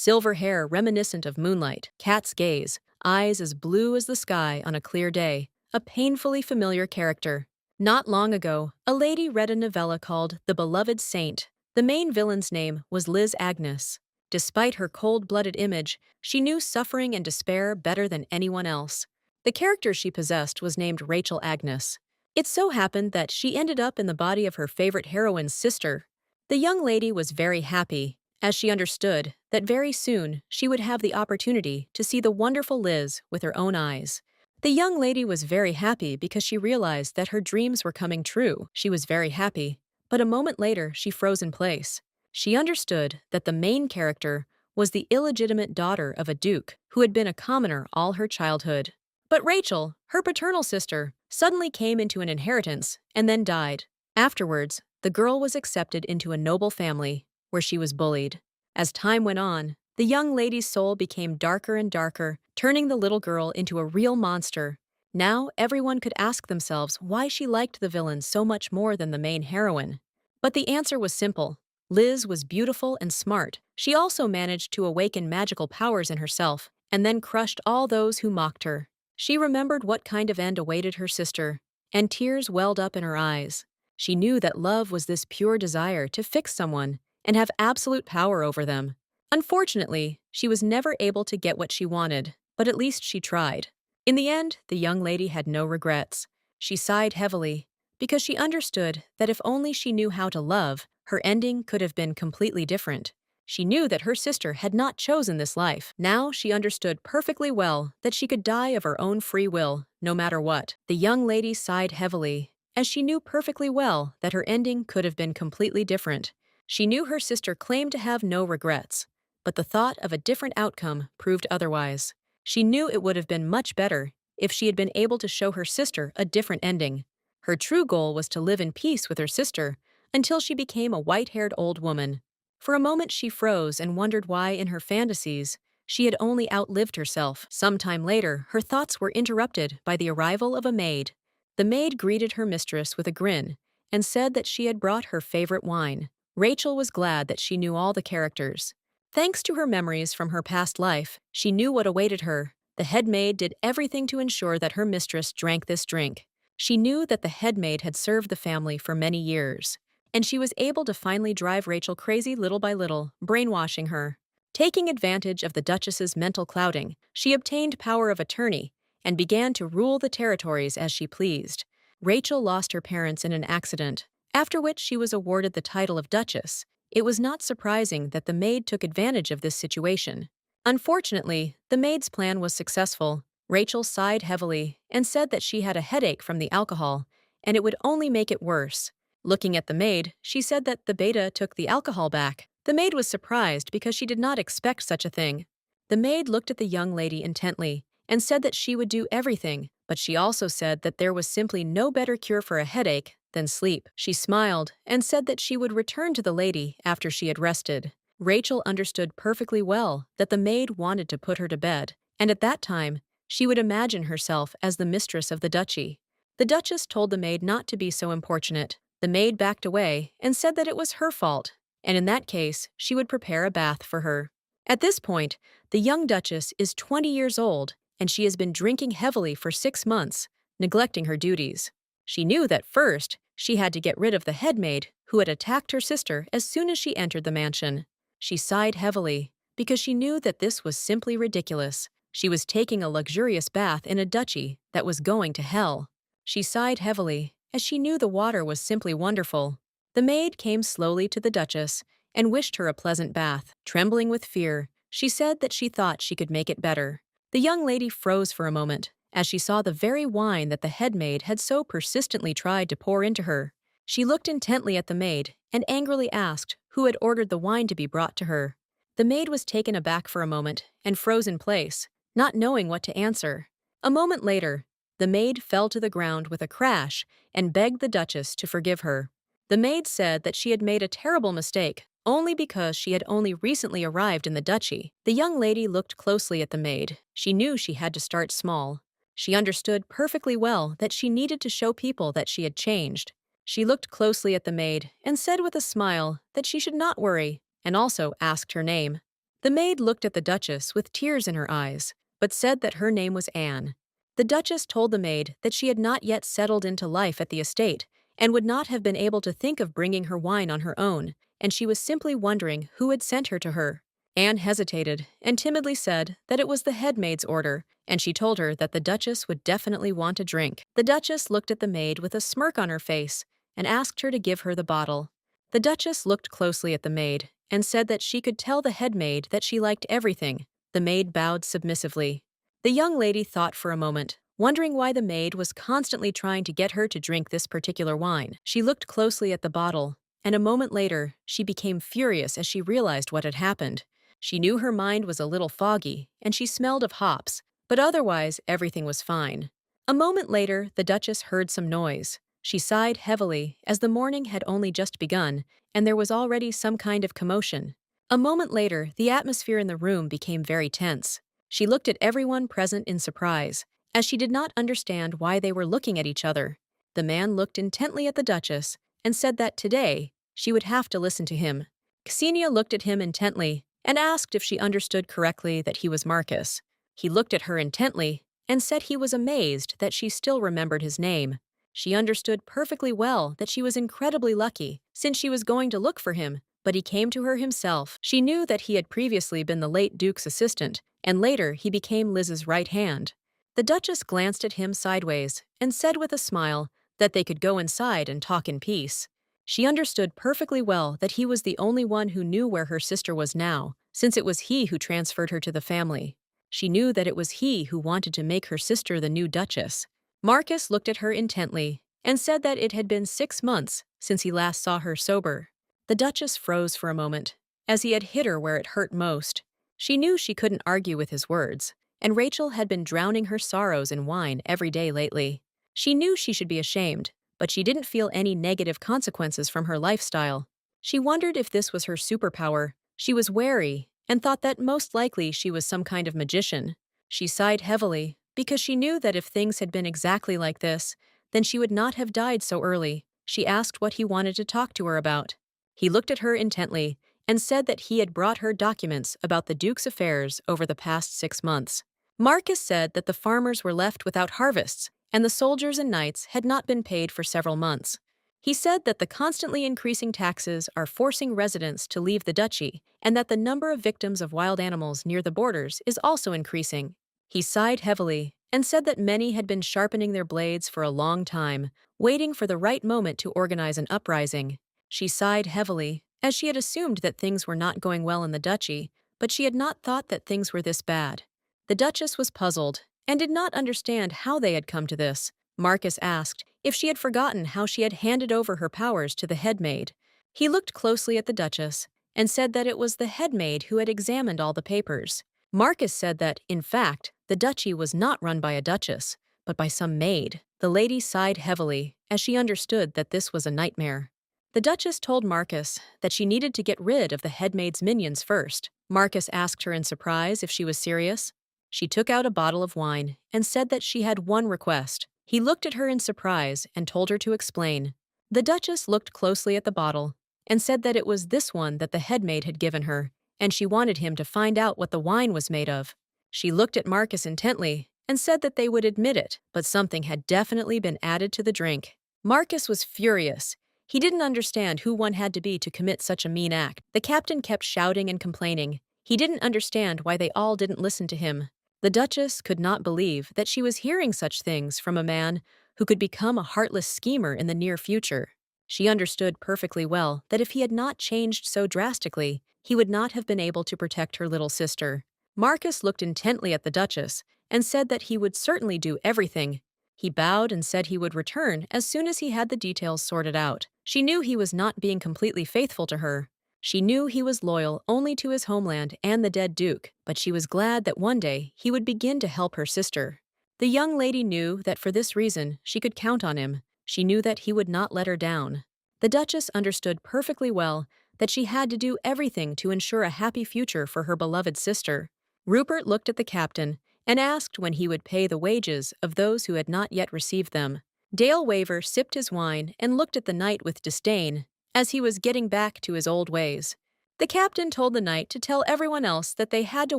silver hair reminiscent of moonlight, cat's gaze, eyes as blue as the sky on a clear day, a painfully familiar character. Not long ago, a lady read a novella called The Beloved Saint. The main villain's name was Liz Agnes. Despite her cold-blooded image, she knew suffering and despair better than anyone else. The character she possessed was named Rachel Agnes. It so happened that she ended up in the body of her favorite heroine's sister. The young lady was very happy, as she understood that very soon she would have the opportunity to see the wonderful Liz with her own eyes. The young lady was very happy because she realized that her dreams were coming true. She was very happy, but a moment later she froze in place. She understood that the main character was the illegitimate daughter of a duke who had been a commoner all her childhood. But Rachel, her paternal sister, suddenly came into an inheritance and then died. Afterwards, the girl was accepted into a noble family, where she was bullied. As time went on, the young lady's soul became darker and darker, turning the little girl into a real monster. Now everyone could ask themselves why she liked the villain so much more than the main heroine. But the answer was simple. Liz was beautiful and smart. She also managed to awaken magical powers in herself, and then crushed all those who mocked her. She remembered what kind of end awaited her sister, and tears welled up in her eyes. She knew that love was this pure desire to fix someone and have absolute power over them. Unfortunately, she was never able to get what she wanted, but at least she tried. In the end, the young lady had no regrets. She sighed heavily, because she understood that if only she knew how to love, her ending could have been completely different. She knew that her sister had not chosen this life. Now she understood perfectly well that she could die of her own free will, no matter what. The young lady sighed heavily, as she knew perfectly well that her ending could have been completely different. She knew her sister claimed to have no regrets, but the thought of a different outcome proved otherwise. She knew it would have been much better if she had been able to show her sister a different ending. Her true goal was to live in peace with her sister until she became a white-haired old woman. For a moment she froze and wondered why in her fantasies she had only outlived herself. Some time later, her thoughts were interrupted by the arrival of a maid. The maid greeted her mistress with a grin and said that she had brought her favorite wine. Rachel was glad that she knew all the characters. Thanks to her memories from her past life, she knew what awaited her. The head maid did everything to ensure that her mistress drank this drink. She knew that the head maid had served the family for many years, and she was able to finally drive Rachel crazy little by little, brainwashing her. Taking advantage of the Duchess's mental clouding, she obtained power of attorney and began to rule the territories as she pleased. Rachel lost her parents in an accident, after which she was awarded the title of Duchess. It was not surprising that the maid took advantage of this situation. Unfortunately, the maid's plan was successful. Rachel sighed heavily and said that she had a headache from the alcohol, and it would only make it worse. Looking at the maid, she said that the beta took the alcohol back. The maid was surprised because she did not expect such a thing. The maid looked at the young lady intently and said that she would do everything, but she also said that there was simply no better cure for a headache than sleep. She smiled and said that she would return to the lady after she had rested. Rachel understood perfectly well that the maid wanted to put her to bed, and at that time, she would imagine herself as the mistress of the duchy. The Duchess told the maid not to be so importunate. The maid backed away and said that it was her fault, and in that case, she would prepare a bath for her. At this point, the young Duchess is 20 years old, and she has been drinking heavily for 6 months, neglecting her duties. She knew that first, she had to get rid of the head maid who had attacked her sister as soon as she entered the mansion. She sighed heavily, because she knew that this was simply ridiculous. She was taking a luxurious bath in a duchy that was going to hell. She sighed heavily, as she knew the water was simply wonderful. The maid came slowly to the Duchess and wished her a pleasant bath. Trembling with fear, she said that she thought she could make it better. The young lady froze for a moment, as she saw the very wine that the head maid had so persistently tried to pour into her. She looked intently at the maid and angrily asked who had ordered the wine to be brought to her. The maid was taken aback for a moment and froze in place, not knowing what to answer. A moment later, the maid fell to the ground with a crash and begged the Duchess to forgive her. The maid said that she had made a terrible mistake only because she had only recently arrived in the duchy. The young lady looked closely at the maid. She knew she had to start small. She understood perfectly well that she needed to show people that she had changed. She looked closely at the maid and said with a smile that she should not worry, and also asked her name. The maid looked at the Duchess with tears in her eyes, but said that her name was Anne. The Duchess told the maid that she had not yet settled into life at the estate and would not have been able to think of bringing her wine on her own, and she was simply wondering who had sent her to her. Anne hesitated and timidly said that it was the head maid's order, and she told her that the Duchess would definitely want a drink. The Duchess looked at the maid with a smirk on her face and asked her to give her the bottle. The Duchess looked closely at the maid and said that she could tell the head maid that she liked everything. The maid bowed submissively. The young lady thought for a moment, wondering why the maid was constantly trying to get her to drink this particular wine. She looked closely at the bottle, and a moment later, she became furious as she realized what had happened. She knew her mind was a little foggy, and she smelled of hops, but otherwise everything was fine. A moment later, the Duchess heard some noise. She sighed heavily, as the morning had only just begun, and there was already some kind of commotion. A moment later, the atmosphere in the room became very tense. She looked at everyone present in surprise, as she did not understand why they were looking at each other. The man looked intently at the Duchess and said that today she would have to listen to him. Ksenia looked at him intently and asked if she understood correctly that he was Marcus. He looked at her intently and said he was amazed that she still remembered his name. She understood perfectly well that she was incredibly lucky, since she was going to look for him, but he came to her himself. She knew that he had previously been the late Duke's assistant, and later he became Liz's right hand. The Duchess glanced at him sideways and said with a smile that they could go inside and talk in peace. She understood perfectly well that he was the only one who knew where her sister was now, since it was he who transferred her to the family. She knew that it was he who wanted to make her sister the new Duchess. Marcus looked at her intently and said that it had been 6 months since he last saw her sober. The Duchess froze for a moment, as he had hit her where it hurt most. She knew she couldn't argue with his words, and Rachel had been drowning her sorrows in wine every day lately. She knew she should be ashamed, but she didn't feel any negative consequences from her lifestyle. She wondered if this was her superpower. She was wary and thought that most likely she was some kind of magician. She sighed heavily, because she knew that if things had been exactly like this, then she would not have died so early. She asked what he wanted to talk to her about. He looked at her intently and said that he had brought her documents about the Duke's affairs over the past 6 months. Marcus said that the farmers were left without harvests, and the soldiers and knights had not been paid for several months. He said that the constantly increasing taxes are forcing residents to leave the duchy, and that the number of victims of wild animals near the borders is also increasing. He sighed heavily and said that many had been sharpening their blades for a long time, waiting for the right moment to organize an uprising. She sighed heavily, as she had assumed that things were not going well in the duchy, but she had not thought that things were this bad. The Duchess was puzzled and did not understand how they had come to this. Marcus asked if she had forgotten how she had handed over her powers to the head maid. He looked closely at the Duchess and said that it was the head maid who had examined all the papers. Marcus said that, in fact, the duchy was not run by a duchess, but by some maid. The lady sighed heavily, as she understood that this was a nightmare. The Duchess told Marcus that she needed to get rid of the head maid's minions first. Marcus asked her in surprise if she was serious. She took out a bottle of wine and said that she had one request. He looked at her in surprise and told her to explain. The Duchess looked closely at the bottle and said that it was this one that the head maid had given her, and she wanted him to find out what the wine was made of. She looked at Marcus intently and said that they would admit it, but something had definitely been added to the drink. Marcus was furious. He didn't understand who one had to be to commit such a mean act. The captain kept shouting and complaining. He didn't understand why they all didn't listen to him. The Duchess could not believe that she was hearing such things from a man who could become a heartless schemer in the near future. She understood perfectly well that if he had not changed so drastically, he would not have been able to protect her little sister. Marcus looked intently at the Duchess and said that he would certainly do everything. He bowed and said he would return as soon as he had the details sorted out. She knew he was not being completely faithful to her. She knew he was loyal only to his homeland and the dead Duke, but she was glad that one day he would begin to help her sister. The young lady knew that for this reason she could count on him. She knew that he would not let her down. The Duchess understood perfectly well that she had to do everything to ensure a happy future for her beloved sister. Rupert looked at the captain and asked when he would pay the wages of those who had not yet received them. Dale Waver sipped his wine and looked at the knight with disdain, as he was getting back to his old ways. The captain told the knight to tell everyone else that they had to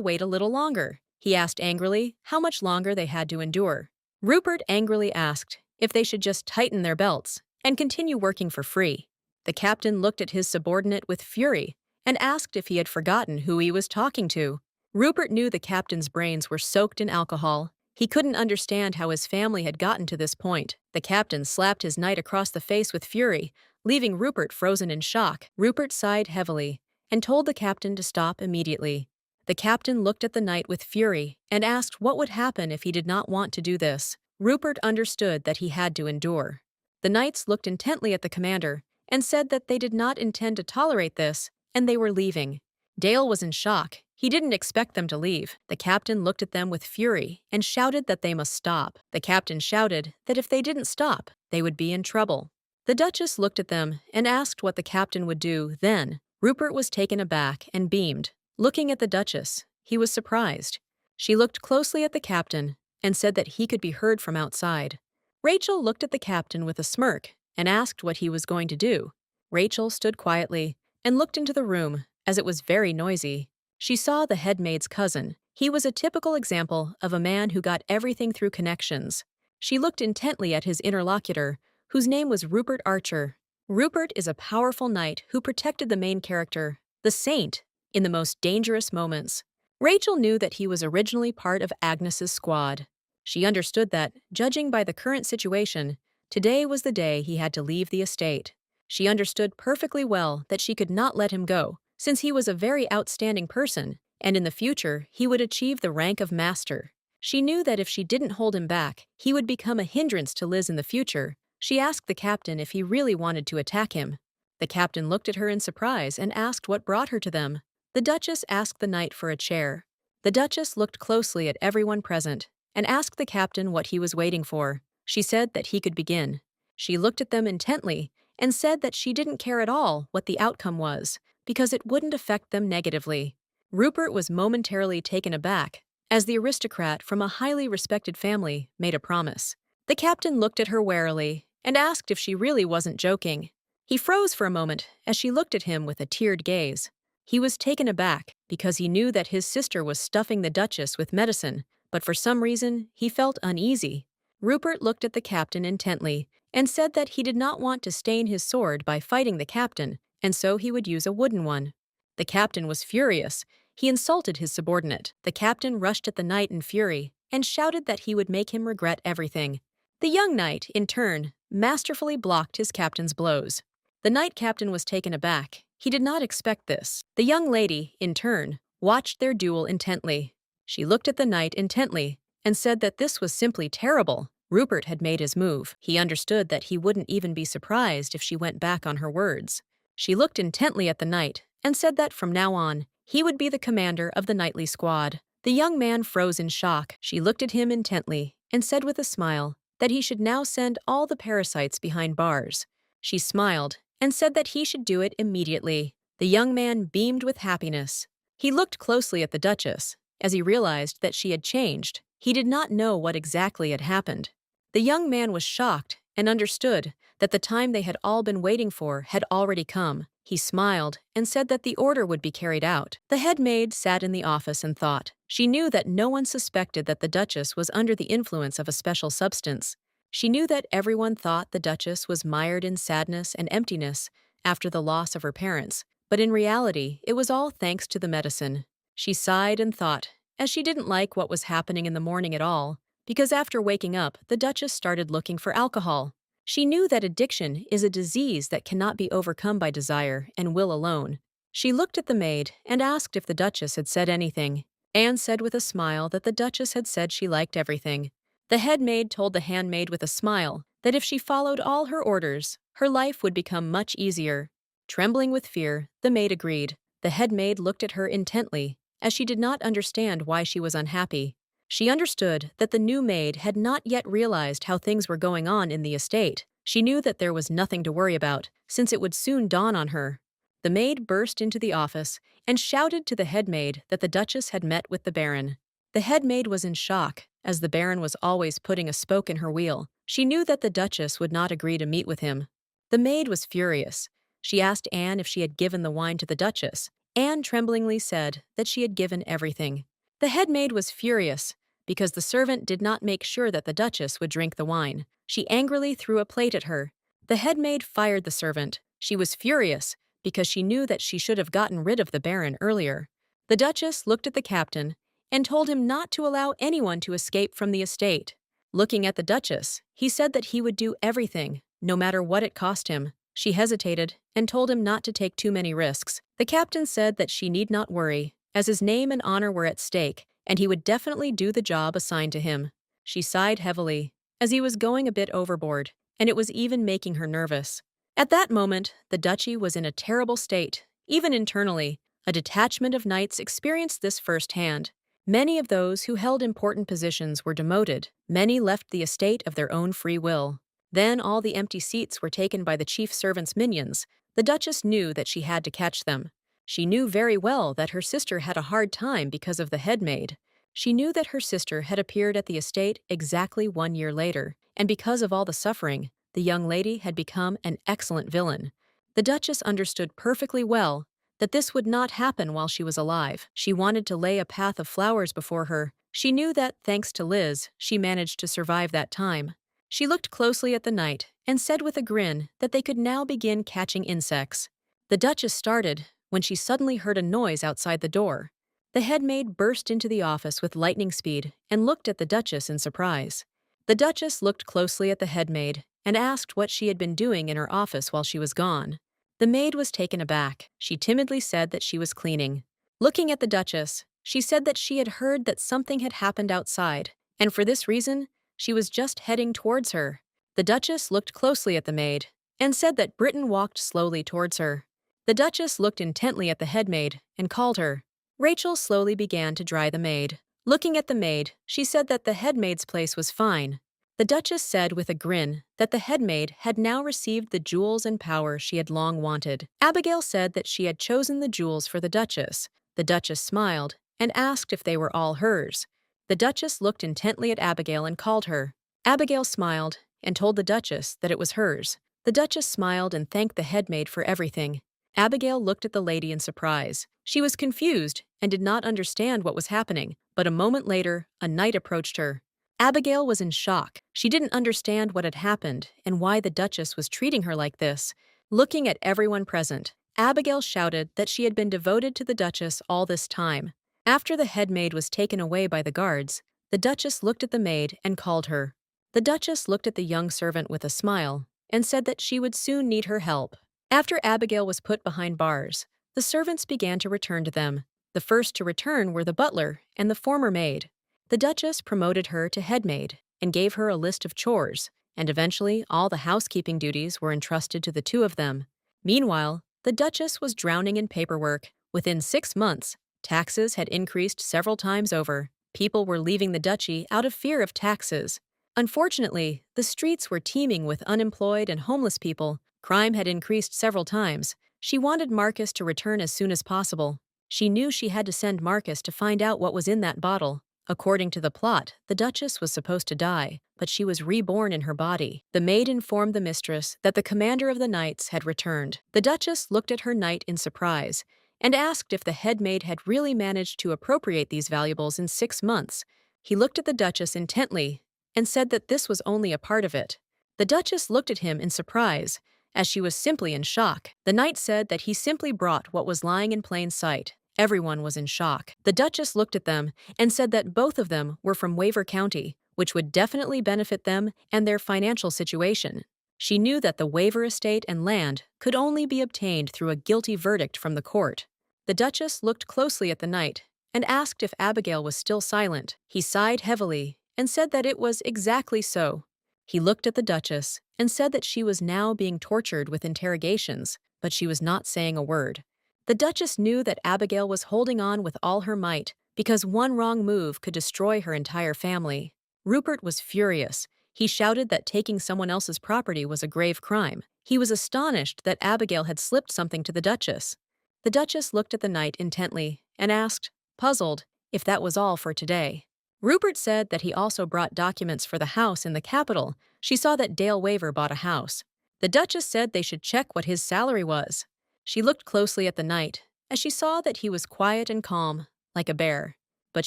wait a little longer. He asked angrily how much longer they had to endure. Rupert angrily asked if they should just tighten their belts and continue working for free. The captain looked at his subordinate with fury and asked if he had forgotten who he was talking to. Rupert knew the captain's brains were soaked in alcohol. He couldn't understand how his family had gotten to this point. The captain slapped his knight across the face with fury, leaving Rupert frozen in shock. Rupert sighed heavily and told the captain to stop immediately. The captain looked at the knight with fury and asked what would happen if he did not want to do this. Rupert understood that he had to endure. The knights looked intently at the commander and said that they did not intend to tolerate this, and they were leaving. Dale was in shock. He didn't expect them to leave. The captain looked at them with fury and shouted that they must stop. The captain shouted that if they didn't stop, they would be in trouble. The Duchess looked at them and asked what the captain would do then. Rupert was taken aback and beamed. Looking at the Duchess, he was surprised. She looked closely at the captain and said that he could be heard from outside. Rachel looked at the captain with a smirk and asked what he was going to do. Rachel stood quietly and looked into the room, as it was very noisy. She saw the head maid's cousin. He was a typical example of a man who got everything through connections. She looked intently at his interlocutor, whose name was Rupert Archer. Rupert is a powerful knight who protected the main character, the Saint, in the most dangerous moments. Rachel knew that he was originally part of Agnes's squad. She understood that, judging by the current situation, today was the day he had to leave the estate. She understood perfectly well that she could not let him go, since he was a very outstanding person, and in the future he would achieve the rank of master. She knew that if she didn't hold him back, he would become a hindrance to Liz in the future. She asked the captain if he really wanted to attack him. The captain looked at her in surprise and asked what brought her to them. The Duchess asked the knight for a chair. The Duchess looked closely at everyone present and asked the captain what he was waiting for. She said that he could begin. She looked at them intently and said that she didn't care at all what the outcome was, because it wouldn't affect them negatively. Rupert was momentarily taken aback, as the aristocrat from a highly respected family made a promise. The captain looked at her warily and asked if she really wasn't joking. He froze for a moment as she looked at him with a teared gaze. He was taken aback because he knew that his sister was stuffing the Duchess with medicine, but for some reason he felt uneasy. Rupert looked at the captain intently and said that he did not want to stain his sword by fighting the captain, and so he would use a wooden one. The captain was furious. He insulted his subordinate. The captain rushed at the knight in fury and shouted that he would make him regret everything. The young knight, in turn, masterfully blocked his captain's blows. The knight captain was taken aback. He did not expect this. The young lady, in turn, watched their duel intently. She looked at the knight intently and said that this was simply terrible. Rupert had made his move. He understood that he wouldn't even be surprised if she went back on her words. She looked intently at the knight and said that from now on, he would be the commander of the knightly squad. The young man froze in shock. She looked at him intently and said with a smile that he should now send all the parasites behind bars. She smiled and said that he should do it immediately. The young man beamed with happiness. He looked closely at the Duchess. As he realized that she had changed, he did not know what exactly had happened. The young man was shocked and understood that the time they had all been waiting for had already come. He smiled and said that the order would be carried out. The head maid sat in the office and thought. She knew that no one suspected that the Duchess was under the influence of a special substance. She knew that everyone thought the Duchess was mired in sadness and emptiness after the loss of her parents, but in reality, it was all thanks to the medicine. She sighed and thought, as she didn't like what was happening in the morning at all, because after waking up, the Duchess started looking for alcohol. She knew that addiction is a disease that cannot be overcome by desire and will alone. She looked at the maid and asked if the Duchess had said anything. Anne said with a smile that the Duchess had said she liked everything. The head maid told the handmaid with a smile that if she followed all her orders, her life would become much easier. Trembling with fear, the maid agreed. The head maid looked at her intently, as she did not understand why she was unhappy. She understood that the new maid had not yet realized how things were going on in the estate. She knew that there was nothing to worry about, since it would soon dawn on her. The maid burst into the office and shouted to the head maid that the Duchess had met with the Baron. The head maid was in shock, as the Baron was always putting a spoke in her wheel. She knew that the Duchess would not agree to meet with him. The maid was furious. She asked Anne if she had given the wine to the Duchess. Anne tremblingly said that she had given everything. The head maid was furious because the servant did not make sure that the Duchess would drink the wine. She angrily threw a plate at her. The head maid fired the servant. She was furious because she knew that she should have gotten rid of the Baron earlier. The Duchess looked at the captain and told him not to allow anyone to escape from the estate. Looking at the Duchess, he said that he would do everything, no matter what it cost him. She hesitated and told him not to take too many risks. The captain said that she need not worry, as his name and honor were at stake, and he would definitely do the job assigned to him. She sighed heavily, as he was going a bit overboard, and it was even making her nervous. At that moment, the duchy was in a terrible state, even internally. A detachment of knights experienced this firsthand. Many of those who held important positions were demoted. Many left the estate of their own free will. Then all the empty seats were taken by the chief servant's minions. The Duchess knew that she had to catch them. She knew very well that her sister had a hard time because of the head maid. She knew that her sister had appeared at the estate exactly 1 year later, and because of all the suffering, the young lady had become an excellent villain. The Duchess understood perfectly well that this would not happen while she was alive. She wanted to lay a path of flowers before her. She knew that, thanks to Liz, she managed to survive that time. She looked closely at the knight and said with a grin that they could now begin catching insects. The Duchess started when she suddenly heard a noise outside the door. The head maid burst into the office with lightning speed and looked at the Duchess in surprise. The Duchess looked closely at the head maid and asked what she had been doing in her office while she was gone. The maid was taken aback. She timidly said that she was cleaning. Looking at the Duchess, she said that she had heard that something had happened outside, and for this reason, she was just heading towards her. The Duchess looked closely at the maid and said that Britain walked slowly towards her. The Duchess looked intently at the head maid and called her. Rachel slowly began to dry the maid. Looking at the maid, she said that the head maid's place was fine. The Duchess said with a grin that the head maid had now received the jewels and power she had long wanted. Abigail said that she had chosen the jewels for the Duchess. The Duchess smiled and asked if they were all hers. The Duchess looked intently at Abigail and called her. Abigail smiled and told the Duchess that it was hers. The Duchess smiled and thanked the head maid for everything. Abigail looked at the lady in surprise. She was confused and did not understand what was happening, but a moment later, a knight approached her. Abigail was in shock. She didn't understand what had happened and why the Duchess was treating her like this. Looking at everyone present, Abigail shouted that she had been devoted to the Duchess all this time. After the head maid was taken away by the guards, the Duchess looked at the maid and called her. The Duchess looked at the young servant with a smile and said that she would soon need her help. After Abigail was put behind bars, the servants began to return to them. The first to return were the butler and the former maid. The Duchess promoted her to head maid and gave her a list of chores, and eventually all the housekeeping duties were entrusted to the two of them. Meanwhile, the Duchess was drowning in paperwork. Within 6 months, taxes had increased several times over. People were leaving the duchy out of fear of taxes. Unfortunately, the streets were teeming with unemployed and homeless people. Crime had increased several times. She wanted Marcus to return as soon as possible. She knew she had to send Marcus to find out what was in that bottle. According to the plot, the Duchess was supposed to die, but she was reborn in her body. The maid informed the mistress that the commander of the knights had returned. The Duchess looked at her knight in surprise and asked if the head maid had really managed to appropriate these valuables in 6 months. He looked at the Duchess intently and said that this was only a part of it. The Duchess looked at him in surprise, as she was simply in shock. The knight said that he simply brought what was lying in plain sight. Everyone was in shock. The Duchess looked at them and said that both of them were from Waver County, which would definitely benefit them and their financial situation. She knew that the Waver estate and land could only be obtained through a guilty verdict from the court. The Duchess looked closely at the knight and asked if Abigail was still silent. He sighed heavily and said that it was exactly so. He looked at the Duchess and said that she was now being tortured with interrogations, but she was not saying a word. The Duchess knew that Abigail was holding on with all her might because one wrong move could destroy her entire family. Rupert was furious. He shouted that taking someone else's property was a grave crime. He was astonished that Abigail had slipped something to the Duchess. The Duchess looked at the knight intently and asked, puzzled, if that was all for today. Rupert said that he also brought documents for the house in the capital. She saw that Dale Waver bought a house. The Duchess said they should check what his salary was. She looked closely at the knight as she saw that he was quiet and calm, like a bear. But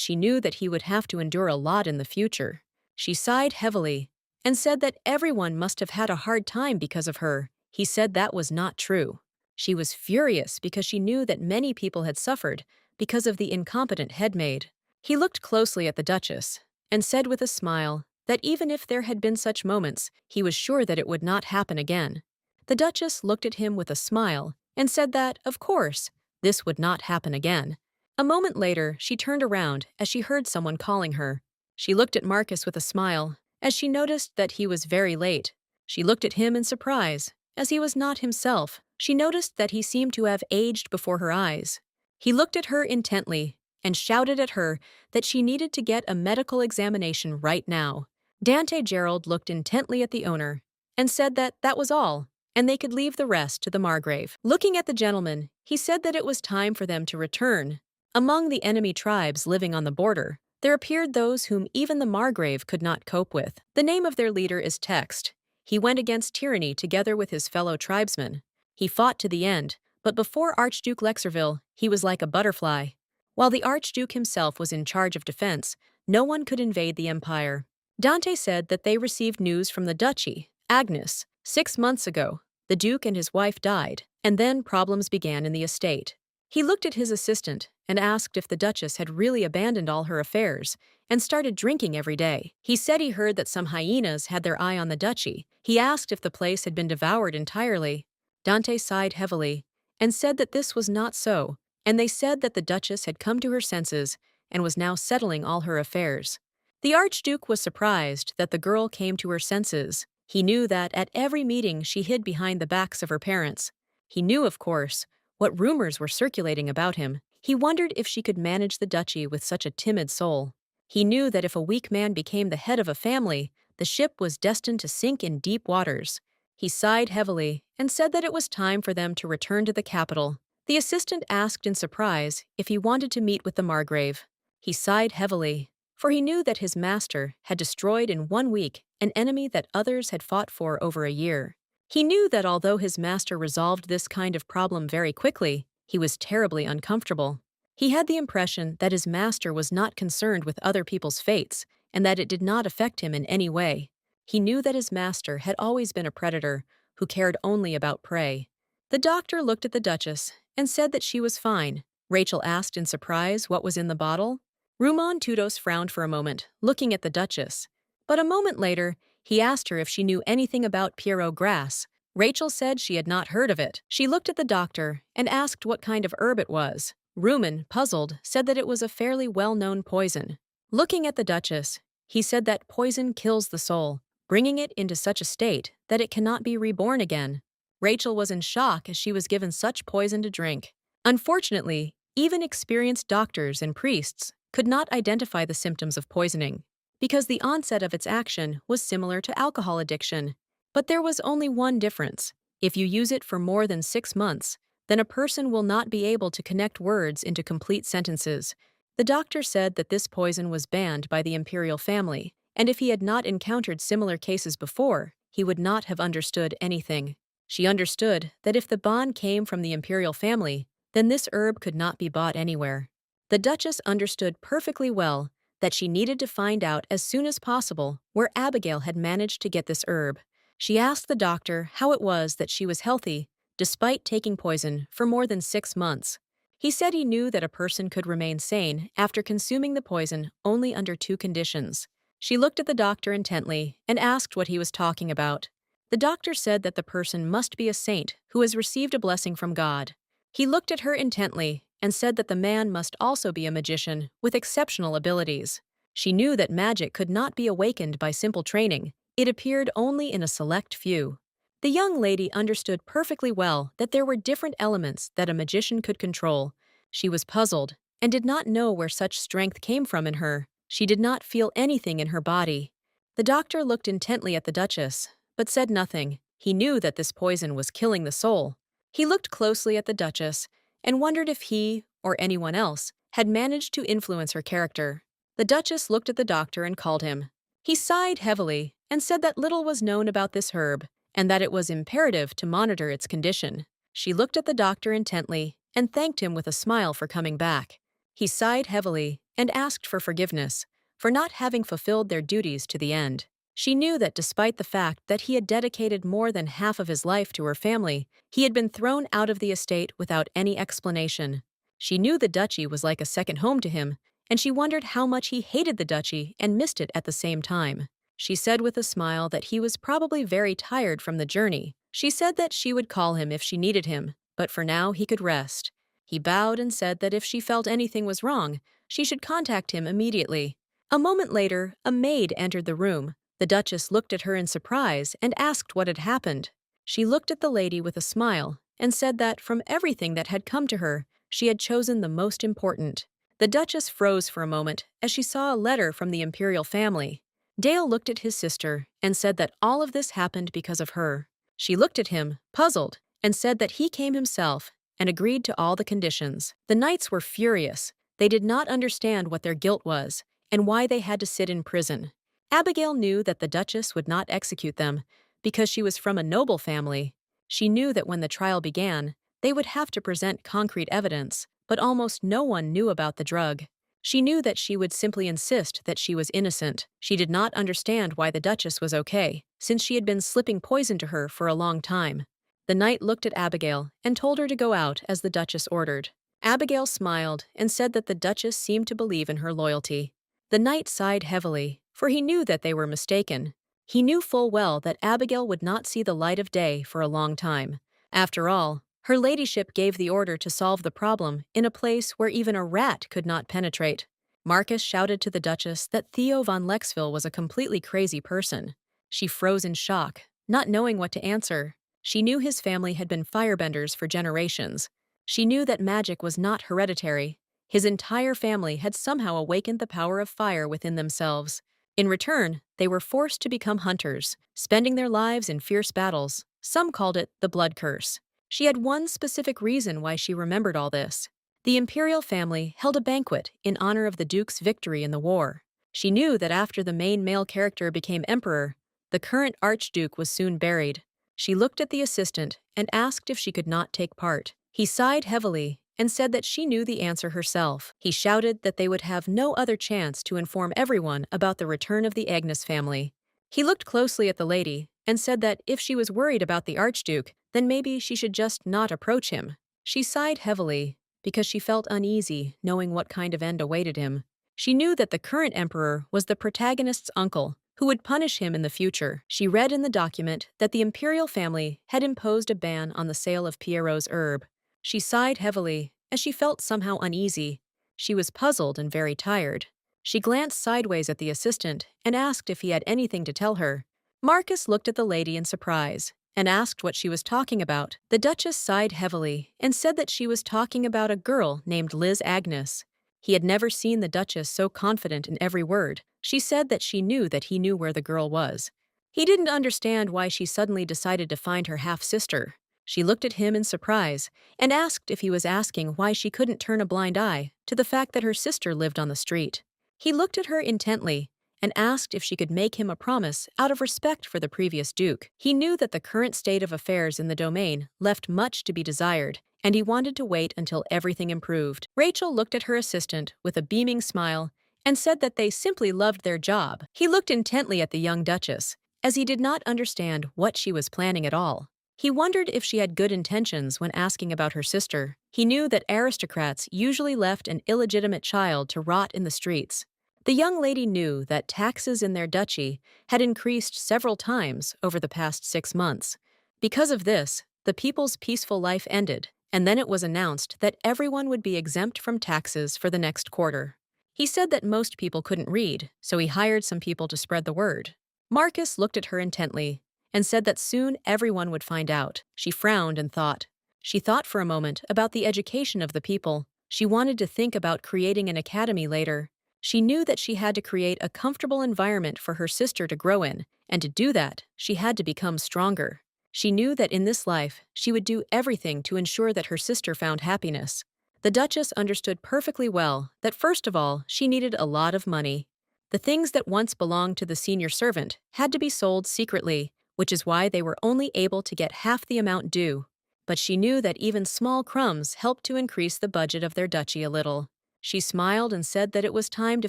she knew that he would have to endure a lot in the future. She sighed heavily and said that everyone must have had a hard time because of her. He said that was not true. She was furious because she knew that many people had suffered because of the incompetent headmaid. He looked closely at the Duchess and said with a smile that even if there had been such moments, he was sure that it would not happen again. The Duchess looked at him with a smile and said that, of course, this would not happen again. A moment later, she turned around as she heard someone calling her. She looked at Marcus with a smile as she noticed that he was very late. She looked at him in surprise, as he was not himself. She noticed that he seemed to have aged before her eyes. He looked at her intently and shouted at her that she needed to get a medical examination right now. Dante Gerald looked intently at the owner and said that that was all, and they could leave the rest to the Margrave. Looking at the gentleman, he said that it was time for them to return. Among the enemy tribes living on the border, there appeared those whom even the Margrave could not cope with. The name of their leader is Text. He went against tyranny together with his fellow tribesmen. He fought to the end, but before Archduke Lexerville, he was like a butterfly. While the Archduke himself was in charge of defense, no one could invade the empire. Dante said that they received news from the duchy, Agnes, 6 months ago. The Duke and his wife died, and then problems began in the estate. He looked at his assistant and asked if the Duchess had really abandoned all her affairs and started drinking every day. He said he heard that some hyenas had their eye on the duchy. He asked if the place had been devoured entirely. Dante sighed heavily and said that this was not so, and they said that the Duchess had come to her senses and was now settling all her affairs. The Archduke was surprised that the girl came to her senses. He knew that at every meeting she hid behind the backs of her parents. He knew, of course, what rumors were circulating about him. He wondered if she could manage the duchy with such a timid soul. He knew that if a weak man became the head of a family, the ship was destined to sink in deep waters. He sighed heavily and said that it was time for them to return to the capital. The assistant asked in surprise if he wanted to meet with the Margrave. He sighed heavily, for he knew that his master had destroyed in 1 week an enemy that others had fought for over a year. He knew that although his master resolved this kind of problem very quickly, he was terribly uncomfortable. He had the impression that his master was not concerned with other people's fates and that it did not affect him in any way. He knew that his master had always been a predator who cared only about prey. The doctor looked at the Duchess and said that she was fine. Rachel asked in surprise what was in the bottle. Rumon Tudos frowned for a moment, looking at the Duchess. But a moment later, he asked her if she knew anything about Pierrot grass. Rachel said she had not heard of it. She looked at the doctor and asked what kind of herb it was. Rumon, puzzled, said that it was a fairly well-known poison. Looking at the Duchess, he said that poison kills the soul, bringing it into such a state that it cannot be reborn again. Rachel was in shock as she was given such poison to drink. Unfortunately, even experienced doctors and priests could not identify the symptoms of poisoning, because the onset of its action was similar to alcohol addiction. But there was only one difference. If you use it for more than 6 months, then a person will not be able to connect words into complete sentences. The doctor said that this poison was banned by the imperial family, and if he had not encountered similar cases before, he would not have understood anything. She understood that if the ban came from the imperial family, then this herb could not be bought anywhere. The Duchess understood perfectly well that she needed to find out as soon as possible where Abigail had managed to get this herb. She asked the doctor how it was that she was healthy, despite taking poison for more than 6 months. He said he knew that a person could remain sane after consuming the poison only under 2 conditions. She looked at the doctor intently and asked what he was talking about. The doctor said that the person must be a saint who has received a blessing from God. He looked at her intently and said that the man must also be a magician with exceptional abilities. She knew that magic could not be awakened by simple training. It appeared only in a select few. The young lady understood perfectly well that there were different elements that a magician could control. She was puzzled and did not know where such strength came from in her. She did not feel anything in her body. The doctor looked intently at the Duchess, but said nothing. He knew that this poison was killing the soul. He looked closely at the Duchess and wondered if he, or anyone else, had managed to influence her character. The Duchess looked at the doctor and called him. He sighed heavily and said that little was known about this herb, and that it was imperative to monitor its condition. She looked at the doctor intently and thanked him with a smile for coming back. He sighed heavily and asked for forgiveness for not having fulfilled their duties to the end. She knew that despite the fact that he had dedicated more than half of his life to her family, he had been thrown out of the estate without any explanation. She knew the duchy was like a second home to him, and she wondered how much he hated the duchy and missed it at the same time. She said with a smile that he was probably very tired from the journey. She said that she would call him if she needed him, but for now he could rest. He bowed and said that if she felt anything was wrong, she should contact him immediately. A moment later, a maid entered the room. The Duchess looked at her in surprise and asked what had happened. She looked at the lady with a smile and said that from everything that had come to her, she had chosen the most important. The Duchess froze for a moment as she saw a letter from the imperial family. Dale looked at his sister and said that all of this happened because of her. She looked at him, puzzled, and said that he came himself and agreed to all the conditions. The knights were furious. They did not understand what their guilt was and why they had to sit in prison. Abigail knew that the Duchess would not execute them because she was from a noble family. She knew that when the trial began, they would have to present concrete evidence, but almost no one knew about the drug. She knew that she would simply insist that she was innocent. She did not understand why the Duchess was okay, since she had been slipping poison to her for a long time. The knight looked at Abigail and told her to go out as the Duchess ordered. Abigail smiled and said that the Duchess seemed to believe in her loyalty. The knight sighed heavily, for he knew that they were mistaken. He knew full well that Abigail would not see the light of day for a long time. After all, her ladyship gave the order to solve the problem in a place where even a rat could not penetrate. Marcus shouted to the Duchess that Theo von Lexville was a completely crazy person. She froze in shock, not knowing what to answer. She knew his family had been firebenders for generations. She knew that magic was not hereditary. His entire family had somehow awakened the power of fire within themselves. In return, they were forced to become hunters, spending their lives in fierce battles. Some called it the blood curse. She had one specific reason why she remembered all this. The imperial family held a banquet in honor of the Duke's victory in the war. She knew that after the main male character became emperor, the current archduke was soon buried. She looked at the assistant and asked if she could not take part. He sighed heavily and said that she knew the answer herself. He shouted that they would have no other chance to inform everyone about the return of the Agnes family. He looked closely at the lady and said that if she was worried about the Archduke, then maybe she should just not approach him. She sighed heavily because she felt uneasy knowing what kind of end awaited him. She knew that the current emperor was the protagonist's uncle, who would punish him in the future. She read in the document that the imperial family had imposed a ban on the sale of Pierrot's herb. She sighed heavily as she felt somehow uneasy. She was puzzled and very tired. She glanced sideways at the assistant and asked if he had anything to tell her. Marcus looked at the lady in surprise and asked what she was talking about. The Duchess sighed heavily and said that she was talking about a girl named Liz Agnes. He had never seen the Duchess so confident in every word. She said that she knew that he knew where the girl was. He didn't understand why she suddenly decided to find her half-sister. She looked at him in surprise and asked if he was asking why she couldn't turn a blind eye to the fact that her sister lived on the street. He looked at her intently and asked if she could make him a promise out of respect for the previous duke. He knew that the current state of affairs in the domain left much to be desired, and he wanted to wait until everything improved. Rachel looked at her assistant with a beaming smile and said that they simply loved their job. He looked intently at the young Duchess, as he did not understand what she was planning at all. He wondered if she had good intentions when asking about her sister. He knew that aristocrats usually left an illegitimate child to rot in the streets. The young lady knew that taxes in their duchy had increased several times over the past 6 months. Because of this, the people's peaceful life ended, and then it was announced that everyone would be exempt from taxes for the next quarter. He said that most people couldn't read, so he hired some people to spread the word. Marcus looked at her intently and said that soon everyone would find out. She frowned and thought. She thought for a moment about the education of the people. She wanted to think about creating an academy later. She knew that she had to create a comfortable environment for her sister to grow in, and to do that, she had to become stronger. She knew that in this life, she would do everything to ensure that her sister found happiness. The Duchess understood perfectly well that first of all, she needed a lot of money. The things that once belonged to the senior servant had to be sold secretly, which is why they were only able to get half the amount due. but she knew that even small crumbs helped to increase the budget of their duchy a little. She smiled and said that it was time to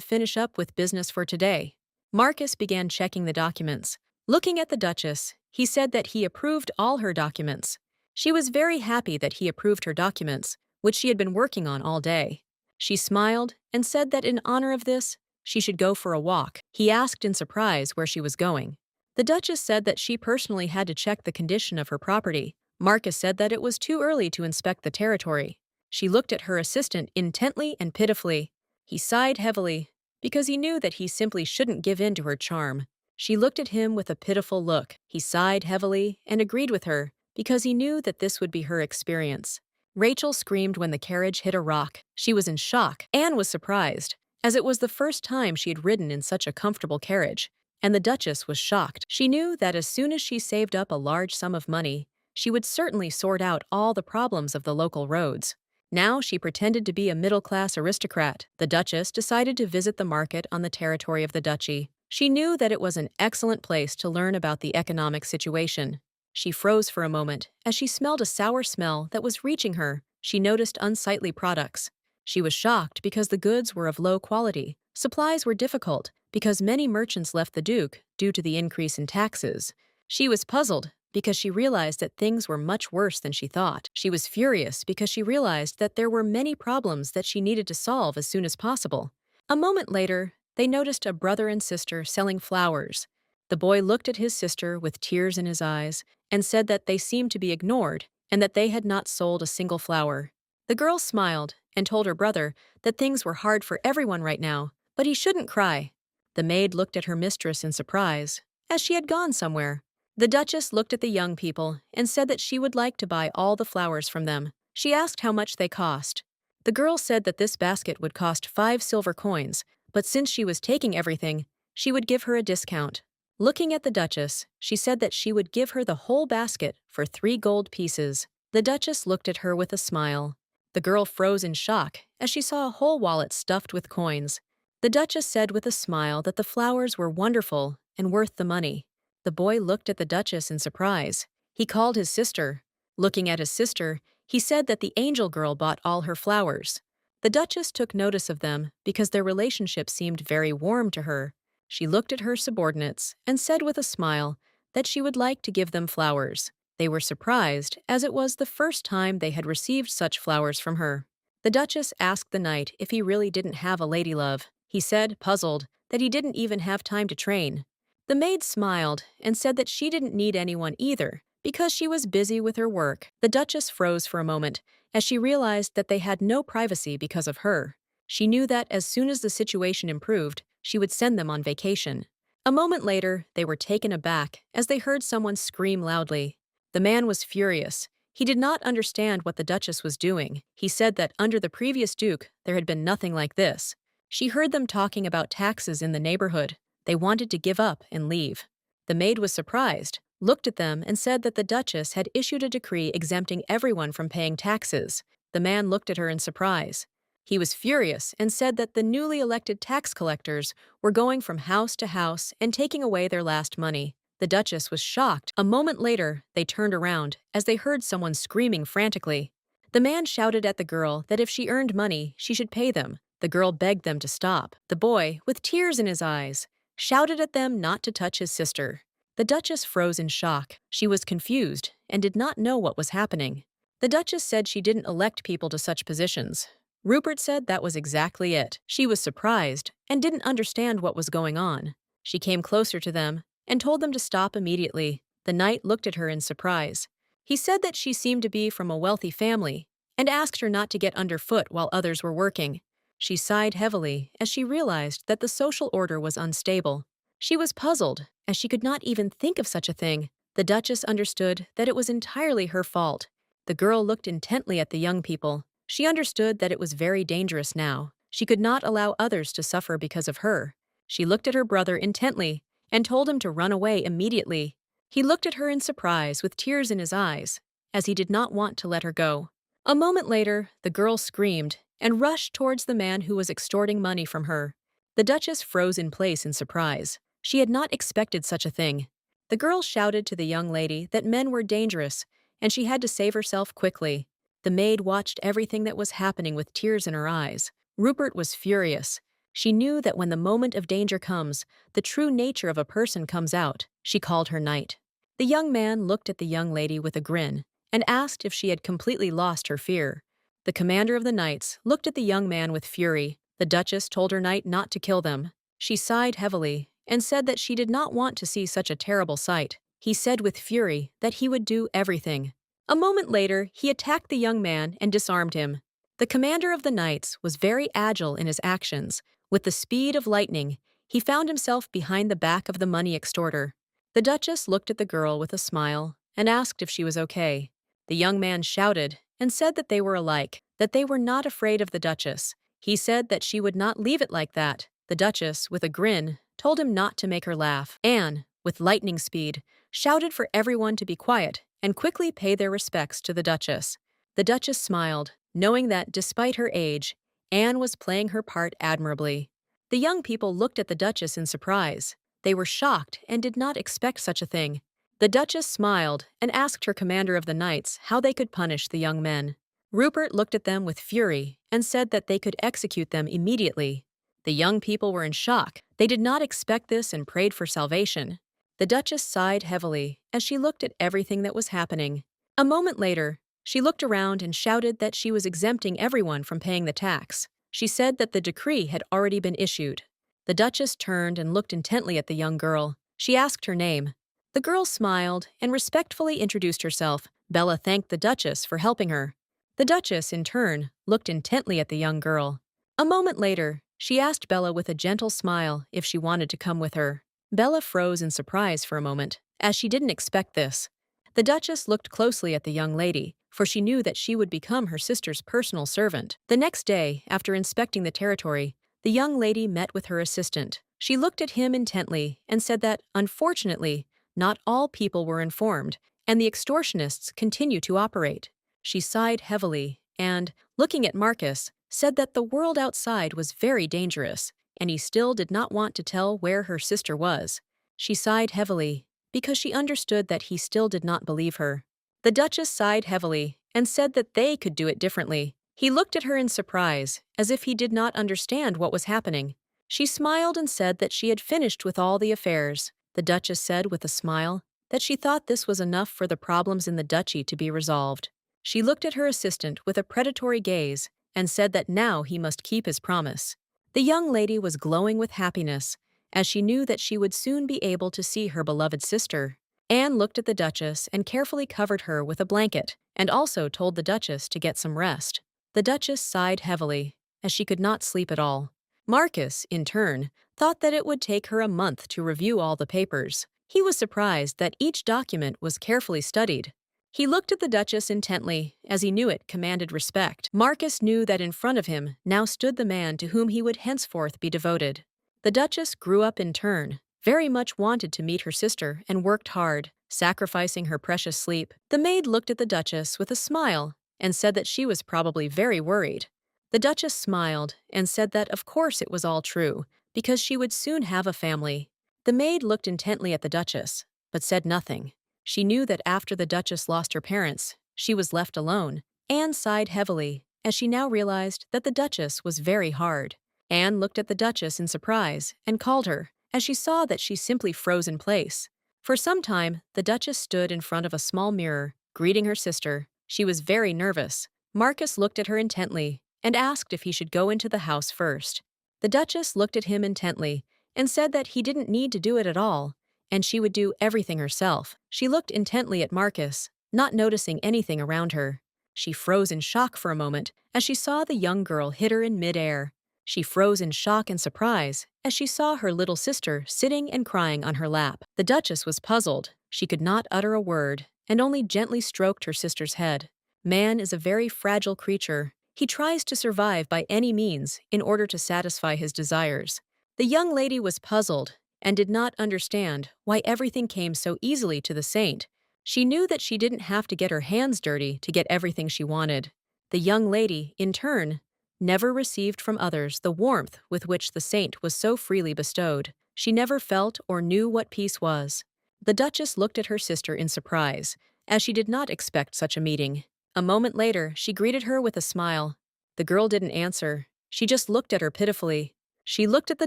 finish up with business for today. Marcus began checking the documents. Looking at the Duchess, he said that he approved all her documents. She was very happy that he approved her documents, which she had been working on all day. She smiled and said that in honor of this, she should go for a walk. He asked in surprise where she was going. The Duchess said that she personally had to check the condition of her property. Marcus said that it was too early to inspect the territory. She looked at her assistant intently and pitifully. He sighed heavily, because he knew that he simply shouldn't give in to her charm. She looked at him with a pitiful look. He sighed heavily and agreed with her, because he knew that this would be her experience. Rachel screamed when the carriage hit a rock. She was in shock. Anne was surprised, as it was the first time she had ridden in such a comfortable carriage, and the Duchess was shocked. She knew that as soon as she saved up a large sum of money, she would certainly sort out all the problems of the local roads. Now she pretended to be a middle-class aristocrat. The Duchess decided to visit the market on the territory of the duchy. She knew that it was an excellent place to learn about the economic situation. She froze for a moment as she smelled a sour smell that was reaching her. She noticed unsightly products. She was shocked because the goods were of low quality. Supplies were difficult because many merchants left the Duke due to the increase in taxes. She was puzzled because she realized that things were much worse than she thought. She was furious because she realized that there were many problems that she needed to solve as soon as possible. A moment later, they noticed a brother and sister selling flowers. The boy looked at his sister with tears in his eyes and said that they seemed to be ignored and that they had not sold a single flower. The girl smiled and told her brother that things were hard for everyone right now, but he shouldn't cry. The maid looked at her mistress in surprise, as she had gone somewhere. The Duchess looked at the young people and said that she would like to buy all the flowers from them. She asked how much they cost. The girl said that this basket would cost 5 silver coins, but since she was taking everything, she would give her a discount. Looking at the Duchess, she said that she would give her the whole basket for 3 gold pieces. The Duchess looked at her with a smile. The girl froze in shock as she saw a whole wallet stuffed with coins. The Duchess said with a smile that the flowers were wonderful and worth the money. The boy looked at the Duchess in surprise. He called his sister. Looking at his sister, he said that the angel girl bought all her flowers. The Duchess took notice of them because their relationship seemed very warm to her. She looked at her subordinates and said with a smile that she would like to give them flowers. They were surprised, as it was the first time they had received such flowers from her. The Duchess asked the knight if he really didn't have a ladylove. He said, puzzled, that he didn't even have time to train. The maid smiled and said that she didn't need anyone either, because she was busy with her work. The Duchess froze for a moment, as she realized that they had no privacy because of her. She knew that as soon as the situation improved, she would send them on vacation. A moment later, they were taken aback as they heard someone scream loudly. The man was furious. He did not understand what the Duchess was doing. He said that under the previous Duke, there had been nothing like this. She heard them talking about taxes in the neighborhood. They wanted to give up and leave. The maid was surprised, looked at them and said that the Duchess had issued a decree exempting everyone from paying taxes. The man looked at her in surprise. He was furious and said that the newly elected tax collectors were going from house to house and taking away their last money. The Duchess was shocked. A moment later, they turned around as they heard someone screaming frantically. The man shouted at the girl that if she earned money, she should pay them. The girl begged them to stop. The boy, with tears in his eyes, shouted at them not to touch his sister. The Duchess froze in shock. She was confused and did not know what was happening. The Duchess said she didn't elect people to such positions. Rupert said that was exactly it. She was surprised and didn't understand what was going on. She came closer to them and told them to stop immediately. The knight looked at her in surprise. He said that she seemed to be from a wealthy family and asked her not to get underfoot while others were working. She sighed heavily as she realized that the social order was unstable. She was puzzled, as she could not even think of such a thing. The Duchess understood that it was entirely her fault. The girl looked intently at the young people. She understood that it was very dangerous now. She could not allow others to suffer because of her. She looked at her brother intently and told him to run away immediately. He looked at her in surprise with tears in his eyes, as he did not want to let her go. A moment later, the girl screamed and rushed towards the man who was extorting money from her. The Duchess froze in place in surprise. She had not expected such a thing. The girl shouted to the young lady that men were dangerous and she had to save herself quickly. The maid watched everything that was happening with tears in her eyes. Rupert was furious. She knew that when the moment of danger comes, the true nature of a person comes out. She called her knight. The young man looked at the young lady with a grin and asked if she had completely lost her fear. The commander of the knights looked at the young man with fury. The Duchess told her knight not to kill them. She sighed heavily and said that she did not want to see such a terrible sight. He said with fury that he would do everything. A moment later, he attacked the young man and disarmed him. The commander of the knights was very agile in his actions. With the speed of lightning, he found himself behind the back of the money extorter. The Duchess looked at the girl with a smile and asked if she was okay. The young man shouted and said that they were alike, that they were not afraid of the Duchess. He said that she would not leave it like that. The Duchess, with a grin, told him not to make her laugh. Anne, with lightning speed, shouted for everyone to be quiet and quickly pay their respects to the Duchess. The Duchess smiled, knowing that, despite her age, Anne was playing her part admirably. The young people looked at the Duchess in surprise. They were shocked and did not expect such a thing. The Duchess smiled and asked her commander of the knights how they could punish the young men. Rupert looked at them with fury and said that they could execute them immediately. The young people were in shock. They did not expect this and prayed for salvation. The Duchess sighed heavily as she looked at everything that was happening. A moment later, she looked around and shouted that she was exempting everyone from paying the tax. She said that the decree had already been issued. The Duchess turned and looked intently at the young girl. She asked her name. The girl smiled and respectfully introduced herself. Bella thanked the Duchess for helping her. The Duchess, in turn, looked intently at the young girl. A moment later, she asked Bella with a gentle smile if she wanted to come with her. Bella froze in surprise for a moment, as she didn't expect this. The Duchess looked closely at the young lady, for she knew that she would become her sister's personal servant. The next day, after inspecting the territory, the young lady met with her assistant. She looked at him intently and said that, unfortunately, not all people were informed, and the extortionists continue to operate. She sighed heavily and, looking at Marcus, said that the world outside was very dangerous, and he still did not want to tell where her sister was. She sighed heavily because she understood that he still did not believe her. The Duchess sighed heavily and said that they could do it differently. He looked at her in surprise, as if he did not understand what was happening. She smiled and said that she had finished with all the affairs. The Duchess said with a smile that she thought this was enough for the problems in the duchy to be resolved. She looked at her assistant with a predatory gaze and said that now he must keep his promise. The young lady was glowing with happiness, as she knew that she would soon be able to see her beloved sister. Anne looked at the Duchess and carefully covered her with a blanket, and also told the Duchess to get some rest. The Duchess sighed heavily, as she could not sleep at all. Marcus, in turn, thought that it would take her a month to review all the papers. He was surprised that each document was carefully studied. He looked at the Duchess intently, as he knew it commanded respect. Marcus knew that in front of him now stood the man to whom he would henceforth be devoted. The Duchess grew up in turn, very much wanted to meet her sister, and worked hard, sacrificing her precious sleep. The maid looked at the Duchess with a smile and said that she was probably very worried. The Duchess smiled and said that of course it was all true, because she would soon have a family. The maid looked intently at the Duchess, but said nothing. She knew that after the Duchess lost her parents, she was left alone. Anne sighed heavily, as she now realized that the Duchess was very hard. Anne looked at the Duchess in surprise and called her, as she saw that she simply froze in place. For some time, the Duchess stood in front of a small mirror, greeting her sister. She was very nervous. Marcus looked at her intently and asked if he should go into the house first. The Duchess looked at him intently and said that he didn't need to do it at all, and she would do everything herself. She looked intently at Marcus, not noticing anything around her. She froze in shock for a moment as she saw the young girl hit her in mid-air. She froze in shock and surprise as she saw her little sister sitting and crying on her lap. The Duchess was puzzled. She could not utter a word and only gently stroked her sister's head. Man is a very fragile creature. He tries to survive by any means in order to satisfy his desires. The young lady was puzzled and did not understand why everything came so easily to the saint. She knew that she didn't have to get her hands dirty to get everything she wanted. The young lady, in turn, never received from others the warmth with which the saint was so freely bestowed. She never felt or knew what peace was. The Duchess looked at her sister in surprise, as she did not expect such a meeting. A moment later, she greeted her with a smile. The girl didn't answer. She just looked at her pitifully. She looked at the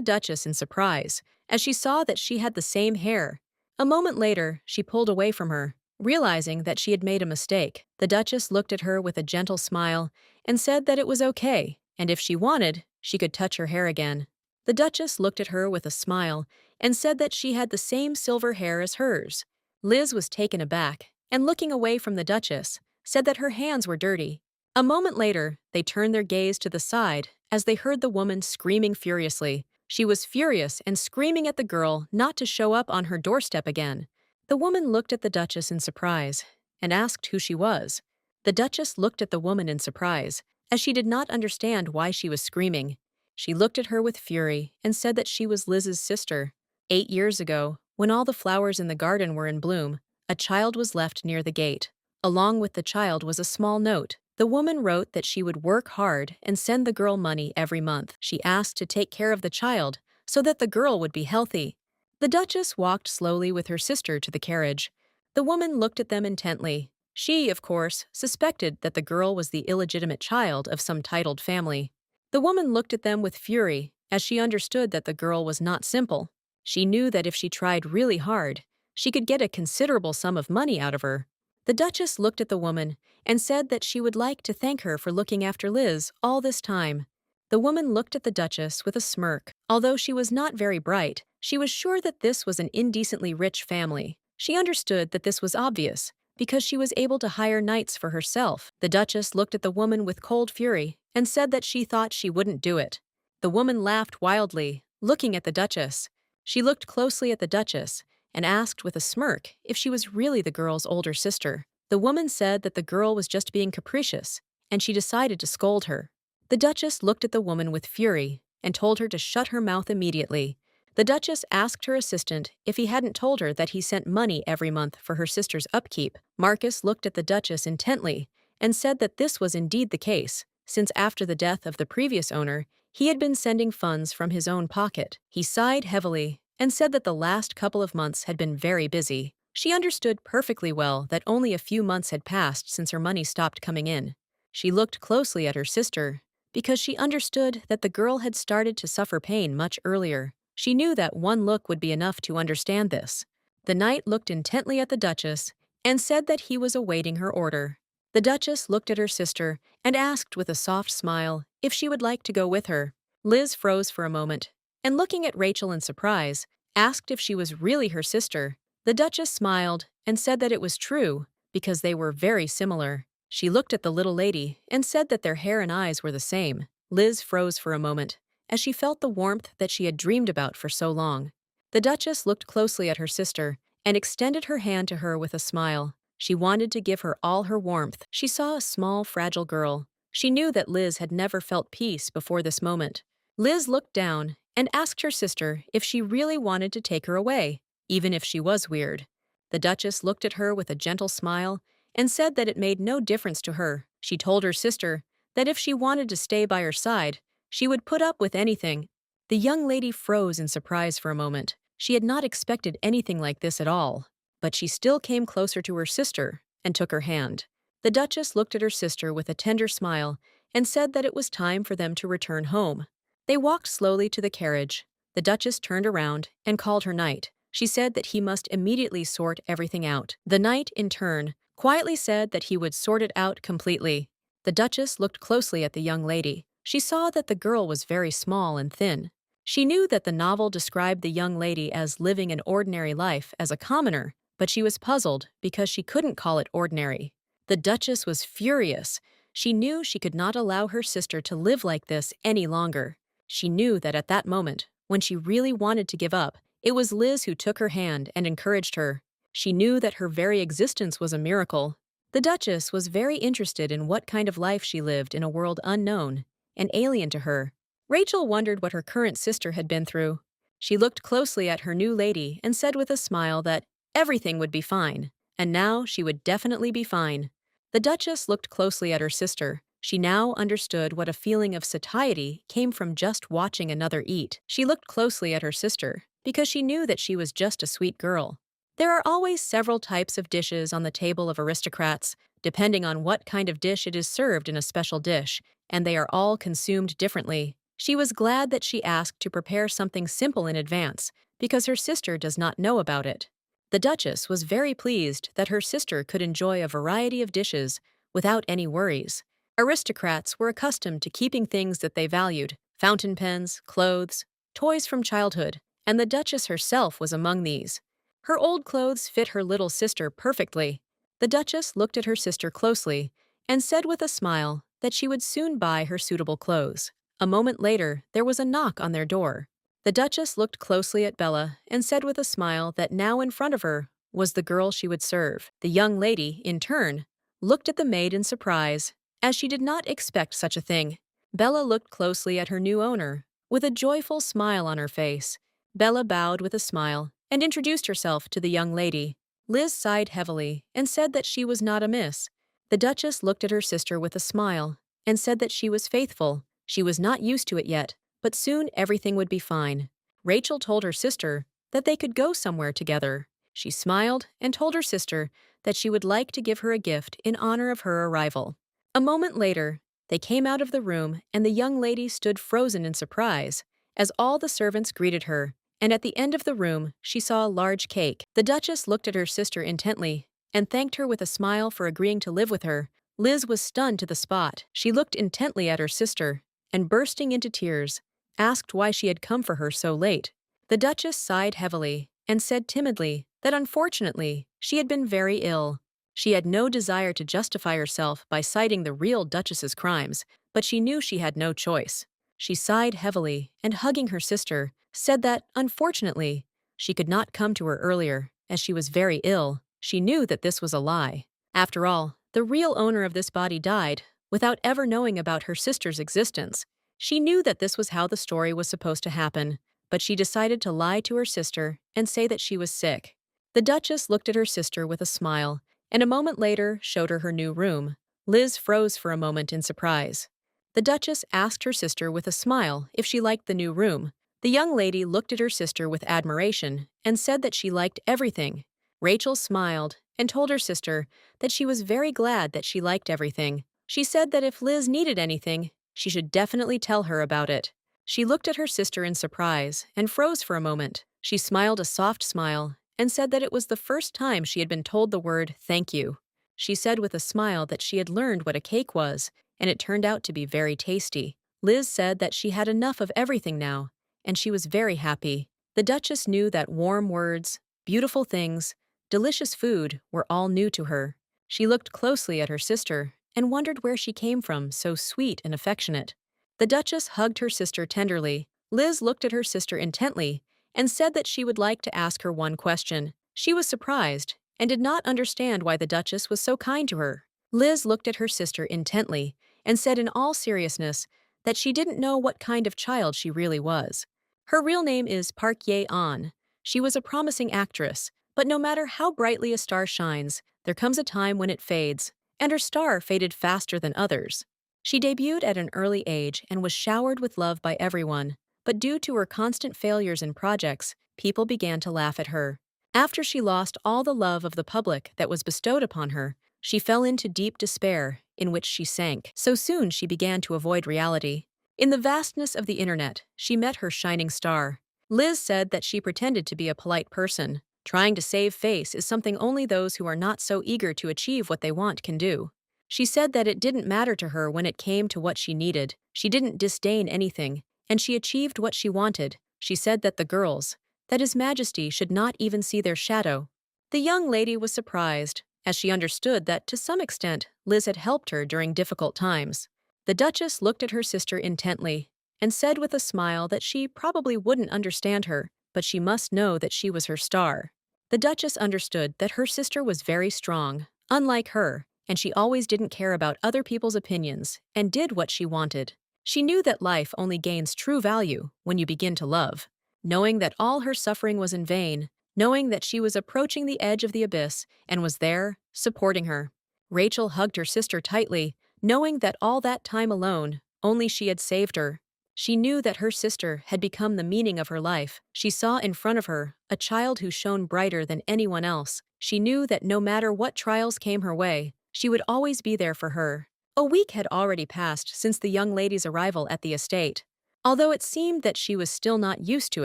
Duchess in surprise, as she saw that she had the same hair. A moment later, she pulled away from her, realizing that she had made a mistake. The Duchess looked at her with a gentle smile and said that it was okay, and if she wanted, she could touch her hair again. The Duchess looked at her with a smile and said that she had the same silver hair as hers. Liz was taken aback, and looking away from the Duchess, said that her hands were dirty. A moment later, they turned their gaze to the side as they heard the woman screaming furiously. She was furious and screaming at the girl not to show up on her doorstep again. The woman looked at the Duchess in surprise and asked who she was. The Duchess looked at the woman in surprise, as she did not understand why she was screaming. She looked at her with fury and said that she was Liz's sister. 8 years ago, when all the flowers in the garden were in bloom, a child was left near the gate. Along with the child was a small note. The woman wrote that she would work hard and send the girl money every month. She asked to take care of the child so that the girl would be healthy. The Duchess walked slowly with her sister to the carriage. The woman looked at them intently. She, of course, suspected that the girl was the illegitimate child of some titled family. The woman looked at them with fury, as she understood that the girl was not simple. She knew that if she tried really hard, she could get a considerable sum of money out of her. The Duchess looked at the woman and said that she would like to thank her for looking after Liz all this time. The woman looked at the Duchess with a smirk. Although she was not very bright, she was sure that this was an indecently rich family. She understood that this was obvious, because she was able to hire knights for herself. The Duchess looked at the woman with cold fury and said that she thought she wouldn't do it. The woman laughed wildly, looking at the Duchess. She looked closely at the Duchess and asked with a smirk if she was really the girl's older sister. The woman said that the girl was just being capricious, and she decided to scold her. The Duchess looked at the woman with fury and told her to shut her mouth immediately. The Duchess asked her assistant if he hadn't told her that he sent money every month for her sister's upkeep. Marcus looked at the Duchess intently and said that this was indeed the case, since after the death of the previous owner, he had been sending funds from his own pocket. He sighed heavily and said that the last couple of months had been very busy. She understood perfectly well that only a few months had passed since her money stopped coming in. She looked closely at her sister, because she understood that the girl had started to suffer pain much earlier. She knew that one look would be enough to understand this. The knight looked intently at the Duchess and said that he was awaiting her order. The Duchess looked at her sister and asked with a soft smile if she would like to go with her. Liz froze for a moment, and looking at Rachel in surprise, asked if she was really her sister. The Duchess smiled and said that it was true, because they were very similar. She looked at the little lady and said that their hair and eyes were the same. Liz froze for a moment, as she felt the warmth that she had dreamed about for so long. The Duchess looked closely at her sister and extended her hand to her with a smile. She wanted to give her all her warmth. She saw a small, fragile girl. She knew that Liz had never felt peace before this moment. Liz looked down and asked her sister if she really wanted to take her away, even if she was weird. The Duchess looked at her with a gentle smile and said that it made no difference to her. She told her sister that if she wanted to stay by her side, she would put up with anything. The young lady froze in surprise for a moment. She had not expected anything like this at all, but she still came closer to her sister and took her hand. The Duchess looked at her sister with a tender smile and said that it was time for them to return home. They walked slowly to the carriage. The Duchess turned around and called her knight. She said that he must immediately sort everything out. The knight, in turn, quietly said that he would sort it out completely. The Duchess looked closely at the young lady. She saw that the girl was very small and thin. She knew that the novel described the young lady as living an ordinary life as a commoner, but she was puzzled because she couldn't call it ordinary. The Duchess was furious. She knew she could not allow her sister to live like this any longer. She knew that at that moment, when she really wanted to give up, it was Liz who took her hand and encouraged her. She knew that her very existence was a miracle. The Duchess was very interested in what kind of life she lived in a world unknown and alien to her. Rachel wondered what her current sister had been through. She looked closely at her new lady and said with a smile that everything would be fine, and now she would definitely be fine. The Duchess looked closely at her sister. She now understood what a feeling of satiety came from just watching another eat. She looked closely at her sister, because she knew that she was just a sweet girl. There are always several types of dishes on the table of aristocrats, depending on what kind of dish it is served in a special dish, and they are all consumed differently. She was glad that she asked to prepare something simple in advance, because her sister does not know about it. The Duchess was very pleased that her sister could enjoy a variety of dishes without any worries. Aristocrats were accustomed to keeping things that they valued: fountain pens, clothes, toys from childhood, and the Duchess herself was among these. Her old clothes fit her little sister perfectly. The Duchess looked at her sister closely and said with a smile that she would soon buy her suitable clothes. A moment later, there was a knock on their door. The Duchess looked closely at Bella and said with a smile that now in front of her was the girl she would serve. The young lady, in turn, looked at the maid in surprise, as she did not expect such a thing. Bella looked closely at her new owner, with a joyful smile on her face. Bella bowed with a smile and introduced herself to the young lady. Liz sighed heavily and said that she was not amiss. The Duchess looked at her sister with a smile and said that she was faithful. She was not used to it yet, but soon everything would be fine. Rachel told her sister that they could go somewhere together. She smiled and told her sister that she would like to give her a gift in honor of her arrival. A moment later, they came out of the room and the young lady stood frozen in surprise as all the servants greeted her, and at the end of the room she saw a large cake. The Duchess looked at her sister intently and thanked her with a smile for agreeing to live with her. Liz was stunned to the spot. She looked intently at her sister and, bursting into tears, asked why she had come for her so late. The Duchess sighed heavily and said timidly that unfortunately she had been very ill. She had no desire to justify herself by citing the real Duchess's crimes, but she knew she had no choice. She sighed heavily and, hugging her sister, said that, unfortunately, she could not come to her earlier, as she was very ill. She knew that this was a lie. After all, the real owner of this body died without ever knowing about her sister's existence. She knew that this was how the story was supposed to happen, but she decided to lie to her sister and say that she was sick. The Duchess looked at her sister with a smile, and a moment later showed her new room. Liz froze for a moment in surprise. The Duchess asked her sister with a smile if she liked the new room. The young lady looked at her sister with admiration and said that she liked everything. Rachel smiled and told her sister that she was very glad that she liked everything. She said that if Liz needed anything, she should definitely tell her about it. She looked at her sister in surprise and froze for a moment. She smiled a soft smile and said that it was the first time she had been told the word thank you. She said with a smile that she had learned what a cake was, and it turned out to be very tasty. Liz said that she had enough of everything now, and she was very happy. The Duchess knew that warm words, beautiful things, delicious food were all new to her. She looked closely at her sister and wondered where she came from, so sweet and affectionate. The Duchess hugged her sister tenderly. Liz looked at her sister intently and said that she would like to ask her one question. She was surprised and did not understand why the Duchess was so kind to her. Liz looked at her sister intently and said in all seriousness that she didn't know what kind of child she really was. Her real name is Park Ye-on. She was a promising actress, but no matter how brightly a star shines, there comes a time when it fades, and her star faded faster than others. She debuted at an early age and was showered with love by everyone, but due to her constant failures in projects, people began to laugh at her. After she lost all the love of the public that was bestowed upon her, she fell into deep despair, in which she sank. So soon she began to avoid reality. In the vastness of the internet, she met her shining star. Liz said that she pretended to be a polite person. Trying to save face is something only those who are not so eager to achieve what they want can do. She said that it didn't matter to her when it came to what she needed. She didn't disdain anything, and she achieved what she wanted. She said that the girls, that His Majesty should not even see their shadow. The young lady was surprised, as she understood that to some extent Liz had helped her during difficult times. The Duchess looked at her sister intently and said with a smile that she probably wouldn't understand her, but she must know that she was her star. The Duchess understood that her sister was very strong, unlike her, and she always didn't care about other people's opinions and did what she wanted. She knew that life only gains true value when you begin to love. Knowing that all her suffering was in vain, knowing that she was approaching the edge of the abyss and was there, supporting her. Rachel hugged her sister tightly, knowing that all that time alone, only she had saved her. She knew that her sister had become the meaning of her life. She saw in front of her a child who shone brighter than anyone else. She knew that no matter what trials came her way, she would always be there for her. A week had already passed since the young lady's arrival at the estate. Although it seemed that she was still not used to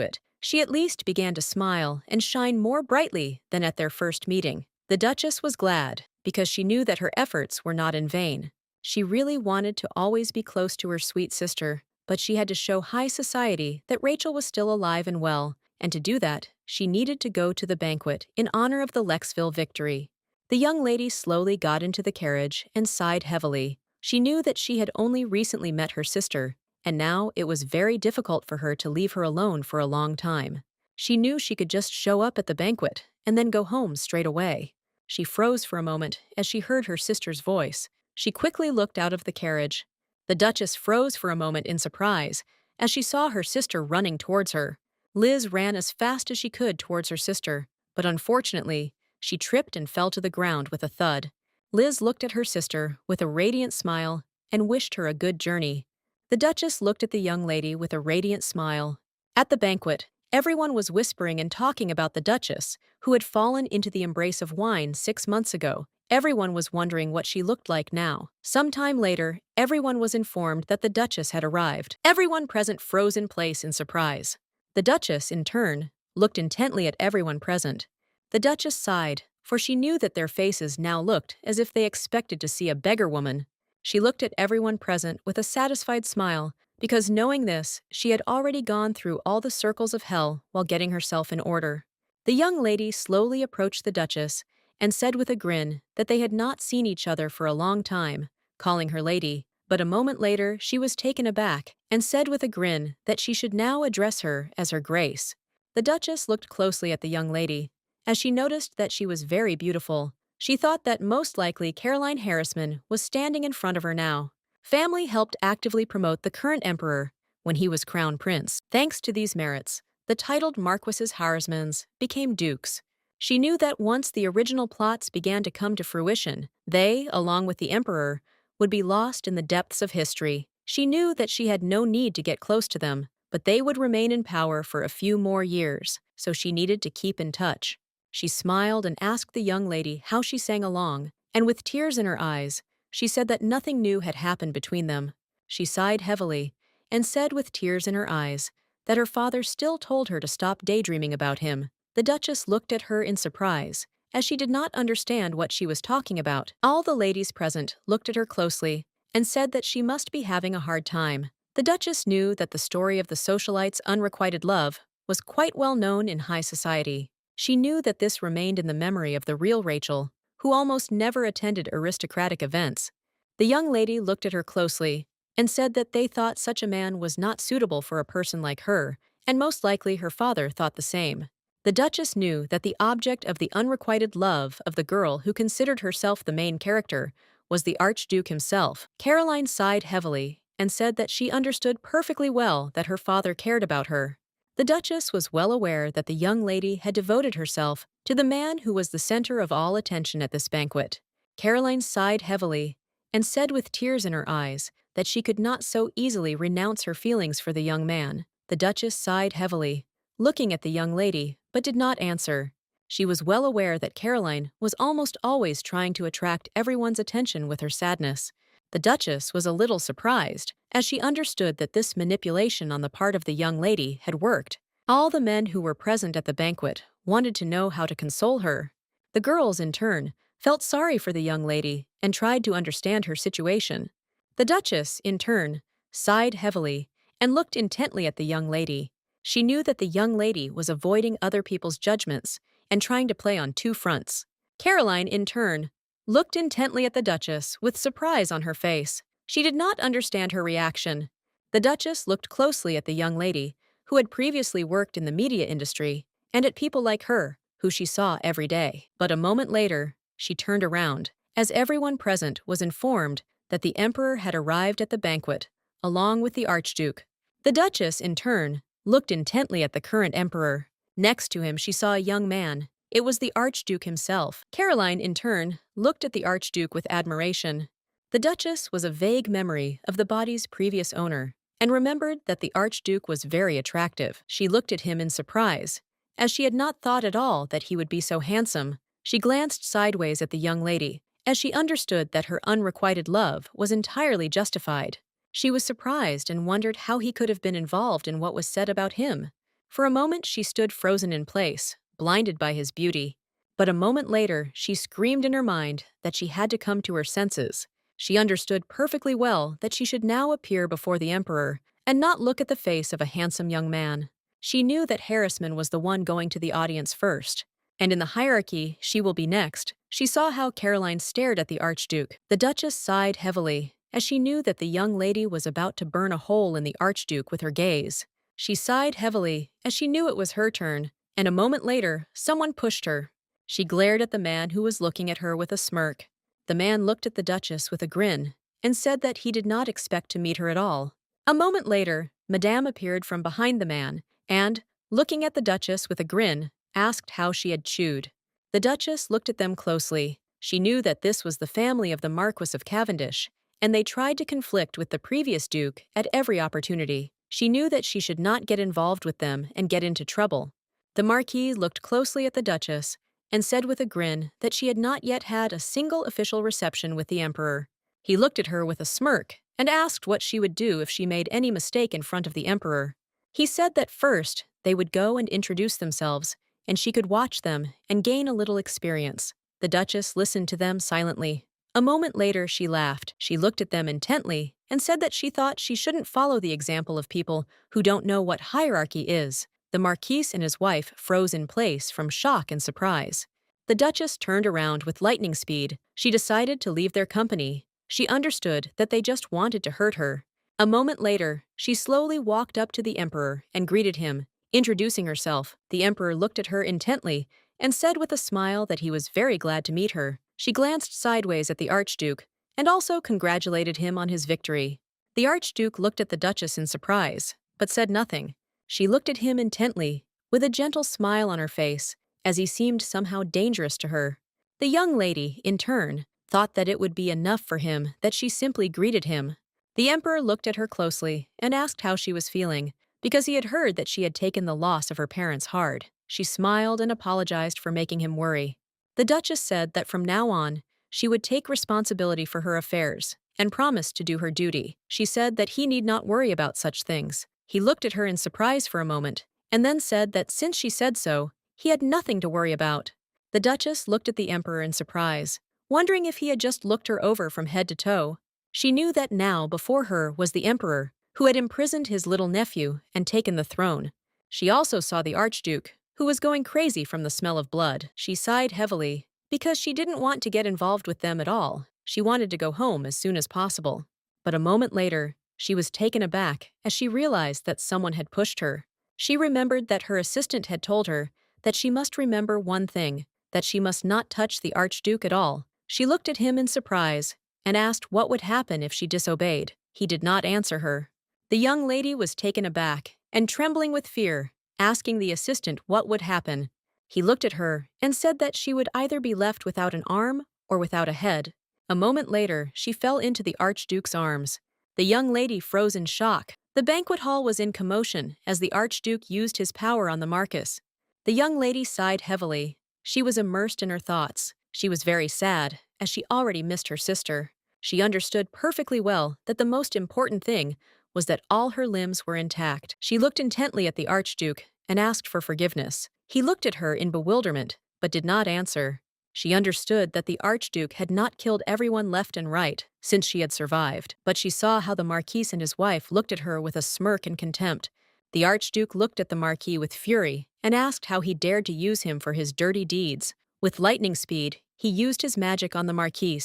it, she at least began to smile and shine more brightly than at their first meeting. The Duchess was glad, because she knew that her efforts were not in vain. She really wanted to always be close to her sweet sister, but she had to show high society that Rachel was still alive and well, and to do that, she needed to go to the banquet in honor of the Lexville victory. The young lady slowly got into the carriage and sighed heavily. She knew that she had only recently met her sister, and now it was very difficult for her to leave her alone for a long time. She knew she could just show up at the banquet and then go home straight away. She froze for a moment as she heard her sister's voice. She quickly looked out of the carriage. The Duchess froze for a moment in surprise as she saw her sister running towards her. Liz ran as fast as she could towards her sister, but unfortunately, she tripped and fell to the ground with a thud. Liz looked at her sister with a radiant smile and wished her a good journey. The Duchess looked at the young lady with a radiant smile. At the banquet, everyone was whispering and talking about the Duchess, who had fallen into the embrace of wine 6 months ago. Everyone was wondering what she looked like now. Sometime later, everyone was informed that the Duchess had arrived. Everyone present froze in place in surprise. The Duchess, in turn, looked intently at everyone present. The Duchess sighed, for she knew that their faces now looked as if they expected to see a beggar woman. She looked at everyone present with a satisfied smile, because knowing this, she had already gone through all the circles of hell while getting herself in order. The young lady slowly approached the Duchess and said with a grin that they had not seen each other for a long time, calling her lady, but a moment later she was taken aback and said with a grin that she should now address her as her Grace. The Duchess looked closely at the young lady. As she noticed that she was very beautiful, she thought that most likely Caroline Harrisman was standing in front of her now. Family helped actively promote the current emperor when he was crown prince. Thanks to these merits, the titled Marquises Harrismans became dukes. She knew that once the original plots began to come to fruition, they, along with the emperor, would be lost in the depths of history. She knew that she had no need to get close to them, but they would remain in power for a few more years, so she needed to keep in touch. She smiled and asked the young lady how she sang along, and with tears in her eyes, she said that nothing new had happened between them. She sighed heavily and said with tears in her eyes that her father still told her to stop daydreaming about him. The Duchess looked at her in surprise, as she did not understand what she was talking about. All the ladies present looked at her closely and said that she must be having a hard time. The Duchess knew that the story of the socialite's unrequited love was quite well known in high society. She knew that this remained in the memory of the real Rachel, who almost never attended aristocratic events. The young lady looked at her closely and said that they thought such a man was not suitable for a person like her, and most likely her father thought the same. The Duchess knew that the object of the unrequited love of the girl who considered herself the main character was the Archduke himself. Caroline sighed heavily and said that she understood perfectly well that her father cared about her. The Duchess was well aware that the young lady had devoted herself to the man who was the center of all attention at this banquet. Caroline sighed heavily and said with tears in her eyes that she could not so easily renounce her feelings for the young man. The Duchess sighed heavily, looking at the young lady, but did not answer. She was well aware that Caroline was almost always trying to attract everyone's attention with her sadness. The Duchess was a little surprised, as she understood that this manipulation on the part of the young lady had worked. All the men who were present at the banquet wanted to know how to console her. The girls, in turn, felt sorry for the young lady and tried to understand her situation. The Duchess, in turn, sighed heavily and looked intently at the young lady. She knew that the young lady was avoiding other people's judgments and trying to play on two fronts. Caroline, in turn, looked intently at the Duchess with surprise on her face. She did not understand her reaction. The Duchess looked closely at the young lady, who had previously worked in the media industry, and at people like her, who she saw every day. But a moment later, she turned around, as everyone present was informed that the Emperor had arrived at the banquet, along with the Archduke. The Duchess, in turn, looked intently at the current Emperor. Next to him she saw a young man. It was the Archduke himself. Caroline, in turn, looked at the Archduke with admiration. The Duchess was a vague memory of the body's previous owner, and remembered that the Archduke was very attractive. She looked at him in surprise. As she had not thought at all that he would be so handsome, she glanced sideways at the young lady, as she understood that her unrequited love was entirely justified. She was surprised and wondered how he could have been involved in what was said about him. For a moment she stood frozen in place, blinded by his beauty. But a moment later she screamed in her mind that she had to come to her senses. She understood perfectly well that she should now appear before the emperor and not look at the face of a handsome young man. She knew that Harrisman was the one going to the audience first, and in the hierarchy she will be next. She saw how Caroline stared at the Archduke. The Duchess sighed heavily, as she knew that the young lady was about to burn a hole in the Archduke with her gaze. She sighed heavily, as she knew it was her turn, and a moment later, someone pushed her. She glared at the man who was looking at her with a smirk. The man looked at the Duchess with a grin and said that he did not expect to meet her at all. A moment later, Madame appeared from behind the man and, looking at the Duchess with a grin, asked how she had chewed. The Duchess looked at them closely. She knew that this was the family of the Marquis of Cavendish, and they tried to conflict with the previous Duke at every opportunity. She knew that she should not get involved with them and get into trouble. The Marquis looked closely at the Duchess and said with a grin that she had not yet had a single official reception with the Emperor. He looked at her with a smirk and asked what she would do if she made any mistake in front of the Emperor. He said that first they would go and introduce themselves, and she could watch them and gain a little experience. The Duchess listened to them silently. A moment later she laughed. She looked at them intently and said that she thought she shouldn't follow the example of people who don't know what hierarchy is. The Marquis and his wife froze in place from shock and surprise. The Duchess turned around with lightning speed. She decided to leave their company. She understood that they just wanted to hurt her. A moment later, she slowly walked up to the Emperor and greeted him. Introducing herself, the Emperor looked at her intently and said with a smile that he was very glad to meet her. She glanced sideways at the Archduke and also congratulated him on his victory. The Archduke looked at the Duchess in surprise, but said nothing. She looked at him intently, with a gentle smile on her face, as he seemed somehow dangerous to her. The young lady, in turn, thought that it would be enough for him that she simply greeted him. The Emperor looked at her closely and asked how she was feeling, because he had heard that she had taken the loss of her parents hard. She smiled and apologized for making him worry. The Duchess said that from now on, she would take responsibility for her affairs and promised to do her duty. She said that he need not worry about such things. He looked at her in surprise for a moment, and then said that since she said so, he had nothing to worry about. The Duchess looked at the Emperor in surprise, wondering if he had just looked her over from head to toe. She knew that now before her was the Emperor, who had imprisoned his little nephew and taken the throne. She also saw the Archduke, who was going crazy from the smell of blood. She sighed heavily, because she didn't want to get involved with them at all. She wanted to go home as soon as possible. But a moment later, she was taken aback as she realized that someone had pushed her. She remembered that her assistant had told her that she must remember one thing, that she must not touch the Archduke at all. She looked at him in surprise and asked what would happen if she disobeyed. He did not answer her. The young lady was taken aback and trembling with fear, asking the assistant what would happen. He looked at her and said that she would either be left without an arm or without a head. A moment later, she fell into the Archduke's arms. The young lady froze in shock. The banquet hall was in commotion as the Archduke used his power on the Marquis. The young lady sighed heavily. She was immersed in her thoughts. She was very sad, as she already missed her sister. She understood perfectly well that the most important thing was that all her limbs were intact. She looked intently at the Archduke and asked for forgiveness. He looked at her in bewilderment, but did not answer. She understood that the Archduke had not killed everyone left and right, since she had survived, but she saw how the Marquis and his wife looked at her with a smirk and contempt. The Archduke looked at the Marquis with fury and asked how he dared to use him for his dirty deeds. With lightning speed, he used his magic on the Marquis.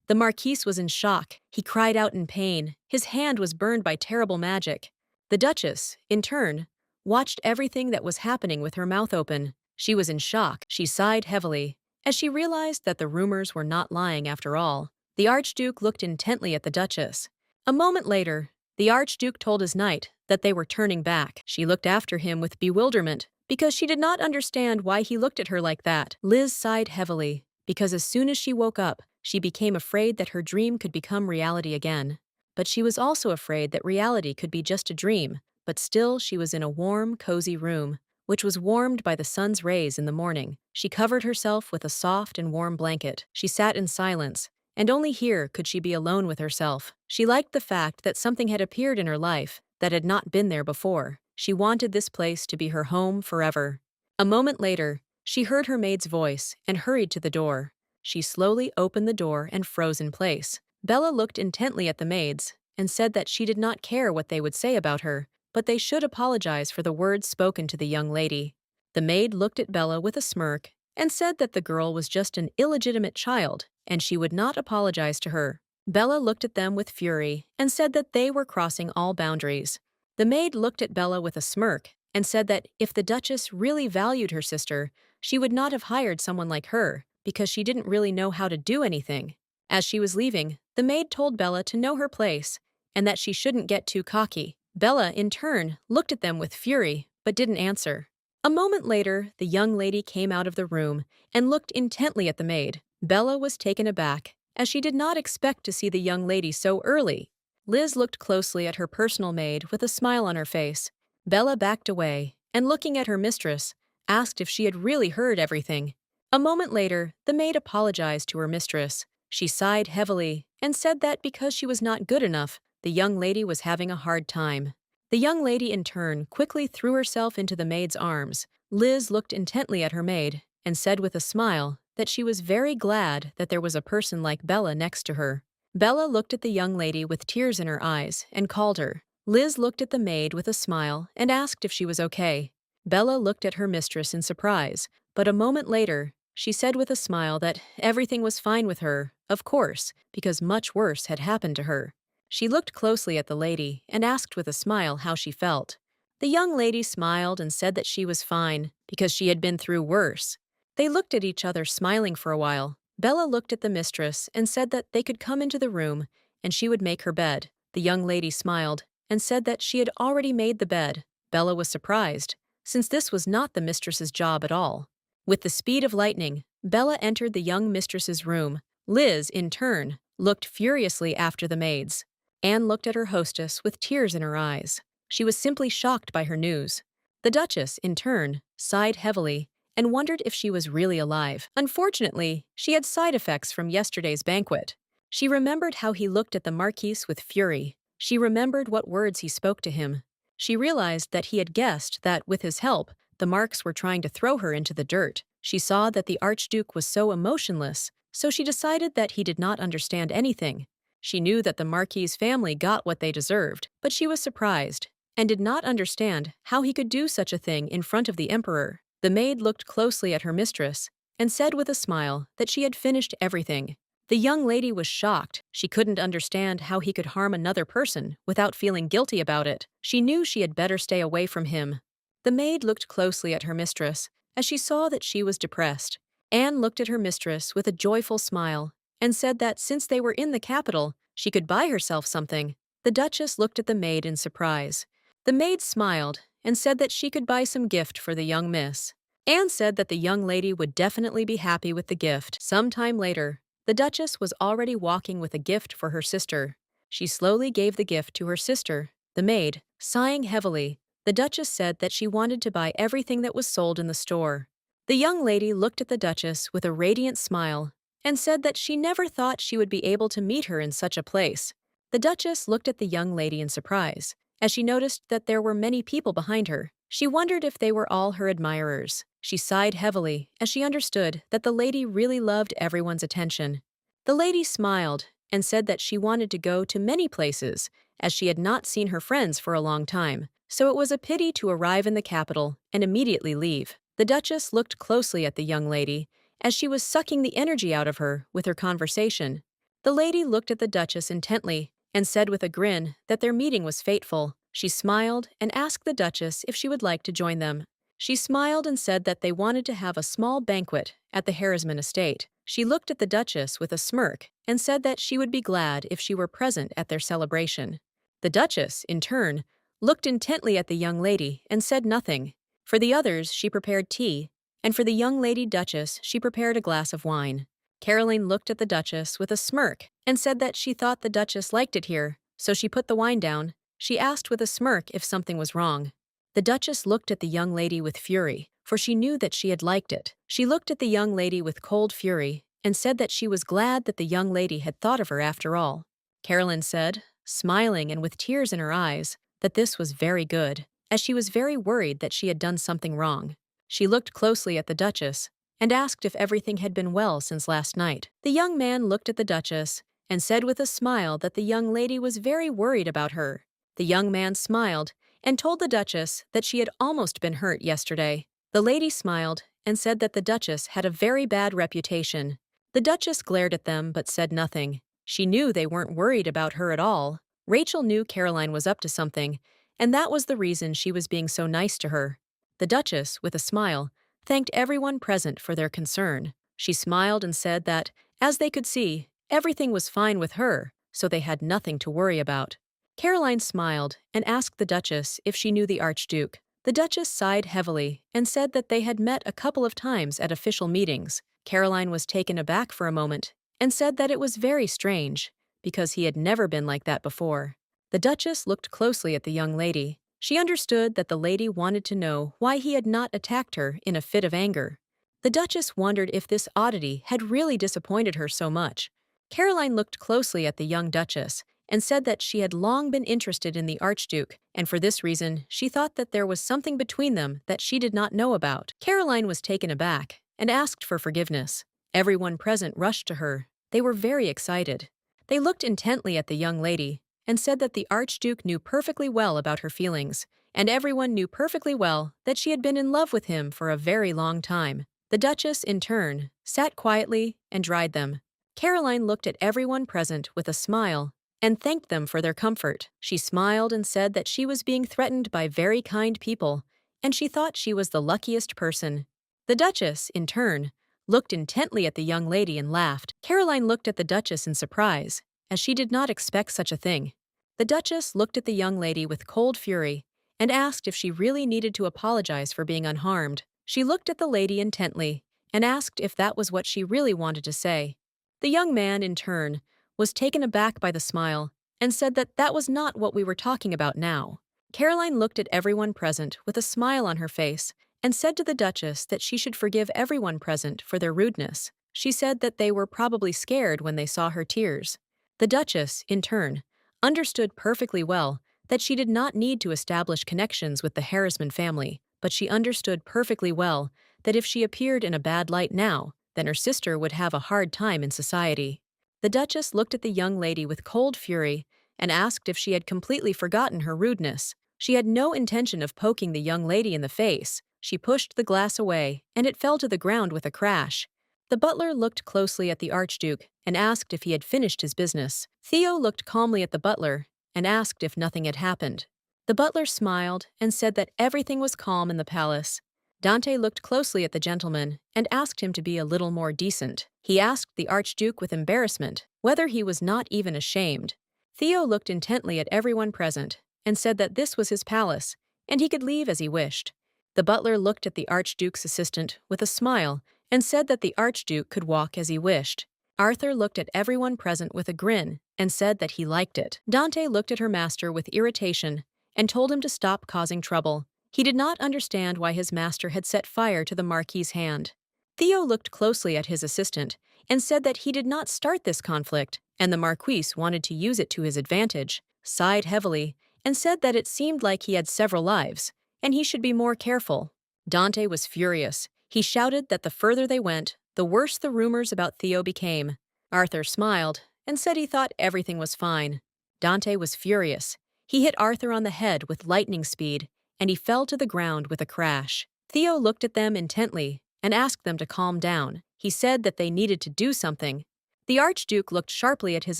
The Marquis was in shock. He cried out in pain. His hand was burned by terrible magic. The Duchess, in turn, watched everything that was happening with her mouth open. She was in shock. She sighed heavily as she realized that the rumors were not lying after all. The Archduke looked intently at the Duchess. A moment later, the Archduke told his knight that they were turning back. She looked after him with bewilderment because she did not understand why he looked at her like that. Liz sighed heavily because as soon as she woke up, she became afraid that her dream could become reality again. but she was also afraid that reality could be just a dream, but still she was in a warm, cozy room, which was warmed by the sun's rays in the morning. She covered herself with a soft and warm blanket. She sat in silence, and only here could she be alone with herself. She liked the fact that something had appeared in her life that had not been there before. She wanted this place to be her home forever. A moment later, she heard her maid's voice and hurried to the door. She slowly opened the door and froze in place. Bella looked intently at the maids and said that she did not care what they would say about her, but they should apologize for the words spoken to the young lady. The maid looked at Bella with a smirk and said that the girl was just an illegitimate child and she would not apologize to her. Bella looked at them with fury and said that they were crossing all boundaries. The maid looked at Bella with a smirk and said that if the Duchess really valued her sister, she would not have hired someone like her because she didn't really know how to do anything. As she was leaving, the maid told Bella to know her place and that she shouldn't get too cocky. Bella, in turn, looked at them with fury but didn't answer. A moment later, the young lady came out of the room and looked intently at the maid. Bella was taken aback, as she did not expect to see the young lady so early. Liz looked closely at her personal maid with a smile on her face. Bella backed away, and looking at her mistress, asked if she had really heard everything. A moment later, the maid apologized to her mistress. She sighed heavily and said that because she was not good enough, the young lady was having a hard time. The young lady, in turn, quickly threw herself into the maid's arms. Liz looked intently at her maid and said with a smile that she was very glad that there was a person like Bella next to her. Bella looked at the young lady with tears in her eyes and called her. Liz looked at the maid with a smile and asked if she was okay. Bella looked at her mistress in surprise, but a moment later, she said with a smile that everything was fine with her, of course, because much worse had happened to her. She looked closely at the lady and asked with a smile how she felt. The young lady smiled and said that she was fine because she had been through worse. They looked at each other smiling for a while. Bella looked at the mistress and said that they could come into the room and she would make her bed. The young lady smiled and said that she had already made the bed. Bella was surprised, since this was not the mistress's job at all. With the speed of lightning, Bella entered the young mistress's room. Liz, in turn, looked furiously after the maids. Anne looked at her hostess with tears in her eyes. She was simply shocked by her news. The Duchess, in turn, sighed heavily and wondered if she was really alive. Unfortunately, she had side effects from yesterday's banquet. She remembered how he looked at the Marquis with fury. She remembered what words he spoke to him. She realized that he had guessed that, with his help, the Marks were trying to throw her into the dirt. She saw that the Archduke was so emotionless, so she decided that he did not understand anything. She knew that the Marquis' family got what they deserved, but she was surprised and did not understand how he could do such a thing in front of the Emperor. The maid looked closely at her mistress and said with a smile that she had finished everything. The young lady was shocked. She couldn't understand how he could harm another person without feeling guilty about it. She knew she had better stay away from him. The maid looked closely at her mistress as she saw that she was depressed. Anne looked at her mistress with a joyful smile and said that since they were in the capital, she could buy herself something. The Duchess looked at the maid in surprise. The maid smiled and said that she could buy some gift for the young miss. Anne said that the young lady would definitely be happy with the gift. Some time later, the Duchess was already walking with a gift for her sister. She slowly gave the gift to her sister, the maid. Sighing heavily, the Duchess said that she wanted to buy everything that was sold in the store. The young lady looked at the Duchess with a radiant smile and said that she never thought she would be able to meet her in such a place. The Duchess looked at the young lady in surprise, as she noticed that there were many people behind her. She wondered if they were all her admirers. She sighed heavily as she understood that the lady really loved everyone's attention. The lady smiled and said that she wanted to go to many places, as she had not seen her friends for a long time, so it was a pity to arrive in the capital and immediately leave. The Duchess looked closely at the young lady as she was sucking the energy out of her with her conversation. The lady looked at the Duchess intently and said with a grin that their meeting was fateful. She smiled and asked the Duchess if she would like to join them. She smiled and said that they wanted to have a small banquet at the Harrisman estate. She looked at the Duchess with a smirk and said that she would be glad if she were present at their celebration. The Duchess, in turn, looked intently at the young lady and said nothing. For the others, she prepared tea, and for the young lady Duchess, she prepared a glass of wine. Caroline looked at the Duchess with a smirk and said that she thought the Duchess liked it here, so she put the wine down. She asked with a smirk if something was wrong. The Duchess looked at the young lady with fury, for she knew that she had liked it. She looked at the young lady with cold fury and said that she was glad that the young lady had thought of her after all. Caroline said, smiling and with tears in her eyes, that this was very good, as she was very worried that she had done something wrong. She looked closely at the Duchess and asked if everything had been well since last night. The young man looked at the Duchess and said with a smile that the young lady was very worried about her. The young man smiled and told the Duchess that she had almost been hurt yesterday. The lady smiled and said that the Duchess had a very bad reputation. The Duchess glared at them but said nothing. She knew they weren't worried about her at all. Rachel knew Caroline was up to something, and that was the reason she was being so nice to her. The Duchess, with a smile, thanked everyone present for their concern. She smiled and said that, as they could see, everything was fine with her, so they had nothing to worry about. Caroline smiled and asked the Duchess if she knew the Archduke. The Duchess sighed heavily and said that they had met a couple of times at official meetings. Caroline was taken aback for a moment and said that it was very strange, because he had never been like that before. The Duchess looked closely at the young lady. She understood that the lady wanted to know why he had not attacked her in a fit of anger. The Duchess wondered if this oddity had really disappointed her so much. Caroline looked closely at the young Duchess and said that she had long been interested in the Archduke, and for this reason she thought that there was something between them that she did not know about. Caroline was taken aback and asked for forgiveness. Everyone present rushed to her. They were very excited. They looked intently at the young lady and said that the Archduke knew perfectly well about her feelings, and everyone knew perfectly well that she had been in love with him for a very long time. The Duchess, in turn, sat quietly and dried them. Caroline looked at everyone present with a smile and thanked them for their comfort. She smiled and said that she was being threatened by very kind people, and she thought she was the luckiest person. The Duchess, in turn, looked intently at the young lady and laughed. Caroline looked at the Duchess in surprise, as she did not expect such a thing. The Duchess looked at the young lady with cold fury and asked if she really needed to apologize for being unharmed. She looked at the lady intently and asked if that was what she really wanted to say. The young man, in turn, was taken aback by the smile and said that that was not what we were talking about now. Caroline looked at everyone present with a smile on her face and said to the Duchess that she should forgive everyone present for their rudeness. She said that they were probably scared when they saw her tears. The Duchess, in turn, understood perfectly well that she did not need to establish connections with the Harrisman family, but she understood perfectly well that if she appeared in a bad light now, then her sister would have a hard time in society. The Duchess looked at the young lady with cold fury and asked if she had completely forgotten her rudeness. She had no intention of poking the young lady in the face. She pushed the glass away, and it fell to the ground with a crash. The butler looked closely at the Archduke and asked if he had finished his business. Theo looked calmly at the butler and asked if nothing had happened. The butler smiled and said that everything was calm in the palace. Dante looked closely at the gentleman and asked him to be a little more decent. He asked the Archduke with embarrassment whether he was not even ashamed. Theo looked intently at everyone present and said that this was his palace, and he could leave as he wished. The butler looked at the Archduke's assistant with a smile and said that the Archduke could walk as he wished. Arthur looked at everyone present with a grin and said that he liked it. Dante looked at her master with irritation and told him to stop causing trouble. He did not understand why his master had set fire to the Marquis's hand. Theo looked closely at his assistant and said that he did not start this conflict, and the Marquis wanted to use it to his advantage, sighed heavily, and said that it seemed like he had several lives, and he should be more careful. Dante was furious. He shouted that the further they went, the worse the rumors about Theo became. Arthur smiled and said he thought everything was fine. Dante was furious. He hit Arthur on the head with lightning speed, and he fell to the ground with a crash. Theo looked at them intently and asked them to calm down. He said that they needed to do something. The Archduke looked sharply at his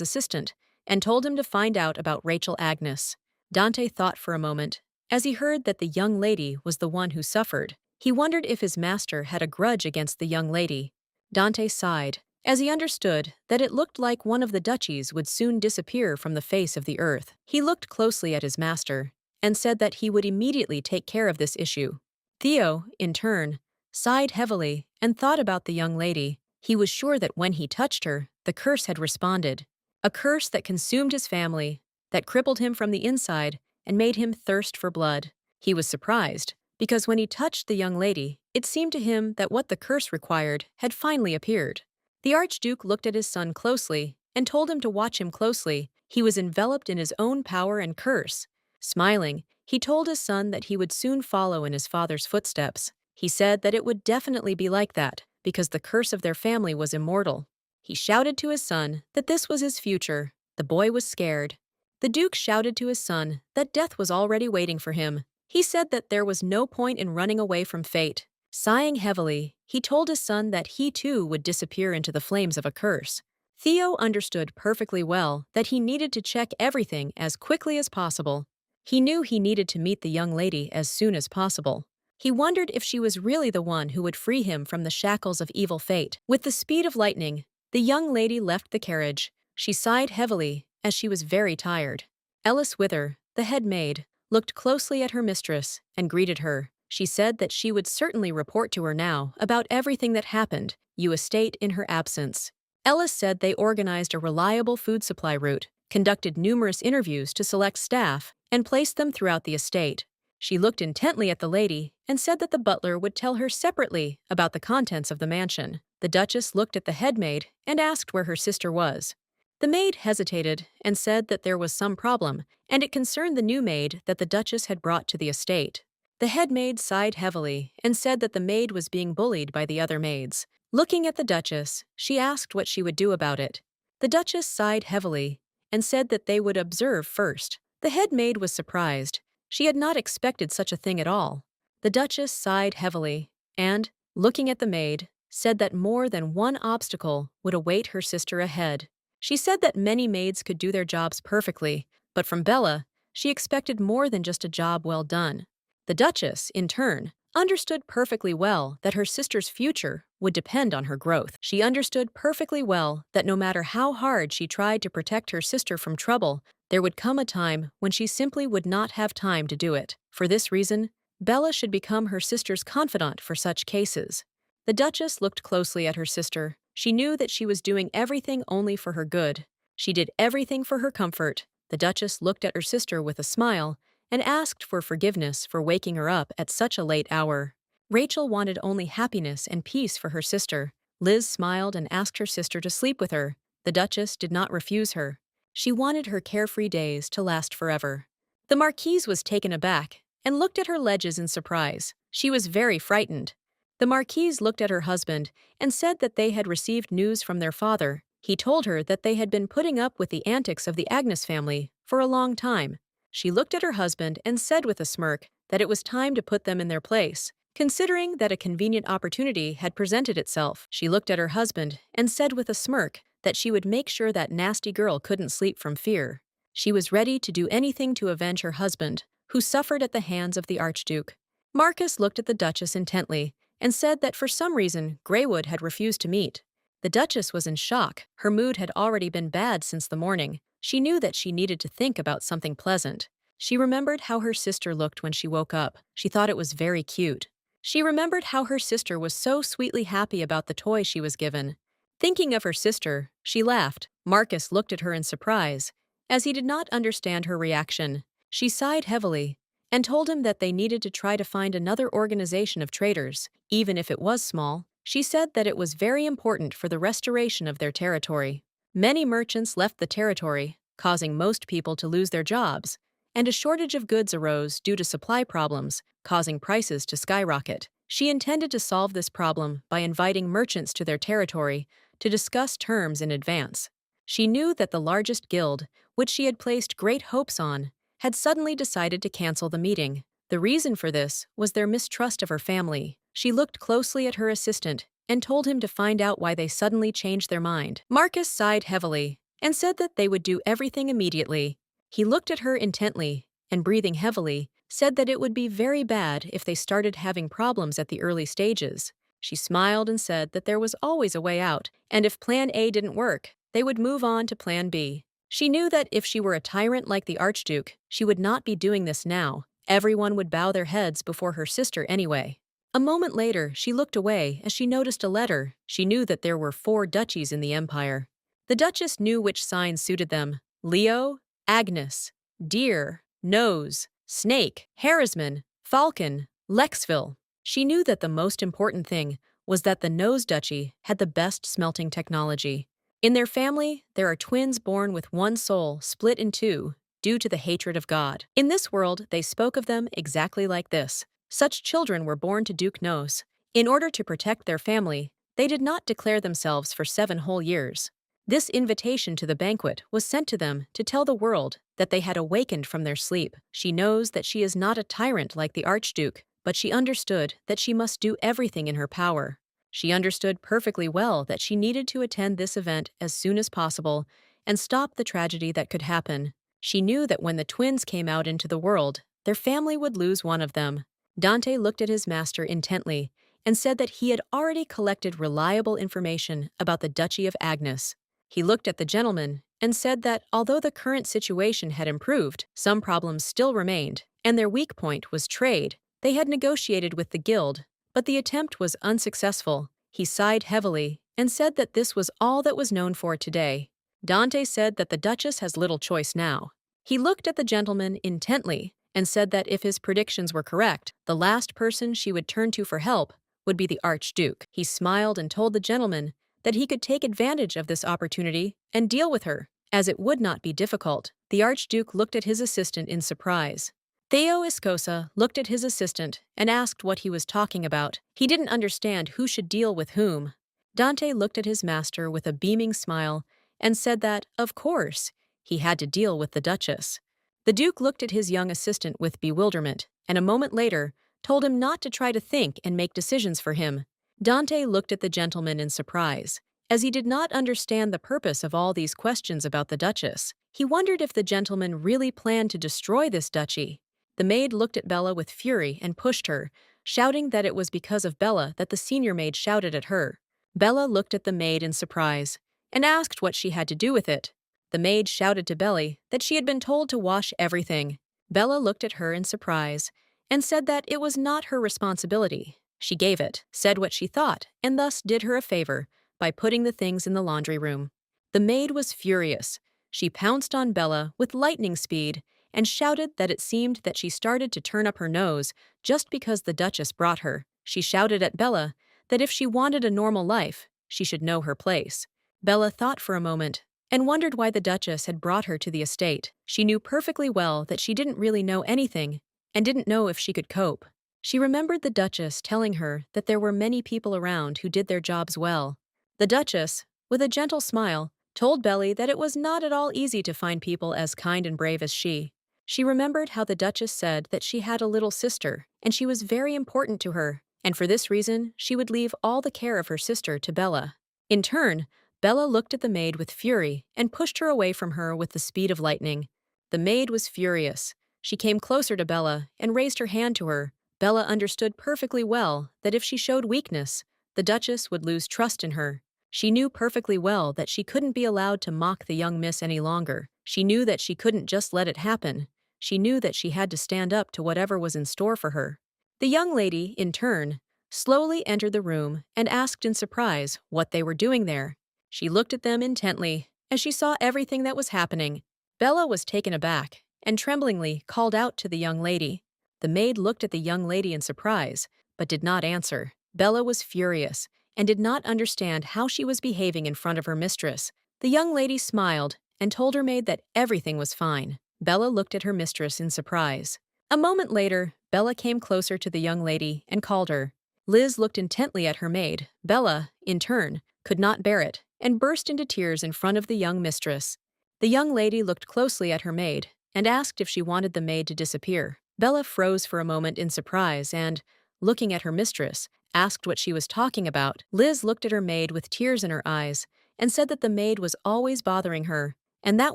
assistant and told him to find out about Rachel Agnes. Dante thought for a moment. As he heard that the young lady was the one who suffered, he wondered if his master had a grudge against the young lady. Dante sighed, as he understood that it looked like one of the duchies would soon disappear from the face of the earth. He looked closely at his master and said that he would immediately take care of this issue. Theo, in turn, sighed heavily and thought about the young lady. He was sure that when he touched her, the curse had responded. A curse that consumed his family, that crippled him from the inside and made him thirst for blood. He was surprised, because when he touched the young lady, it seemed to him that what the curse required had finally appeared. The Archduke looked at his son closely and told him to watch him closely. He was enveloped in his own power and curse. Smiling, he told his son that he would soon follow in his father's footsteps. He said that it would definitely be like that, because the curse of their family was immortal. He shouted to his son that this was his future. The boy was scared. The Duke shouted to his son that death was already waiting for him. He said that there was no point in running away from fate. Sighing heavily, he told his son that he too would disappear into the flames of a curse. Theo understood perfectly well that he needed to check everything as quickly as possible. He knew he needed to meet the young lady as soon as possible. He wondered if she was really the one who would free him from the shackles of evil fate. With the speed of lightning, the young lady left the carriage. She sighed heavily, as she was very tired. Ellis Wither, the head maid, looked closely at her mistress and greeted her. She said that she would certainly report to her now about everything that happened, estate in her absence. Ellis said they organized a reliable food supply route, conducted numerous interviews to select staff, and placed them throughout the estate. She looked intently at the lady and said that the butler would tell her separately about the contents of the mansion. The Duchess looked at the head maid and asked where her sister was. The maid hesitated and said that there was some problem, and it concerned the new maid that the Duchess had brought to the estate. The head maid sighed heavily and said that the maid was being bullied by the other maids. Looking at the Duchess, she asked what she would do about it. The Duchess sighed heavily and said that they would observe first. The head maid was surprised. She had not expected such a thing at all. The Duchess sighed heavily and, looking at the maid, said that more than one obstacle would await her sister ahead. She said that many maids could do their jobs perfectly, but from Bella, she expected more than just a job well done. The Duchess, in turn, understood perfectly well that her sister's future would depend on her growth. She understood perfectly well that no matter how hard she tried to protect her sister from trouble, there would come a time when she simply would not have time to do it. For this reason, Bella should become her sister's confidant for such cases. The Duchess looked closely at her sister. She knew that she was doing everything only for her good. She did everything for her comfort. The Duchess looked at her sister with a smile and asked for forgiveness for waking her up at such a late hour. Rachel wanted only happiness and peace for her sister. Liz smiled and asked her sister to sleep with her. The Duchess did not refuse her. She wanted her carefree days to last forever. The Marquise was taken aback and looked at her ledges in surprise. She was very frightened. The Marquise looked at her husband and said that they had received news from their father. He told her that they had been putting up with the antics of the Agnes family for a long time. She looked at her husband and said with a smirk that it was time to put them in their place, considering that a convenient opportunity had presented itself. She looked at her husband and said with a smirk that she would make sure that nasty girl couldn't sleep from fear. She was ready to do anything to avenge her husband, who suffered at the hands of the Archduke. Marcus looked at the Duchess intently and said that for some reason Greywood had refused to meet. The Duchess was in shock. Her mood had already been bad since the morning. She knew that she needed to think about something pleasant. She remembered how her sister looked when she woke up. She thought it was very cute. She remembered how her sister was so sweetly happy about the toy she was given. Thinking of her sister, she laughed. Marcus looked at her in surprise, as he did not understand her reaction. She sighed heavily and told him that they needed to try to find another organization of traders, even if it was small. She said that it was very important for the restoration of their territory. Many merchants left the territory, causing most people to lose their jobs, and a shortage of goods arose due to supply problems, causing prices to skyrocket. She intended to solve this problem by inviting merchants to their territory to discuss terms in advance. She knew that the largest guild, which she had placed great hopes on, had suddenly decided to cancel the meeting. The reason for this was their mistrust of her family. She looked closely at her assistant and told him to find out why they suddenly changed their mind. Marcus sighed heavily and said that they would do everything immediately. He looked at her intently and, breathing heavily, said that it would be very bad if they started having problems at the early stages. She smiled and said that there was always a way out, and if Plan A didn't work, they would move on to Plan B. She knew that if she were a tyrant like the Archduke, she would not be doing this now. Everyone would bow their heads before her sister anyway. A moment later, she looked away as she noticed a letter. She knew that there were 4 duchies in the empire. The Duchess knew which sign suited them: Leo, Agnes, Deer, Nose, Snake, Harrisman, Falcon, Lexville. She knew that the most important thing was that the Nose Duchy had the best smelting technology. In their family, there are twins born with one soul split in two due to the hatred of God. In this world, they spoke of them exactly like this. Such children were born to Duke Nose. In order to protect their family, they did not declare themselves for 7 whole years. This invitation to the banquet was sent to them to tell the world that they had awakened from their sleep. She knows that she is not a tyrant like the Archduke, but she understood that she must do everything in her power. She understood perfectly well that she needed to attend this event as soon as possible and stop the tragedy that could happen. She knew that when the twins came out into the world, their family would lose one of them. Dante looked at his master intently and said that he had already collected reliable information about the Duchy of Agnes. He looked at the gentleman and said that although the current situation had improved, some problems still remained, and their weak point was trade. They had negotiated with the guild, but the attempt was unsuccessful. He sighed heavily and said that this was all that was known for today. Dante said that the Duchess has little choice now. He looked at the gentleman intently and said that if his predictions were correct, the last person she would turn to for help would be the Archduke. He smiled and told the gentleman that he could take advantage of this opportunity and deal with her, as it would not be difficult. The Archduke looked at his assistant in surprise. Theo Iscosa looked at his assistant and asked what he was talking about. He didn't understand who should deal with whom. Dante looked at his master with a beaming smile and said that, of course, he had to deal with the Duchess. The Duke looked at his young assistant with bewilderment, and a moment later told him not to try to think and make decisions for him. Dante looked at the gentleman in surprise, as he did not understand the purpose of all these questions about the Duchess. He wondered if the gentleman really planned to destroy this duchy. The maid looked at Bella with fury and pushed her, shouting that it was because of Bella that the senior maid shouted at her. Bella looked at the maid in surprise and asked what she had to do with it. The maid shouted to Belly that she had been told to wash everything. Bella looked at her in surprise and said that it was not her responsibility. She gave it, said what she thought, and thus did her a favor by putting the things in the laundry room. The maid was furious. She pounced on Bella with lightning speed and shouted that it seemed that she started to turn up her nose just because the Duchess brought her. She shouted at Bella that if she wanted a normal life, she should know her place. Bella thought for a moment and wondered why the Duchess had brought her to the estate. She knew perfectly well that she didn't really know anything and didn't know if she could cope. She remembered the Duchess telling her that there were many people around who did their jobs well. The Duchess, with a gentle smile, told Belly that it was not at all easy to find people as kind and brave as she. She remembered how the Duchess said that she had a little sister, and she was very important to her, and for this reason she would leave all the care of her sister to Bella. In turn, Bella looked at the maid with fury and pushed her away from her with the speed of lightning. The maid was furious. She came closer to Bella and raised her hand to her. Bella understood perfectly well that if she showed weakness, the Duchess would lose trust in her. She knew perfectly well that she couldn't be allowed to mock the young miss any longer. She knew that she couldn't just let it happen. She knew that she had to stand up to whatever was in store for her. The young lady, in turn, slowly entered the room and asked in surprise what they were doing there. She looked at them intently as she saw everything that was happening. Bella was taken aback and tremblingly called out to the young lady. The maid looked at the young lady in surprise, but did not answer. Bella was furious and did not understand how she was behaving in front of her mistress. The young lady smiled and told her maid that everything was fine. Bella looked at her mistress in surprise. A moment later, Bella came closer to the young lady and called her. Liz looked intently at her maid. Bella, in turn, could not bear it and burst into tears in front of the young mistress. The young lady looked closely at her maid and asked if she wanted the maid to disappear. Bella froze for a moment in surprise and, looking at her mistress, asked what she was talking about. Liz looked at her maid with tears in her eyes and said that the maid was always bothering her, and that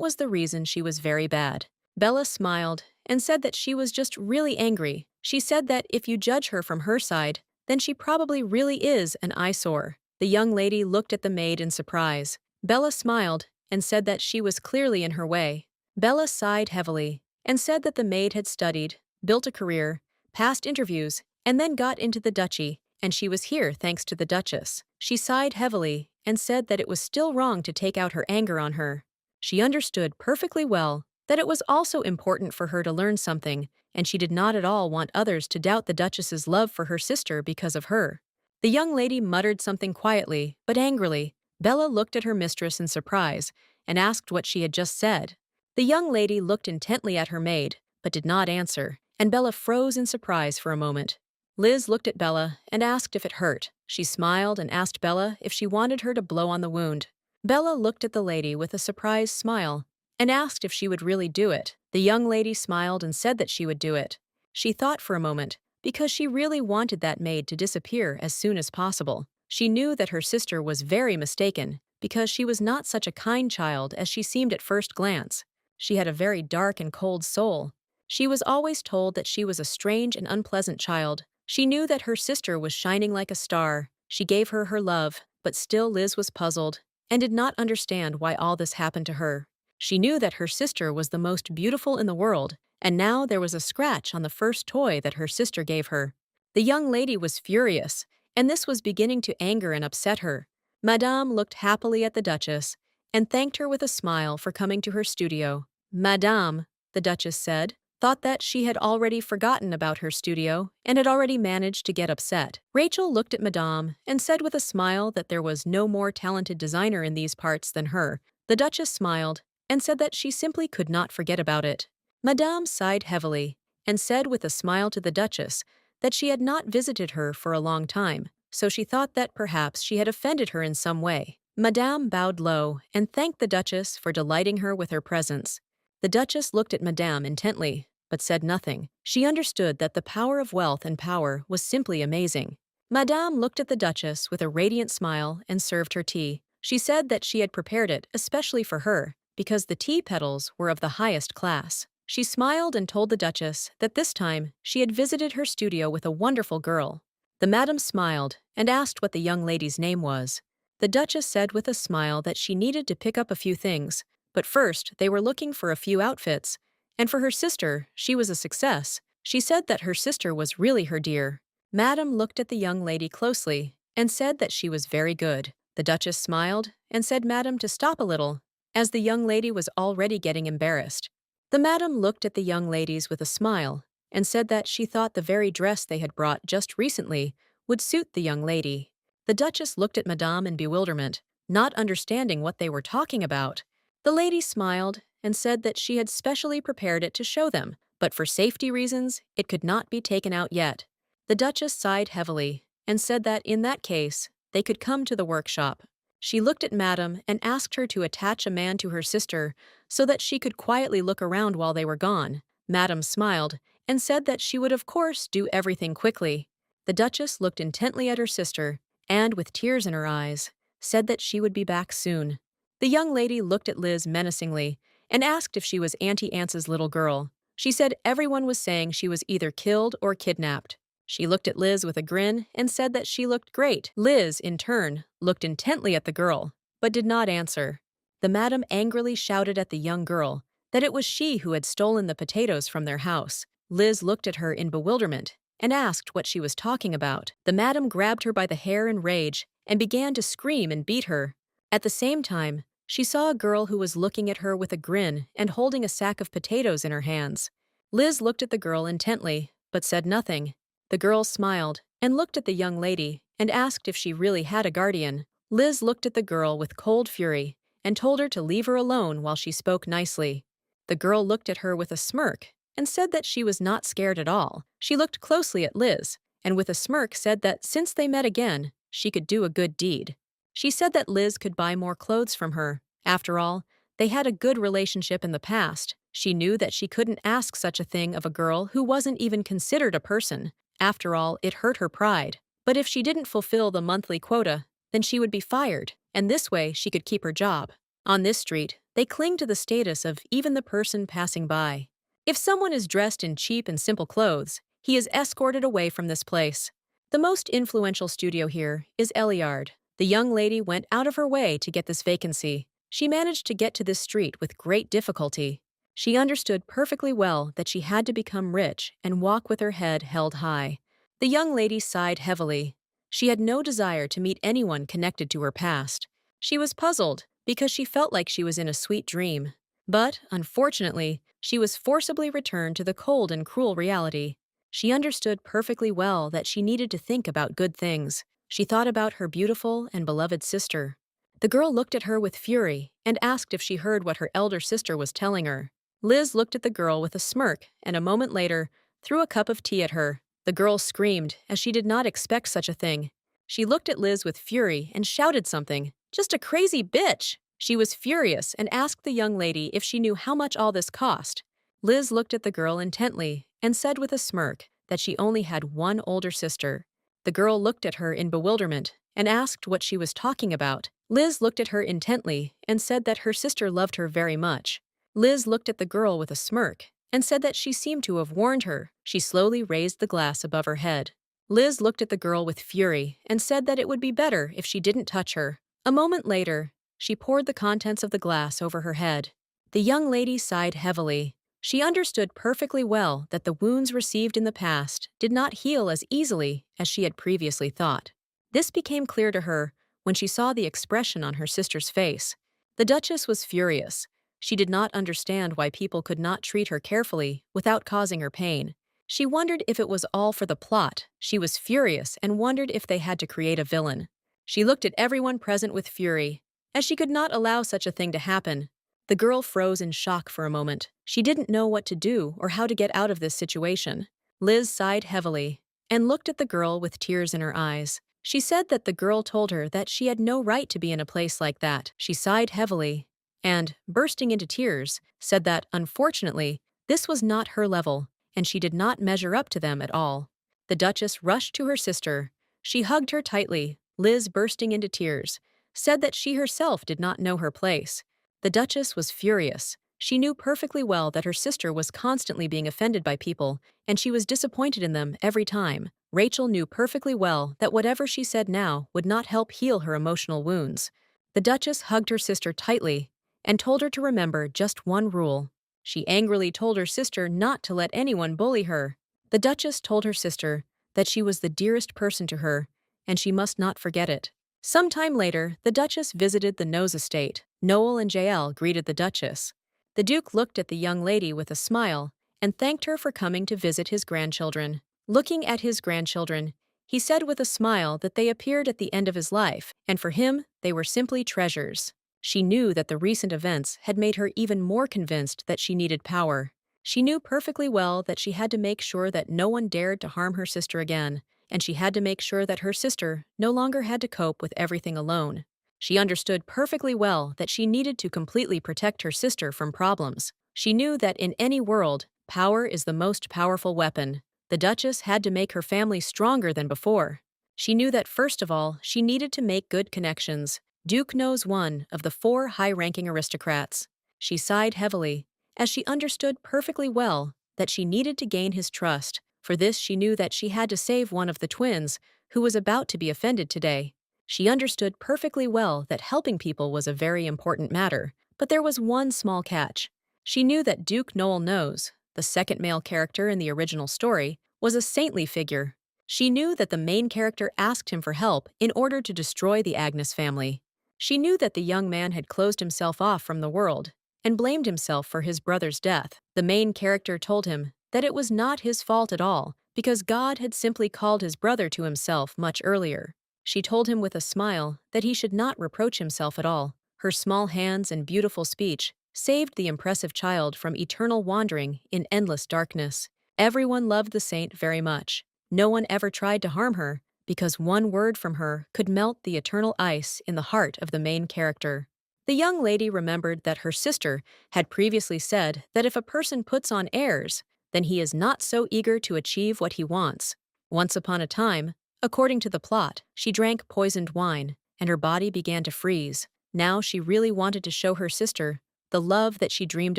was the reason she was very bad. Bella smiled and said that she was just really angry. She said that if you judge her from her side, then she probably really is an eyesore. The young lady looked at the maid in surprise. Bella smiled and said that she was clearly in her way. Bella sighed heavily and said that the maid had studied, built a career, passed interviews, and then got into the duchy, and she was here thanks to the Duchess. She sighed heavily and said that it was still wrong to take out her anger on her. She understood perfectly well that it was also important for her to learn something, and she did not at all want others to doubt the Duchess's love for her sister because of her. The young lady muttered something quietly, but angrily. Bella looked at her mistress in surprise and asked what she had just said. The young lady looked intently at her maid, but did not answer, and Bella froze in surprise for a moment. Liz looked at Bella and asked if it hurt. She smiled and asked Bella if she wanted her to blow on the wound. Bella looked at the lady with a surprised smile and asked if she would really do it. The young lady smiled and said that she would do it. She thought for a moment, because she really wanted that maid to disappear as soon as possible. She knew that her sister was very mistaken, because she was not such a kind child as she seemed at first glance. She had a very dark and cold soul. She was always told that she was a strange and unpleasant child. She knew that her sister was shining like a star. She gave her her love, but still Liz was puzzled and did not understand why all this happened to her. She knew that her sister was the most beautiful in the world, and now there was a scratch on the first toy that her sister gave her. The young lady was furious, and this was beginning to anger and upset her. Madame looked happily at the Duchess and thanked her with a smile for coming to her studio. Madame, the Duchess said, thought that she had already forgotten about her studio and had already managed to get upset. Rachel looked at Madame and said with a smile that there was no more talented designer in these parts than her. The Duchess smiled and said that she simply could not forget about it. Madame sighed heavily and said with a smile to the Duchess that she had not visited her for a long time, so she thought that perhaps she had offended her in some way. Madame bowed low and thanked the Duchess for delighting her with her presence. The Duchess looked at Madame intently, but said nothing. She understood that the power of wealth and power was simply amazing. Madame looked at the Duchess with a radiant smile and served her tea. She said that she had prepared it especially for her, because the tea petals were of the highest class. She smiled and told the Duchess that this time she had visited her studio with a wonderful girl. The madam smiled and asked what the young lady's name was. The Duchess said with a smile that she needed to pick up a few things, but first they were looking for a few outfits, and for her sister, she was a success. She said that her sister was really her dear. Madam looked at the young lady closely and said that she was very good. The Duchess smiled and said Madam to stop a little, as the young lady was already getting embarrassed. The madam looked at the young ladies with a smile and said that she thought the very dress they had brought just recently would suit the young lady. The Duchess looked at Madame in bewilderment, not understanding what they were talking about. The lady smiled and said that she had specially prepared it to show them, but for safety reasons, it could not be taken out yet. The Duchess sighed heavily and said that in that case, they could come to the workshop. She looked at Madame and asked her to attach a man to her sister so that she could quietly look around while they were gone. Madame smiled and said that she would of course do everything quickly. The Duchess looked intently at her sister and, with tears in her eyes, said that she would be back soon. The young lady looked at Liz menacingly and asked if she was Auntie Ance's little girl. She said everyone was saying she was either killed or kidnapped. She looked at Liz with a grin and said that she looked great. Liz, in turn, looked intently at the girl, but did not answer. The madam angrily shouted at the young girl that it was she who had stolen the potatoes from their house. Liz looked at her in bewilderment and asked what she was talking about. The madam grabbed her by the hair in rage and began to scream and beat her. At the same time, she saw a girl who was looking at her with a grin and holding a sack of potatoes in her hands. Liz looked at the girl intently, but said nothing. The girl smiled and looked at the young lady and asked if she really had a guardian. Liz looked at the girl with cold fury and told her to leave her alone while she spoke nicely. The girl looked at her with a smirk and said that she was not scared at all. She looked closely at Liz and with a smirk said that since they met again, she could do a good deed. She said that Liz could buy more clothes from her. After all, they had a good relationship in the past. She knew that she couldn't ask such a thing of a girl who wasn't even considered a person. After all, it hurt her pride. But if she didn't fulfill the monthly quota, then she would be fired, and this way she could keep her job. On this street, they cling to the status of even the person passing by. If someone is dressed in cheap and simple clothes, he is escorted away from this place. The most influential studio here is Eliard. The young lady went out of her way to get this vacancy. She managed to get to this street with great difficulty. She understood perfectly well that she had to become rich and walk with her head held high. The young lady sighed heavily. She had no desire to meet anyone connected to her past. She was puzzled because she felt like she was in a sweet dream. But, unfortunately, she was forcibly returned to the cold and cruel reality. She understood perfectly well that she needed to think about good things. She thought about her beautiful and beloved sister. The girl looked at her with fury and asked if she heard what her elder sister was telling her. Liz looked at the girl with a smirk and a moment later threw a cup of tea at her. The girl screamed, as she did not expect such a thing. She looked at Liz with fury and shouted something. "Just a crazy bitch!" She was furious and asked the young lady if she knew how much all this cost. Liz looked at the girl intently and said with a smirk that she only had one older sister. The girl looked at her in bewilderment and asked what she was talking about. Liz looked at her intently and said that her sister loved her very much. Liz looked at the girl with a smirk and said that she seemed to have warned her. She slowly raised the glass above her head. Liz looked at the girl with fury and said that it would be better if she didn't touch her. A moment later, she poured the contents of the glass over her head. The young lady sighed heavily. She understood perfectly well that the wounds received in the past did not heal as easily as she had previously thought. This became clear to her when she saw the expression on her sister's face. The Duchess was furious. She did not understand why people could not treat her carefully without causing her pain. She wondered if it was all for the plot. She was furious and wondered if they had to create a villain. She looked at everyone present with fury, as she could not allow such a thing to happen. The girl froze in shock for a moment. She didn't know what to do or how to get out of this situation. Liz sighed heavily and looked at the girl with tears in her eyes. She said that the girl told her that she had no right to be in a place like that. She sighed heavily and, bursting into tears, said that, unfortunately, this was not her level, and she did not measure up to them at all. The Duchess rushed to her sister. She hugged her tightly. Liz, bursting into tears, said that she herself did not know her place. The Duchess was furious. She knew perfectly well that her sister was constantly being offended by people, and she was disappointed in them every time. Rachel knew perfectly well that whatever she said now would not help heal her emotional wounds. The Duchess hugged her sister tightly and told her to remember just one rule. She angrily told her sister not to let anyone bully her. The Duchess told her sister that she was the dearest person to her, and she must not forget it. Some time later, the Duchess visited the Knowes estate. Noel and Jael greeted the Duchess. The Duke looked at the young lady with a smile and thanked her for coming to visit his grandchildren. Looking at his grandchildren, he said with a smile that they appeared at the end of his life, and for him, they were simply treasures. She knew that the recent events had made her even more convinced that she needed power. She knew perfectly well that she had to make sure that no one dared to harm her sister again, and she had to make sure that her sister no longer had to cope with everything alone. She understood perfectly well that she needed to completely protect her sister from problems. She knew that in any world, power is the most powerful weapon. The Duchess had to make her family stronger than before. She knew that first of all, she needed to make good connections. Duke knows one of the 4 high-ranking aristocrats. She sighed heavily, as she understood perfectly well that she needed to gain his trust. For this she knew that she had to save one of the twins, who was about to be offended today. She understood perfectly well that helping people was a very important matter, but there was one small catch. She knew that Duke Noel Knows, the second male character in the original story, was a saintly figure. She knew that the main character asked him for help in order to destroy the Agnes family. She knew that the young man had closed himself off from the world and blamed himself for his brother's death. The main character told him that it was not his fault at all, because God had simply called his brother to himself much earlier. She told him with a smile that he should not reproach himself at all. Her small hands and beautiful speech saved the impressive child from eternal wandering in endless darkness. Everyone loved the saint very much. No one ever tried to harm her, because one word from her could melt the eternal ice in the heart of the main character. The young lady remembered that her sister had previously said that if a person puts on airs, then he is not so eager to achieve what he wants. Once upon a time, according to the plot, she drank poisoned wine, and her body began to freeze. Now she really wanted to show her sister the love that she dreamed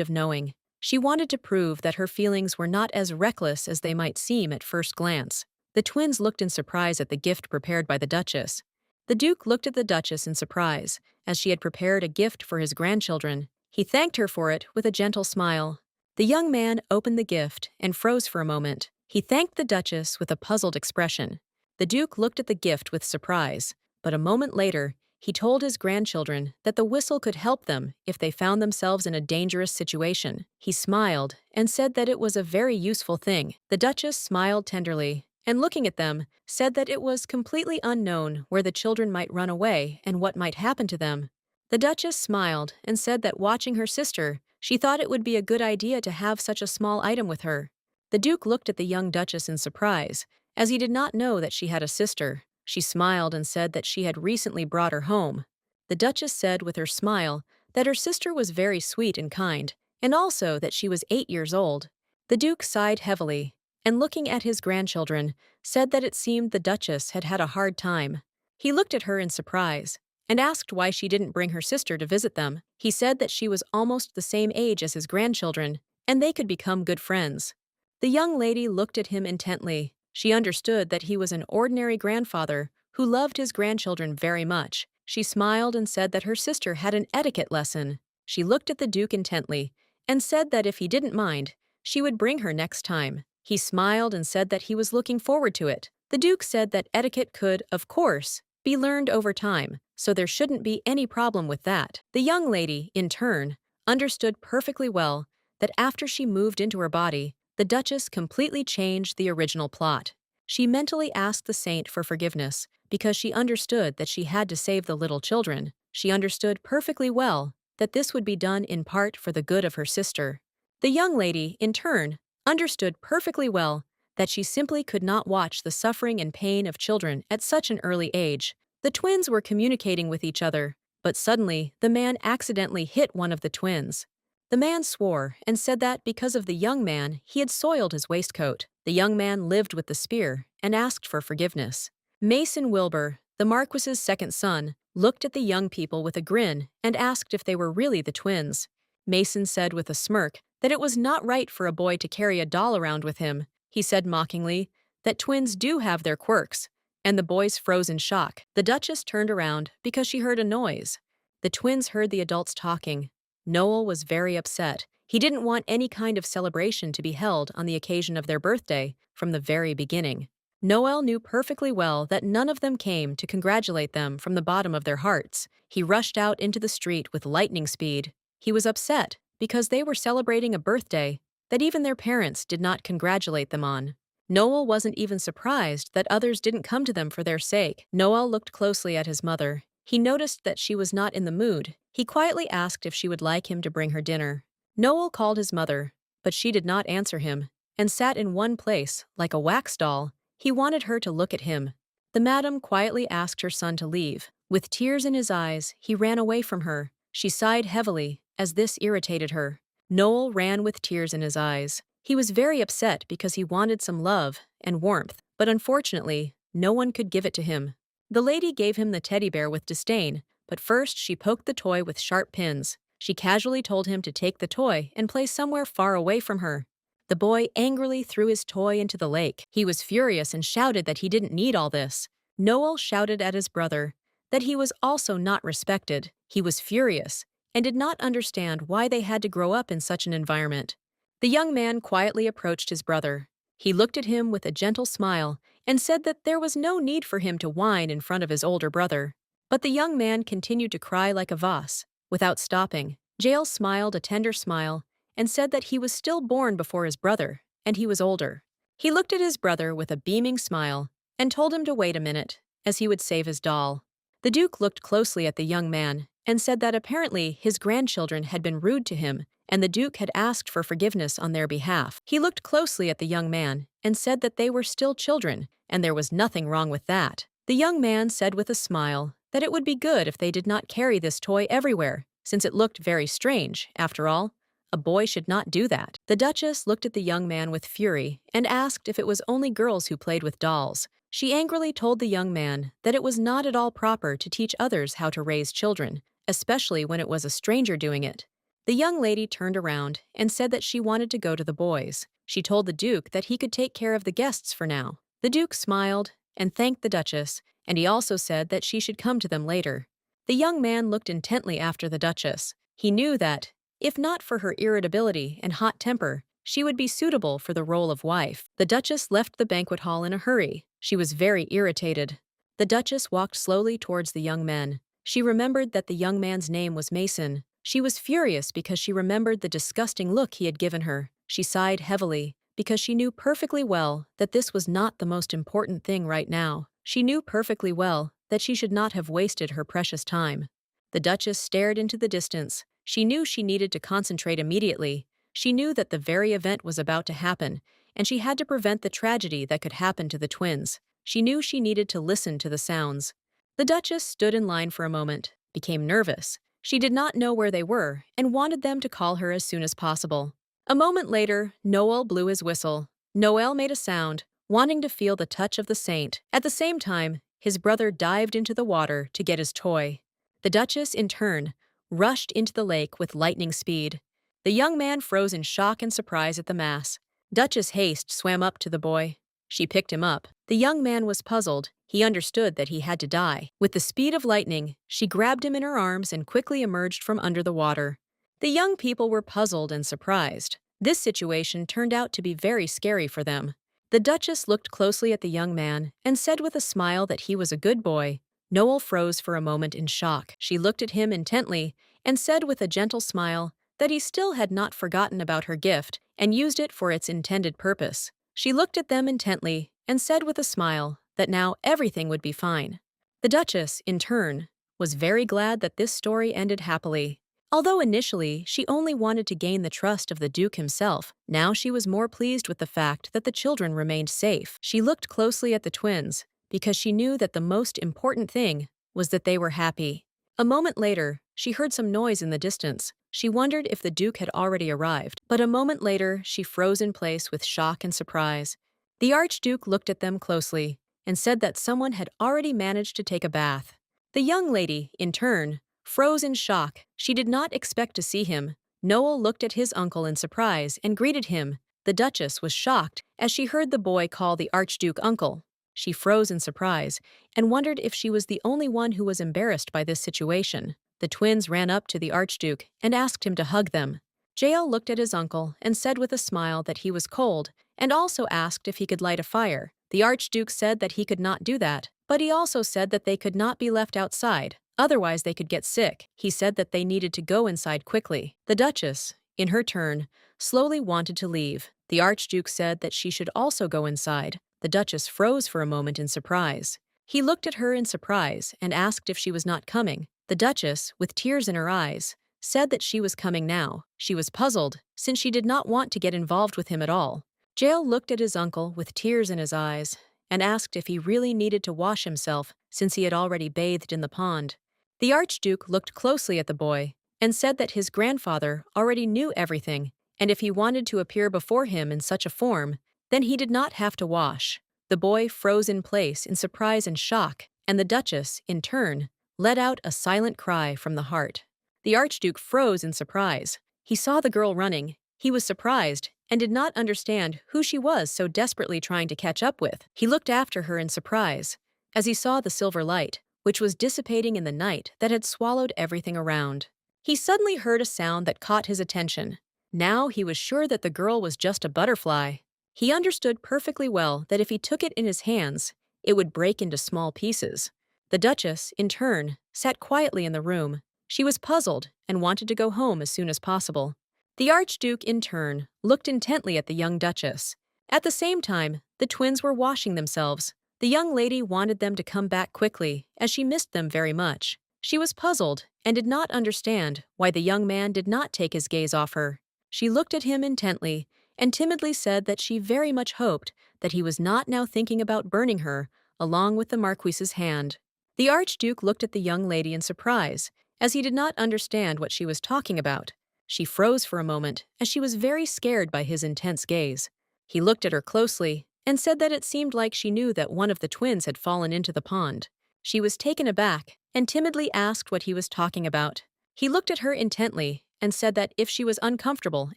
of knowing. She wanted to prove that her feelings were not as reckless as they might seem at first glance. The twins looked in surprise at the gift prepared by the Duchess. The Duke looked at the Duchess in surprise, as she had prepared a gift for his grandchildren. He thanked her for it with a gentle smile. The young man opened the gift and froze for a moment. He thanked the Duchess with a puzzled expression. The Duke looked at the gift with surprise, but a moment later, he told his grandchildren that the whistle could help them if they found themselves in a dangerous situation. He smiled and said that it was a very useful thing. The Duchess smiled tenderly and, looking at them, said that it was completely unknown where the children might run away and what might happen to them. The Duchess smiled and said that, watching her sister, she thought it would be a good idea to have such a small item with her. The Duke looked at the young Duchess in surprise, as he did not know that she had a sister. She smiled and said that she had recently brought her home. The Duchess said with her smile that her sister was very sweet and kind, and also that she was 8 years old. The Duke sighed heavily, and, looking at his grandchildren, said that it seemed the Duchess had had a hard time. He looked at her in surprise and asked why she didn't bring her sister to visit them. He said that she was almost the same age as his grandchildren, and they could become good friends. The young lady looked at him intently. She understood that he was an ordinary grandfather who loved his grandchildren very much. She smiled and said that her sister had an etiquette lesson. She looked at the Duke intently and said that if he didn't mind, she would bring her next time. He smiled and said that he was looking forward to it. The Duke said that etiquette could, of course, be learned over time, so there shouldn't be any problem with that. The young lady, in turn, understood perfectly well that after she moved into her body, the Duchess completely changed the original plot. She mentally asked the saint for forgiveness because she understood that she had to save the little children. She understood perfectly well that this would be done in part for the good of her sister. The young lady, in turn, understood perfectly well that she simply could not watch the suffering and pain of children at such an early age. The twins were communicating with each other, but suddenly the man accidentally hit one of the twins. The man swore and said that because of the young man, he had soiled his waistcoat. The young man lived with the spear and asked for forgiveness. Mason Wilbur, the Marquis's second son, looked at the young people with a grin and asked if they were really the twins. Mason said with a smirk that it was not right for a boy to carry a doll around with him. He said mockingly that twins do have their quirks, and the boys froze in shock. The Duchess turned around because she heard a noise. The twins heard the adults talking. Noel was very upset. He didn't want any kind of celebration to be held on the occasion of their birthday from the very beginning. Noel knew perfectly well that none of them came to congratulate them from the bottom of their hearts. He rushed out into the street with lightning speed. He was upset because they were celebrating a birthday that even their parents did not congratulate them on. Noel wasn't even surprised that others didn't come to them for their sake. Noel looked closely at his mother. He noticed that she was not in the mood. He quietly asked if she would like him to bring her dinner. Noel called his mother, but she did not answer him, and sat in one place, like a wax doll. He wanted her to look at him. The madam quietly asked her son to leave. With tears in his eyes, he ran away from her. She sighed heavily, as this irritated her. Noel ran with tears in his eyes. He was very upset because he wanted some love and warmth, but unfortunately, no one could give it to him. The lady gave him the teddy bear with disdain, but first she poked the toy with sharp pins. She casually told him to take the toy and place somewhere far away from her. The boy angrily threw his toy into the lake. He was furious and shouted that he didn't need all this. Noel shouted at his brother that he was also not respected. He was furious and did not understand why they had to grow up in such an environment. The young man quietly approached his brother. He looked at him with a gentle smile and said that there was no need for him to whine in front of his older brother. But the young man continued to cry like a vase, without stopping. Jael smiled a tender smile and said that he was still born before his brother, and he was older. He looked at his brother with a beaming smile and told him to wait a minute, as he would save his doll. The Duke looked closely at the young man and said that apparently his grandchildren had been rude to him, and the Duke had asked for forgiveness on their behalf. He looked closely at the young man and said that they were still children, and there was nothing wrong with that. The young man said with a smile that it would be good if they did not carry this toy everywhere, since it looked very strange. After all, a boy should not do that. The Duchess looked at the young man with fury and asked if it was only girls who played with dolls. She angrily told the young man that it was not at all proper to teach others how to raise children, especially when it was a stranger doing it. The young lady turned around and said that she wanted to go to the boys. She told the Duke that he could take care of the guests for now. The Duke smiled and thanked the Duchess, and he also said that she should come to them later. The young man looked intently after the Duchess. He knew that, if not for her irritability and hot temper, she would be suitable for the role of wife. The Duchess left the banquet hall in a hurry. She was very irritated. The Duchess walked slowly towards the young men. She remembered that the young man's name was Mason. She was furious because she remembered the disgusting look he had given her. She sighed heavily, because she knew perfectly well that this was not the most important thing right now. She knew perfectly well that she should not have wasted her precious time. The Duchess stared into the distance. She knew she needed to concentrate immediately. She knew that the very event was about to happen, and she had to prevent the tragedy that could happen to the twins. She knew she needed to listen to the sounds. The Duchess stood in line for a moment, became nervous. She did not know where they were and wanted them to call her as soon as possible. A moment later, Noel blew his whistle. Noel made a sound, wanting to feel the touch of the saint. At the same time, his brother dived into the water to get his toy. The Duchess, in turn, rushed into the lake with lightning speed. The young man froze in shock and surprise at the mass. Duchess Haste swam up to the boy. She picked him up. The young man was puzzled. He understood that he had to die. With the speed of lightning, she grabbed him in her arms and quickly emerged from under the water. The young people were puzzled and surprised. This situation turned out to be very scary for them. The Duchess looked closely at the young man and said with a smile that he was a good boy. Noel froze for a moment in shock. She looked at him intently and said with a gentle smile that he still had not forgotten about her gift and used it for its intended purpose. She looked at them intently and said with a smile that now everything would be fine. The Duchess, in turn, was very glad that this story ended happily. Although initially she only wanted to gain the trust of the Duke himself, now she was more pleased with the fact that the children remained safe. She looked closely at the twins because she knew that the most important thing was that they were happy. A moment later, she heard some noise in the distance. She wondered if the Duke had already arrived, but a moment later she froze in place with shock and surprise. The Archduke looked at them closely and said that someone had already managed to take a bath. The young lady, in turn, froze in shock. She did not expect to see him. Noel looked at his uncle in surprise and greeted him. The Duchess was shocked as she heard the boy call the Archduke uncle. She froze in surprise and wondered if she was the only one who was embarrassed by this situation. The twins ran up to the Archduke and asked him to hug them. Jael looked at his uncle and said with a smile that he was cold and also asked if he could light a fire. The Archduke said that he could not do that, but he also said that they could not be left outside, otherwise they could get sick. He said that they needed to go inside quickly. The Duchess, in her turn, slowly wanted to leave. The Archduke said that she should also go inside. The Duchess froze for a moment in surprise. He looked at her in surprise and asked if she was not coming. The Duchess, with tears in her eyes, said that she was coming now. She was puzzled, since she did not want to get involved with him at all. Jael looked at his uncle with tears in his eyes and asked if he really needed to wash himself since he had already bathed in the pond. The Archduke looked closely at the boy and said that his grandfather already knew everything, and if he wanted to appear before him in such a form, then he did not have to wash. The boy froze in place in surprise and shock, and the Duchess, in turn, let out a silent cry from the heart. The Archduke froze in surprise. He saw the girl running. He was surprised and did not understand who she was so desperately trying to catch up with. He looked after her in surprise as he saw the silver light, which was dissipating in the night that had swallowed everything around. He suddenly heard a sound that caught his attention. Now he was sure that the girl was just a butterfly. He understood perfectly well that if he took it in his hands, it would break into small pieces. The Duchess, in turn, sat quietly in the room. She was puzzled and wanted to go home as soon as possible. The Archduke, in turn, looked intently at the young Duchess. At the same time, the twins were washing themselves. The young lady wanted them to come back quickly, as she missed them very much. She was puzzled and did not understand why the young man did not take his gaze off her. She looked at him intently and timidly said that she very much hoped that he was not now thinking about burning her, along with the Marquise's hand. The Archduke looked at the young lady in surprise, as he did not understand what she was talking about. She froze for a moment, as she was very scared by his intense gaze. He looked at her closely and said that it seemed like she knew that one of the twins had fallen into the pond. She was taken aback and timidly asked what he was talking about. He looked at her intently and said that if she was uncomfortable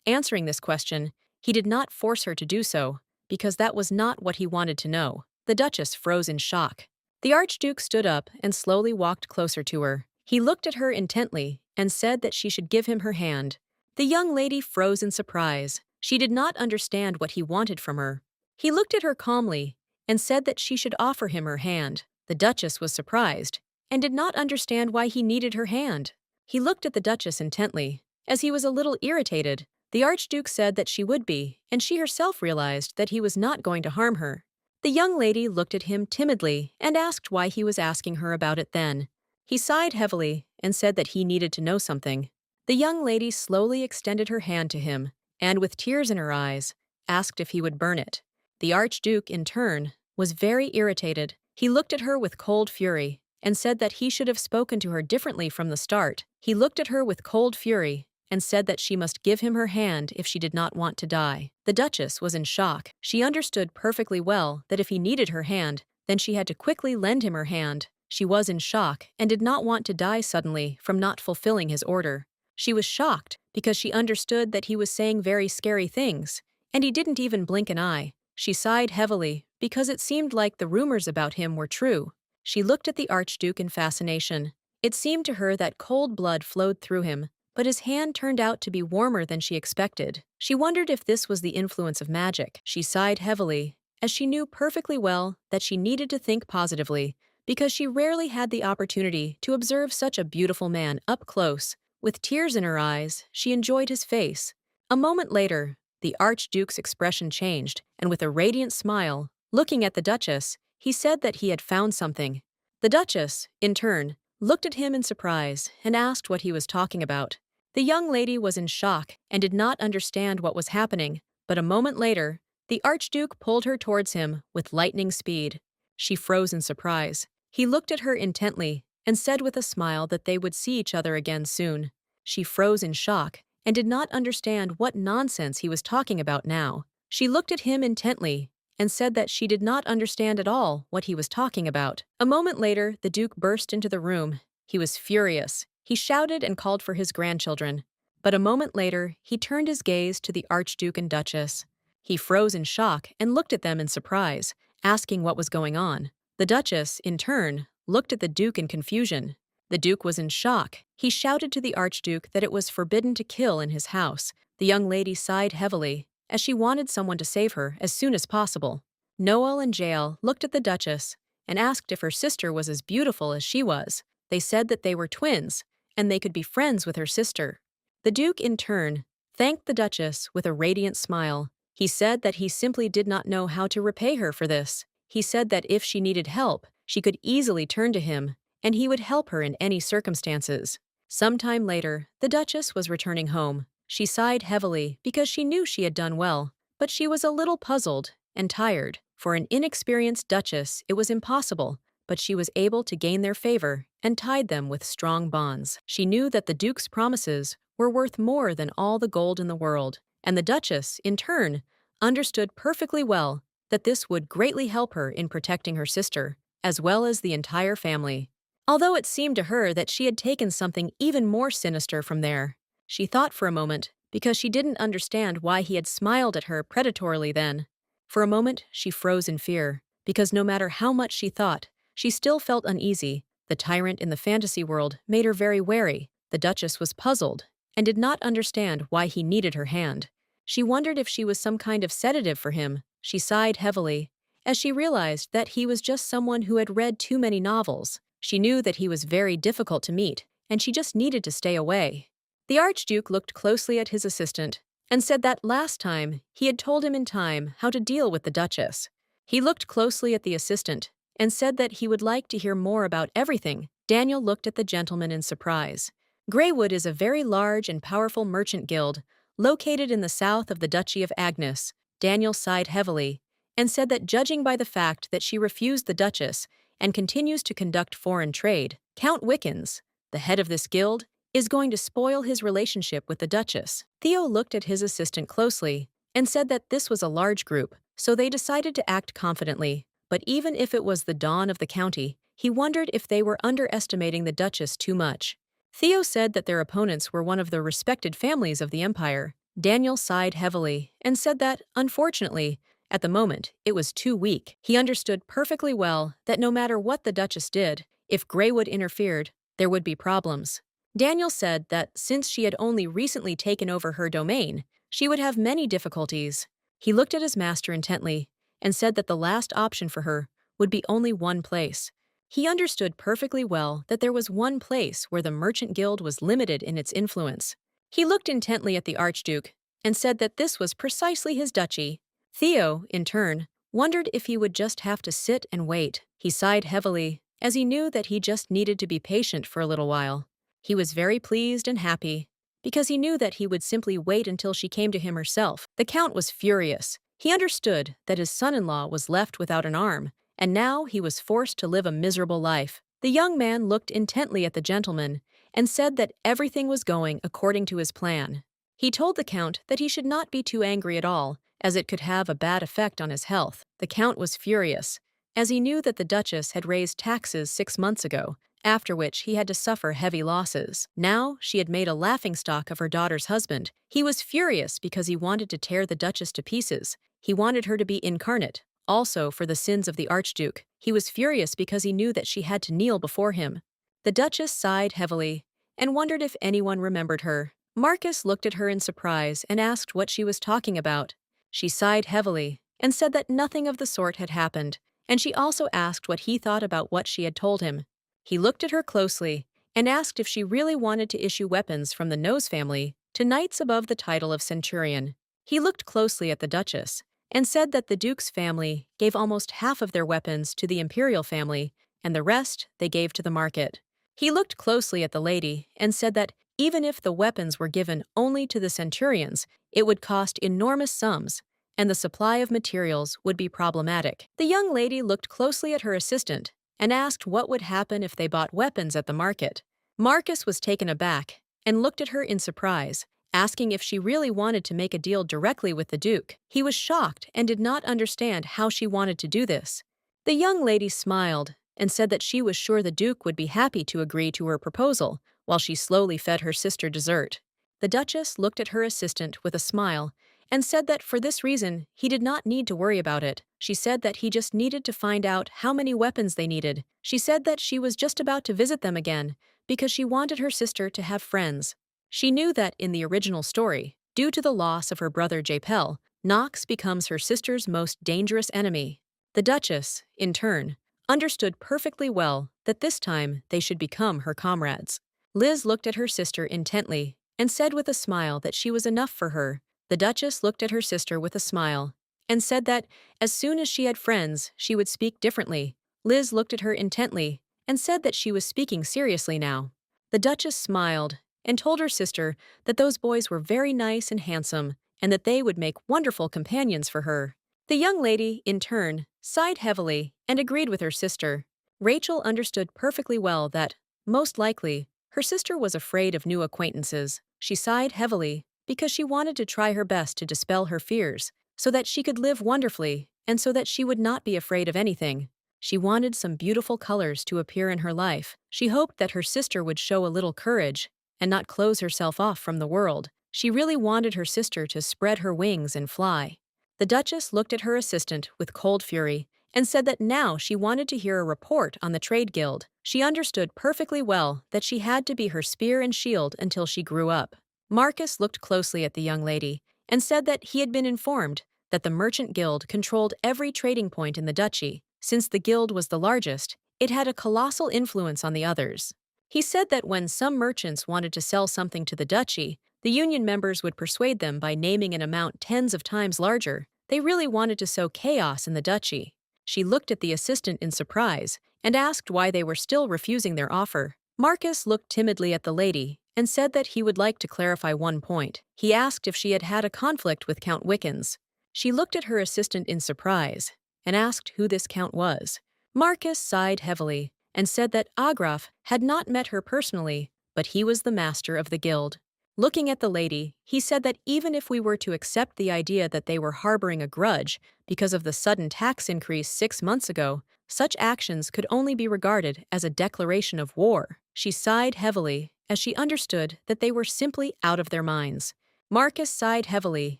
answering this question, he did not force her to do so, because that was not what he wanted to know. The Duchess froze in shock. The Archduke stood up and slowly walked closer to her. He looked at her intently and said that she should give him her hand. The young lady froze in surprise. She did not understand what he wanted from her. He looked at her calmly and said that she should offer him her hand. The Duchess was surprised and did not understand why he needed her hand. He looked at the Duchess intently, as he was a little irritated. The Archduke said that she would be, and she herself realized that he was not going to harm her. The young lady looked at him timidly and asked why he was asking her about it then. He sighed heavily and said that he needed to know something. The young lady slowly extended her hand to him, and with tears in her eyes, asked if he would burn it. The Archduke, in turn, was very irritated. He looked at her with cold fury and said that he should have spoken to her differently from the start. He looked at her with cold fury and said that she must give him her hand if she did not want to die. The Duchess was in shock. She understood perfectly well that if he needed her hand, then she had to quickly lend him her hand. She was in shock and did not want to die suddenly from not fulfilling his order. She was shocked because she understood that he was saying very scary things, and he didn't even blink an eye. She sighed heavily because it seemed like the rumors about him were true. She looked at the Archduke in fascination. It seemed to her that cold blood flowed through him, but his hand turned out to be warmer than she expected. She wondered if this was the influence of magic. She sighed heavily, as she knew perfectly well that she needed to think positively, because she rarely had the opportunity to observe such a beautiful man up close. With tears in her eyes, she enjoyed his face. A moment later, the Archduke's expression changed, and with a radiant smile, looking at the Duchess, he said that he had found something. The Duchess, in turn, looked at him in surprise and asked what he was talking about. The young lady was in shock and did not understand what was happening, but a moment later, the Archduke pulled her towards him with lightning speed. She froze in surprise. He looked at her intently and said with a smile that they would see each other again soon. She froze in shock and did not understand what nonsense he was talking about now. She looked at him intently and said that she did not understand at all what he was talking about. A moment later, the Duke burst into the room. He was furious. He shouted and called for his grandchildren. But a moment later, he turned his gaze to the Archduke and Duchess. He froze in shock and looked at them in surprise, asking what was going on. The Duchess, in turn, looked at the Duke in confusion. The Duke was in shock. He shouted to the Archduke that it was forbidden to kill in his house. The young lady sighed heavily, as she wanted someone to save her as soon as possible. Noel and Jael looked at the Duchess and asked if her sister was as beautiful as she was. They said that they were twins, and they could be friends with her sister. The Duke, in turn, thanked the Duchess with a radiant smile. He said that he simply did not know how to repay her for this. He said that if she needed help, she could easily turn to him, and he would help her in any circumstances. Sometime later, the Duchess was returning home. She sighed heavily because she knew she had done well, but she was a little puzzled and tired. For an inexperienced Duchess, it was impossible, but she was able to gain their favor and tied them with strong bonds. She knew that the Duke's promises were worth more than all the gold in the world, and the Duchess, in turn, understood perfectly well that this would greatly help her in protecting her sister, as well as the entire family. Although it seemed to her that she had taken something even more sinister from there, she thought for a moment, because she didn't understand why he had smiled at her predatorily then. For a moment, she froze in fear, because no matter how much she thought, she still felt uneasy. The tyrant in the fantasy world made her very wary. The Duchess was puzzled and did not understand why he needed her hand. She wondered if she was some kind of sedative for him. She sighed heavily, as she realized that he was just someone who had read too many novels. She knew that he was very difficult to meet, and she just needed to stay away. The Archduke looked closely at his assistant and said that last time he had told him in time how to deal with the Duchess. He looked closely at the assistant and said that he would like to hear more about everything. Daniel looked at the gentleman in surprise. Greywood is a very large and powerful merchant guild located in the south of the Duchy of Agnes. Daniel sighed heavily and said that judging by the fact that she refused the Duchess and continues to conduct foreign trade, Count Wickens, the head of this guild, is going to spoil his relationship with the Duchess. Theo looked at his assistant closely and said that this was a large group, so they decided to act confidently. But even if it was the dawn of the county, he wondered if they were underestimating the Duchess too much. Theo said that their opponents were one of the respected families of the empire. Daniel sighed heavily and said that, unfortunately, at the moment, it was too weak. He understood perfectly well that no matter what the Duchess did, if Greywood interfered, there would be problems. Daniel said that since she had only recently taken over her domain, she would have many difficulties. He looked at his master intently and said that the last option for her would be only one place. He understood perfectly well that there was one place where the Merchant Guild was limited in its influence. He looked intently at the Archduke and said that this was precisely his duchy. Theo, in turn, wondered if he would just have to sit and wait. He sighed heavily, as he knew that he just needed to be patient for a little while. He was very pleased and happy, because he knew that he would simply wait until she came to him herself. The Count was furious. He understood that his son-in-law was left without an arm, and now he was forced to live a miserable life. The young man looked intently at the gentleman and said that everything was going according to his plan. He told the Count that he should not be too angry at all, as it could have a bad effect on his health. The Count was furious, as he knew that the Duchess had raised taxes 6 months ago, after which he had to suffer heavy losses. Now she had made a laughingstock of her daughter's husband. He was furious because he wanted to tear the Duchess to pieces. He wanted her to be incarnate, also for the sins of the Archduke. He was furious because he knew that she had to kneel before him. The Duchess sighed heavily and wondered if anyone remembered her. Marcus looked at her in surprise and asked what she was talking about. She sighed heavily and said that nothing of the sort had happened, and she also asked what he thought about what she had told him. He looked at her closely and asked if she really wanted to issue weapons from the Nose family to knights above the title of centurion. He looked closely at the Duchess and said that the Duke's family gave almost half of their weapons to the imperial family, and the rest they gave to the market. He looked closely at the lady and said that even if the weapons were given only to the centurions, it would cost enormous sums, and the supply of materials would be problematic. The young lady looked closely at her assistant and asked what would happen if they bought weapons at the market. Marcus was taken aback and looked at her in surprise, asking if she really wanted to make a deal directly with the Duke. He was shocked and did not understand how she wanted to do this. The young lady smiled and said that she was sure the Duke would be happy to agree to her proposal, while she slowly fed her sister dessert. The Duchess looked at her assistant with a smile and said that for this reason he did not need to worry about it. She said that he just needed to find out how many weapons they needed. She said that she was just about to visit them again because she wanted her sister to have friends. She knew that in the original story, due to the loss of her brother Japel, Nox becomes her sister's most dangerous enemy. The Duchess, in turn, understood perfectly well that this time they should become her comrades. Liz looked at her sister intently and said with a smile that she was enough for her. The Duchess looked at her sister with a smile and said that as soon as she had friends, she would speak differently. Liz looked at her intently and said that she was speaking seriously now. The Duchess smiled and told her sister that those boys were very nice and handsome and that they would make wonderful companions for her. The young lady, in turn, sighed heavily and agreed with her sister. Rachel understood perfectly well that, most likely, her sister was afraid of new acquaintances. She sighed heavily because she wanted to try her best to dispel her fears, so that she could live wonderfully and so that she would not be afraid of anything. She wanted some beautiful colors to appear in her life. She hoped that her sister would show a little courage and not close herself off from the world. She really wanted her sister to spread her wings and fly. The Duchess looked at her assistant with cold fury and said that now she wanted to hear a report on the trade guild. She understood perfectly well that she had to be her spear and shield until she grew up. Marcus looked closely at the young lady and said that he had been informed that the Merchant Guild controlled every trading point in the duchy. Since the guild was the largest, it had a colossal influence on the others. He said that when some merchants wanted to sell something to the duchy, the union members would persuade them by naming an amount tens of times larger. They really wanted to sow chaos in the duchy. She looked at the assistant in surprise and asked why they were still refusing their offer. Marcus looked timidly at the lady and said that he would like to clarify one point. He asked if she had had a conflict with Count Wickens. She looked at her assistant in surprise and asked who this count was. Marcus sighed heavily and said that Agraf had not met her personally, but he was the master of the guild. Looking at the lady, he said that even if we were to accept the idea that they were harboring a grudge because of the sudden tax increase 6 months ago, such actions could only be regarded as a declaration of war. She sighed heavily as she understood that they were simply out of their minds. Marcus sighed heavily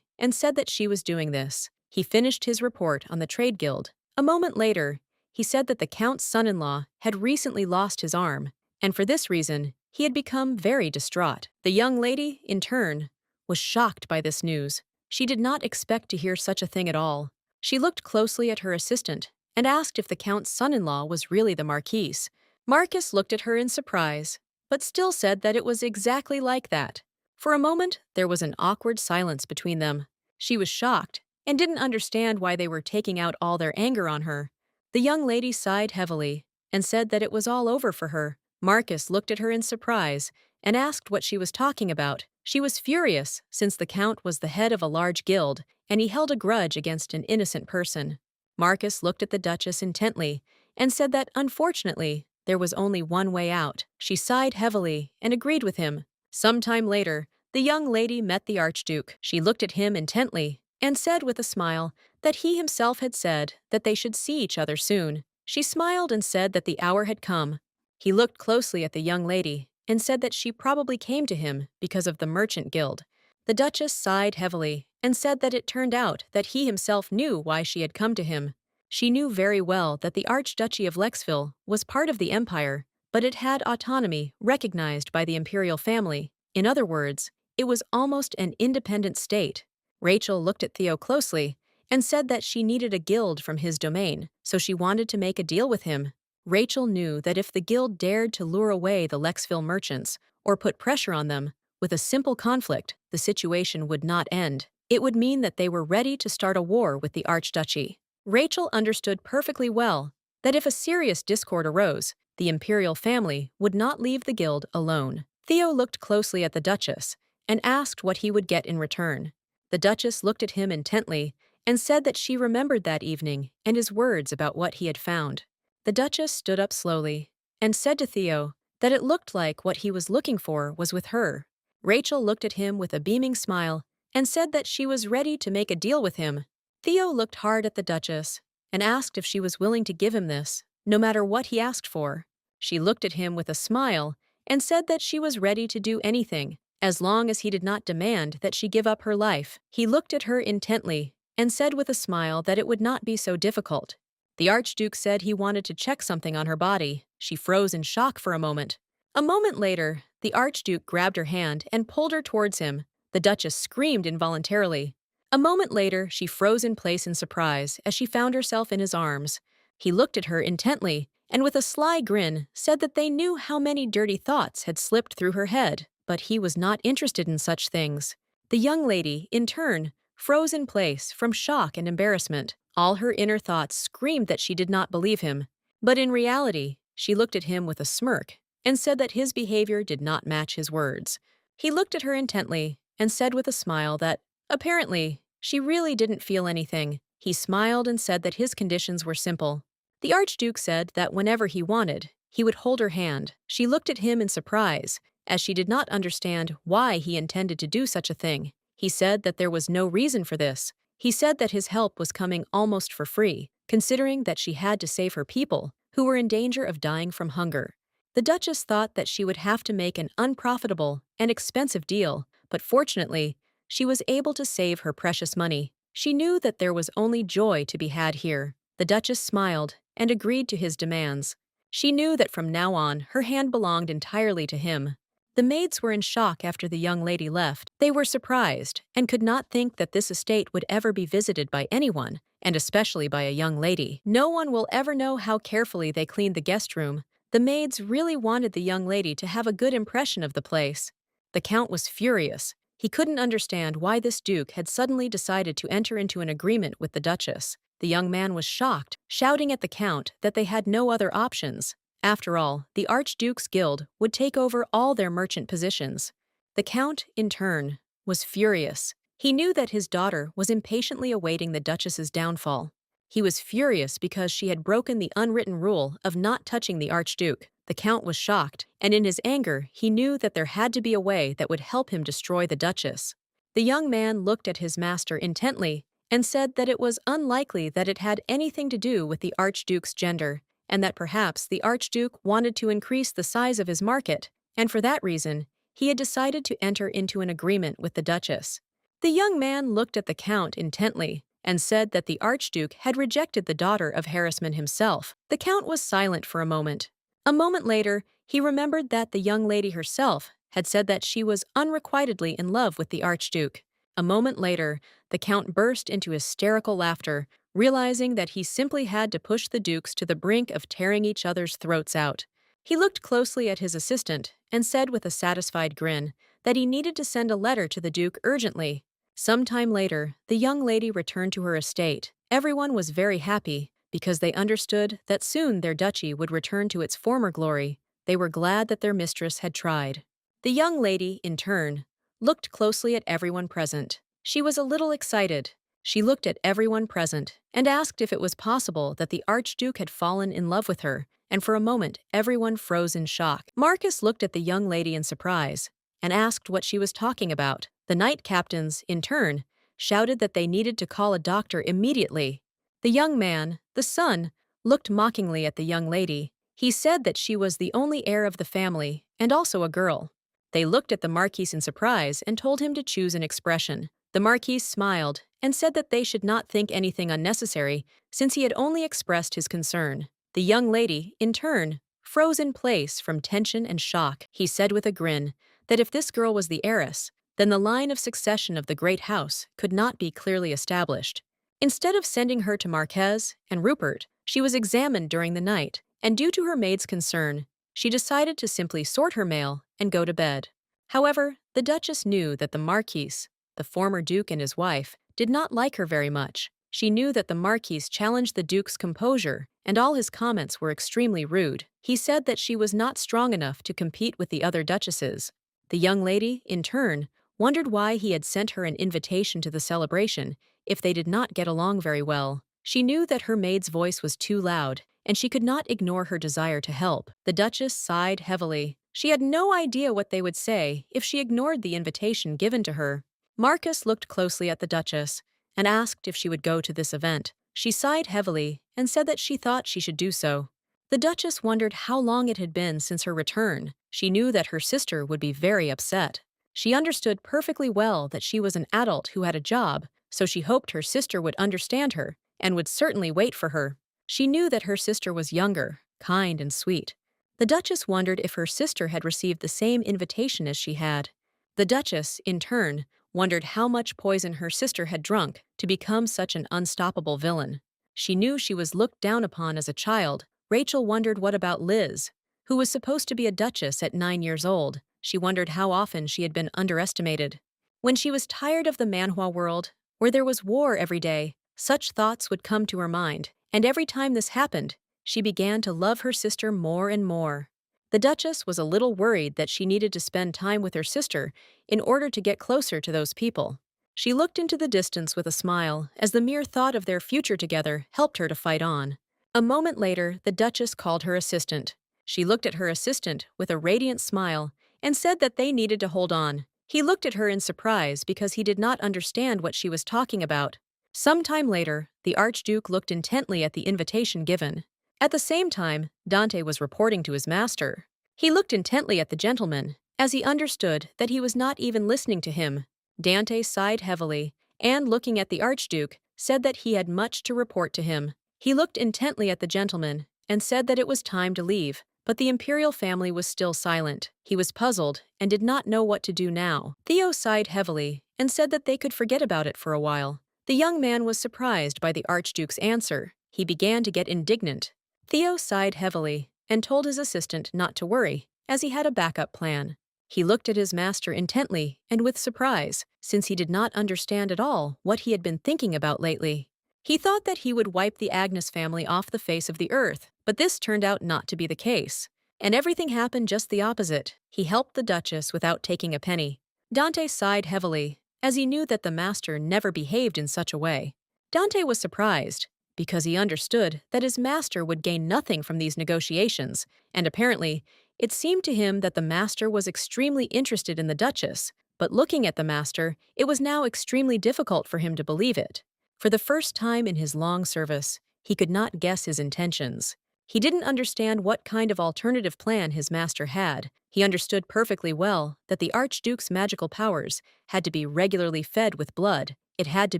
and said that she was doing this. He finished his report on the trade guild. A moment later, he said that the Count's son-in-law had recently lost his arm, and for this reason, he had become very distraught. The young lady, in turn, was shocked by this news. She did not expect to hear such a thing at all. She looked closely at her assistant and asked if the Count's son-in-law was really the Marquise. Marcus looked at her in surprise, but still said that it was exactly like that. For a moment, there was an awkward silence between them. She was shocked and didn't understand why they were taking out all their anger on her. The young lady sighed heavily and said that it was all over for her. Marcus looked at her in surprise and asked what she was talking about. She was furious, since the Count was the head of a large guild, and he held a grudge against an innocent person. Marcus looked at the Duchess intently and said that, unfortunately, there was only one way out. She sighed heavily and agreed with him. Some time later, the young lady met the Archduke. She looked at him intently and said with a smile that he himself had said that they should see each other soon. She smiled and said that the hour had come. He looked closely at the young lady and said that she probably came to him because of the Merchant Guild. The Duchess sighed heavily and said that it turned out that he himself knew why she had come to him. She knew very well that the Archduchy of Lexville was part of the Empire, but it had autonomy recognized by the imperial family. In other words, it was almost an independent state. Rachel looked at Theo closely and said that she needed a guild from his domain, so she wanted to make a deal with him. Rachel knew that if the guild dared to lure away the Lexville merchants or put pressure on them, with a simple conflict, the situation would not end. It would mean that they were ready to start a war with the Archduchy. Rachel understood perfectly well that if a serious discord arose, the imperial family would not leave the guild alone. Theo looked closely at the Duchess and asked what he would get in return. The Duchess looked at him intently and said that she remembered that evening and his words about what he had found. The Duchess stood up slowly and said to Theo that it looked like what he was looking for was with her. Rachel looked at him with a beaming smile and said that she was ready to make a deal with him. Theo looked hard at the Duchess and asked if she was willing to give him this, no matter what he asked for. She looked at him with a smile and said that she was ready to do anything, as long as he did not demand that she give up her life. He looked at her intently and said with a smile that it would not be so difficult. The Archduke said he wanted to check something on her body. She froze in shock for a moment. A moment later, the Archduke grabbed her hand and pulled her towards him. The Duchess screamed involuntarily. A moment later, she froze in place in surprise as she found herself in his arms. He looked at her intently and with a sly grin said that they knew how many dirty thoughts had slipped through her head, but he was not interested in such things. The young lady, in turn, froze in place from shock and embarrassment. All her inner thoughts screamed that she did not believe him, but in reality, she looked at him with a smirk and said that his behavior did not match his words. He looked at her intently and said with a smile that, apparently, she really didn't feel anything. He smiled and said that his conditions were simple. The Archduke said that whenever he wanted, he would hold her hand. She looked at him in surprise, as she did not understand why he intended to do such a thing. He said that there was no reason for this. He said that his help was coming almost for free, considering that she had to save her people, who were in danger of dying from hunger. The Duchess thought that she would have to make an unprofitable and expensive deal, but fortunately, she was able to save her precious money. She knew that there was only joy to be had here. The Duchess smiled and agreed to his demands. She knew that from now on, her hand belonged entirely to him. The maids were in shock after the young lady left. They were surprised and could not think that this estate would ever be visited by anyone, and especially by a young lady. No one will ever know how carefully they cleaned the guest room. The maids really wanted the young lady to have a good impression of the place. The Count was furious. He couldn't understand why this duke had suddenly decided to enter into an agreement with the Duchess. The young man was shocked, shouting at the Count that they had no other options. After all, the Archduke's guild would take over all their merchant positions. The Count, in turn, was furious. He knew that his daughter was impatiently awaiting the Duchess's downfall. He was furious because she had broken the unwritten rule of not touching the Archduke. The Count was shocked, and in his anger, he knew that there had to be a way that would help him destroy the Duchess. The young man looked at his master intently and said that it was unlikely that it had anything to do with the Archduke's gender, and that perhaps the Archduke wanted to increase the size of his market, and for that reason, he had decided to enter into an agreement with the Duchess. The young man looked at the Count intently and said that the Archduke had rejected the daughter of Harrisman himself. The Count was silent for a moment. A moment later, he remembered that the young lady herself had said that she was unrequitedly in love with the Archduke. A moment later, the Count burst into hysterical laughter, realizing that he simply had to push the dukes to the brink of tearing each other's throats out. He looked closely at his assistant and said with a satisfied grin that he needed to send a letter to the duke urgently. Some time later, the young lady returned to her estate. Everyone was very happy because they understood that soon their duchy would return to its former glory. They were glad that their mistress had tried. The young lady, in turn, looked closely at everyone present. She was a little excited. She looked at everyone present and asked if it was possible that the Archduke had fallen in love with her, and for a moment everyone froze in shock. Marcus looked at the young lady in surprise and asked what she was talking about. The knight captains, in turn, shouted that they needed to call a doctor immediately. The young man, the son, looked mockingly at the young lady. He said that she was the only heir of the family and also a girl. They looked at the Marquis in surprise and told him to choose an expression. The Marquis smiled and said that they should not think anything unnecessary since he had only expressed his concern. The young lady, in turn, froze in place from tension and shock. He said with a grin that if this girl was the heiress, then the line of succession of the great house could not be clearly established. Instead of sending her to Marquez and Rupert, she was examined during the night, and due to her maid's concern, she decided to simply sort her mail and go to bed. However, the Duchess knew that the Marquis, the former Duke and his wife, did not like her very much. She knew that the Marquis challenged the Duke's composure, and all his comments were extremely rude. He said that she was not strong enough to compete with the other duchesses. The young lady, in turn, wondered why he had sent her an invitation to the celebration if they did not get along very well. She knew that her maid's voice was too loud, and she could not ignore her desire to help. The Duchess sighed heavily. She had no idea what they would say if she ignored the invitation given to her. Marcus looked closely at the Duchess and asked if she would go to this event. She sighed heavily and said that she thought she should do so. The Duchess wondered how long it had been since her return. She knew that her sister would be very upset. She understood perfectly well that she was an adult who had a job, so she hoped her sister would understand her and would certainly wait for her. She knew that her sister was younger, kind, and sweet. The Duchess wondered if her sister had received the same invitation as she had. The Duchess, in turn, wondered how much poison her sister had drunk to become such an unstoppable villain. She knew she was looked down upon as a child. Rachel wondered what about Liz, who was supposed to be a duchess at 9 years old. She wondered how often she had been underestimated. When she was tired of the manhwa world, where there was war every day, such thoughts would come to her mind, and every time this happened, she began to love her sister more and more. The Duchess was a little worried that she needed to spend time with her sister in order to get closer to those people. She looked into the distance with a smile, as the mere thought of their future together helped her to fight on. A moment later, the Duchess called her assistant. She looked at her assistant with a radiant smile and said that they needed to hold on. He looked at her in surprise because he did not understand what she was talking about. Some time later, the Archduke looked intently at the invitation given. At the same time, Dante was reporting to his master. He looked intently at the gentleman, as he understood that he was not even listening to him. Dante sighed heavily, and looking at the Archduke, said that he had much to report to him. He looked intently at the gentleman and said that it was time to leave, but the imperial family was still silent. He was puzzled and did not know what to do now. Theo sighed heavily and said that they could forget about it for a while. The young man was surprised by the Archduke's answer. He began to get indignant. Theo sighed heavily and told his assistant not to worry, as he had a backup plan. He looked at his master intently and with surprise, since he did not understand at all what he had been thinking about lately. He thought that he would wipe the Agnes family off the face of the earth, but this turned out not to be the case. And everything happened just the opposite. He helped the Duchess without taking a penny. Dante sighed heavily, as he knew that the master never behaved in such a way. Dante was surprised, because he understood that his master would gain nothing from these negotiations, and apparently, it seemed to him that the master was extremely interested in the Duchess, but looking at the master, it was now extremely difficult for him to believe it. For the first time in his long service, he could not guess his intentions. He didn't understand what kind of alternative plan his master had. He understood perfectly well that the Archduke's magical powers had to be regularly fed with blood. It had to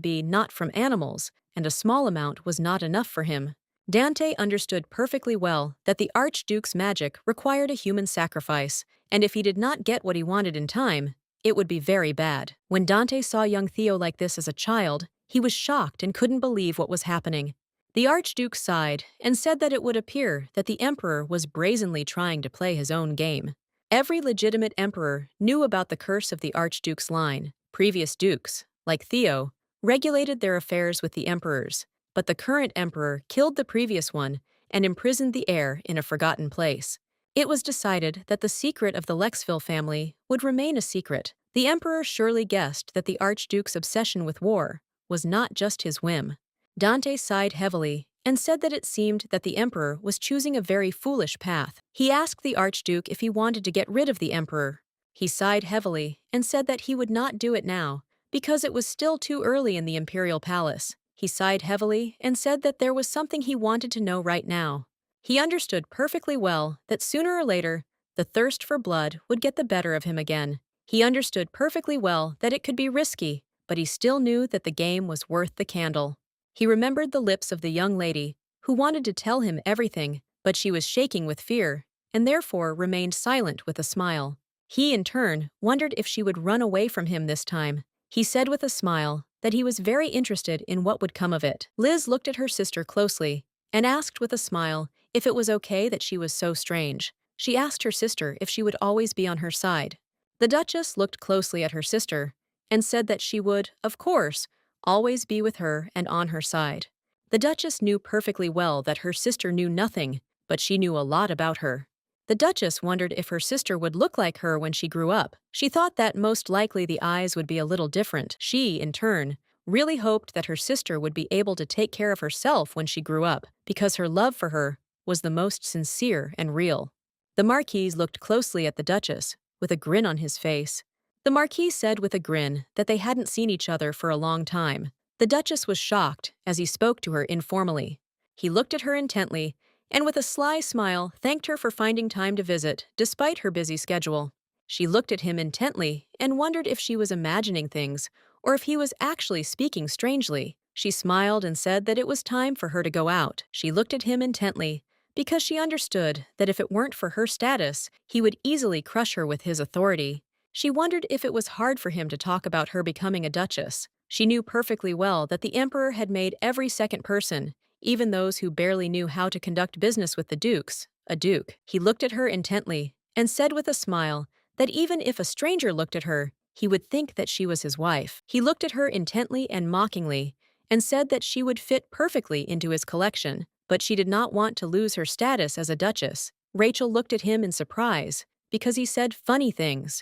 be not from animals, and a small amount was not enough for him. Dante understood perfectly well that the Archduke's magic required a human sacrifice, and if he did not get what he wanted in time, it would be very bad. When Dante saw young Theo like this as a child, He was shocked and couldn't believe what was happening. The Archduke sighed and said that it would appear that the emperor was brazenly trying to play his own game. Every legitimate emperor knew about the curse of the Archduke's line. Previous dukes, like Theo, regulated their affairs with the emperors, but the current emperor killed the previous one and imprisoned the heir in a forgotten place. It was decided that the secret of the Lexville family would remain a secret. The emperor surely guessed that the Archduke's obsession with war was not just his whim. Dante sighed heavily and said that it seemed that the emperor was choosing a very foolish path. He asked the Archduke if he wanted to get rid of the emperor. He sighed heavily and said that he would not do it now because it was still too early in the imperial palace. He sighed heavily and said that there was something he wanted to know right now. He understood perfectly well that sooner or later, the thirst for blood would get the better of him again. He understood perfectly well that it could be risky, but he still knew that the game was worth the candle. He remembered the lips of the young lady who wanted to tell him everything, but she was shaking with fear and therefore remained silent with a smile. He, in turn, wondered if she would run away from him this time. He said with a smile that he was very interested in what would come of it. Liz looked at her sister closely and asked with a smile if it was okay that she was so strange. She asked her sister if she would always be on her side. The Duchess looked closely at her sister and said that she would, of course, always be with her and on her side. The Duchess knew perfectly well that her sister knew nothing, but she knew a lot about her. The Duchess wondered if her sister would look like her when she grew up. She thought that most likely the eyes would be a little different. She, in turn, really hoped that her sister would be able to take care of herself when she grew up, because her love for her was the most sincere and real. The Marquis looked closely at the Duchess, with a grin on his face. The Marquis said with a grin that they hadn't seen each other for a long time. The Duchess was shocked as he spoke to her informally. He looked at her intently and with a sly smile thanked her for finding time to visit despite her busy schedule. She looked at him intently and wondered if she was imagining things or if he was actually speaking strangely. She smiled and said that it was time for her to go out. She looked at him intently because she understood that if it weren't for her status, he would easily crush her with his authority. She wondered if it was hard for him to talk about her becoming a duchess. She knew perfectly well that the emperor had made every second person, even those who barely knew how to conduct business with the dukes, a duke. He looked at her intently and said with a smile that even if a stranger looked at her, he would think that she was his wife. He looked at her intently and mockingly and said that she would fit perfectly into his collection, but she did not want to lose her status as a duchess. Rachel looked at him in surprise because he said funny things.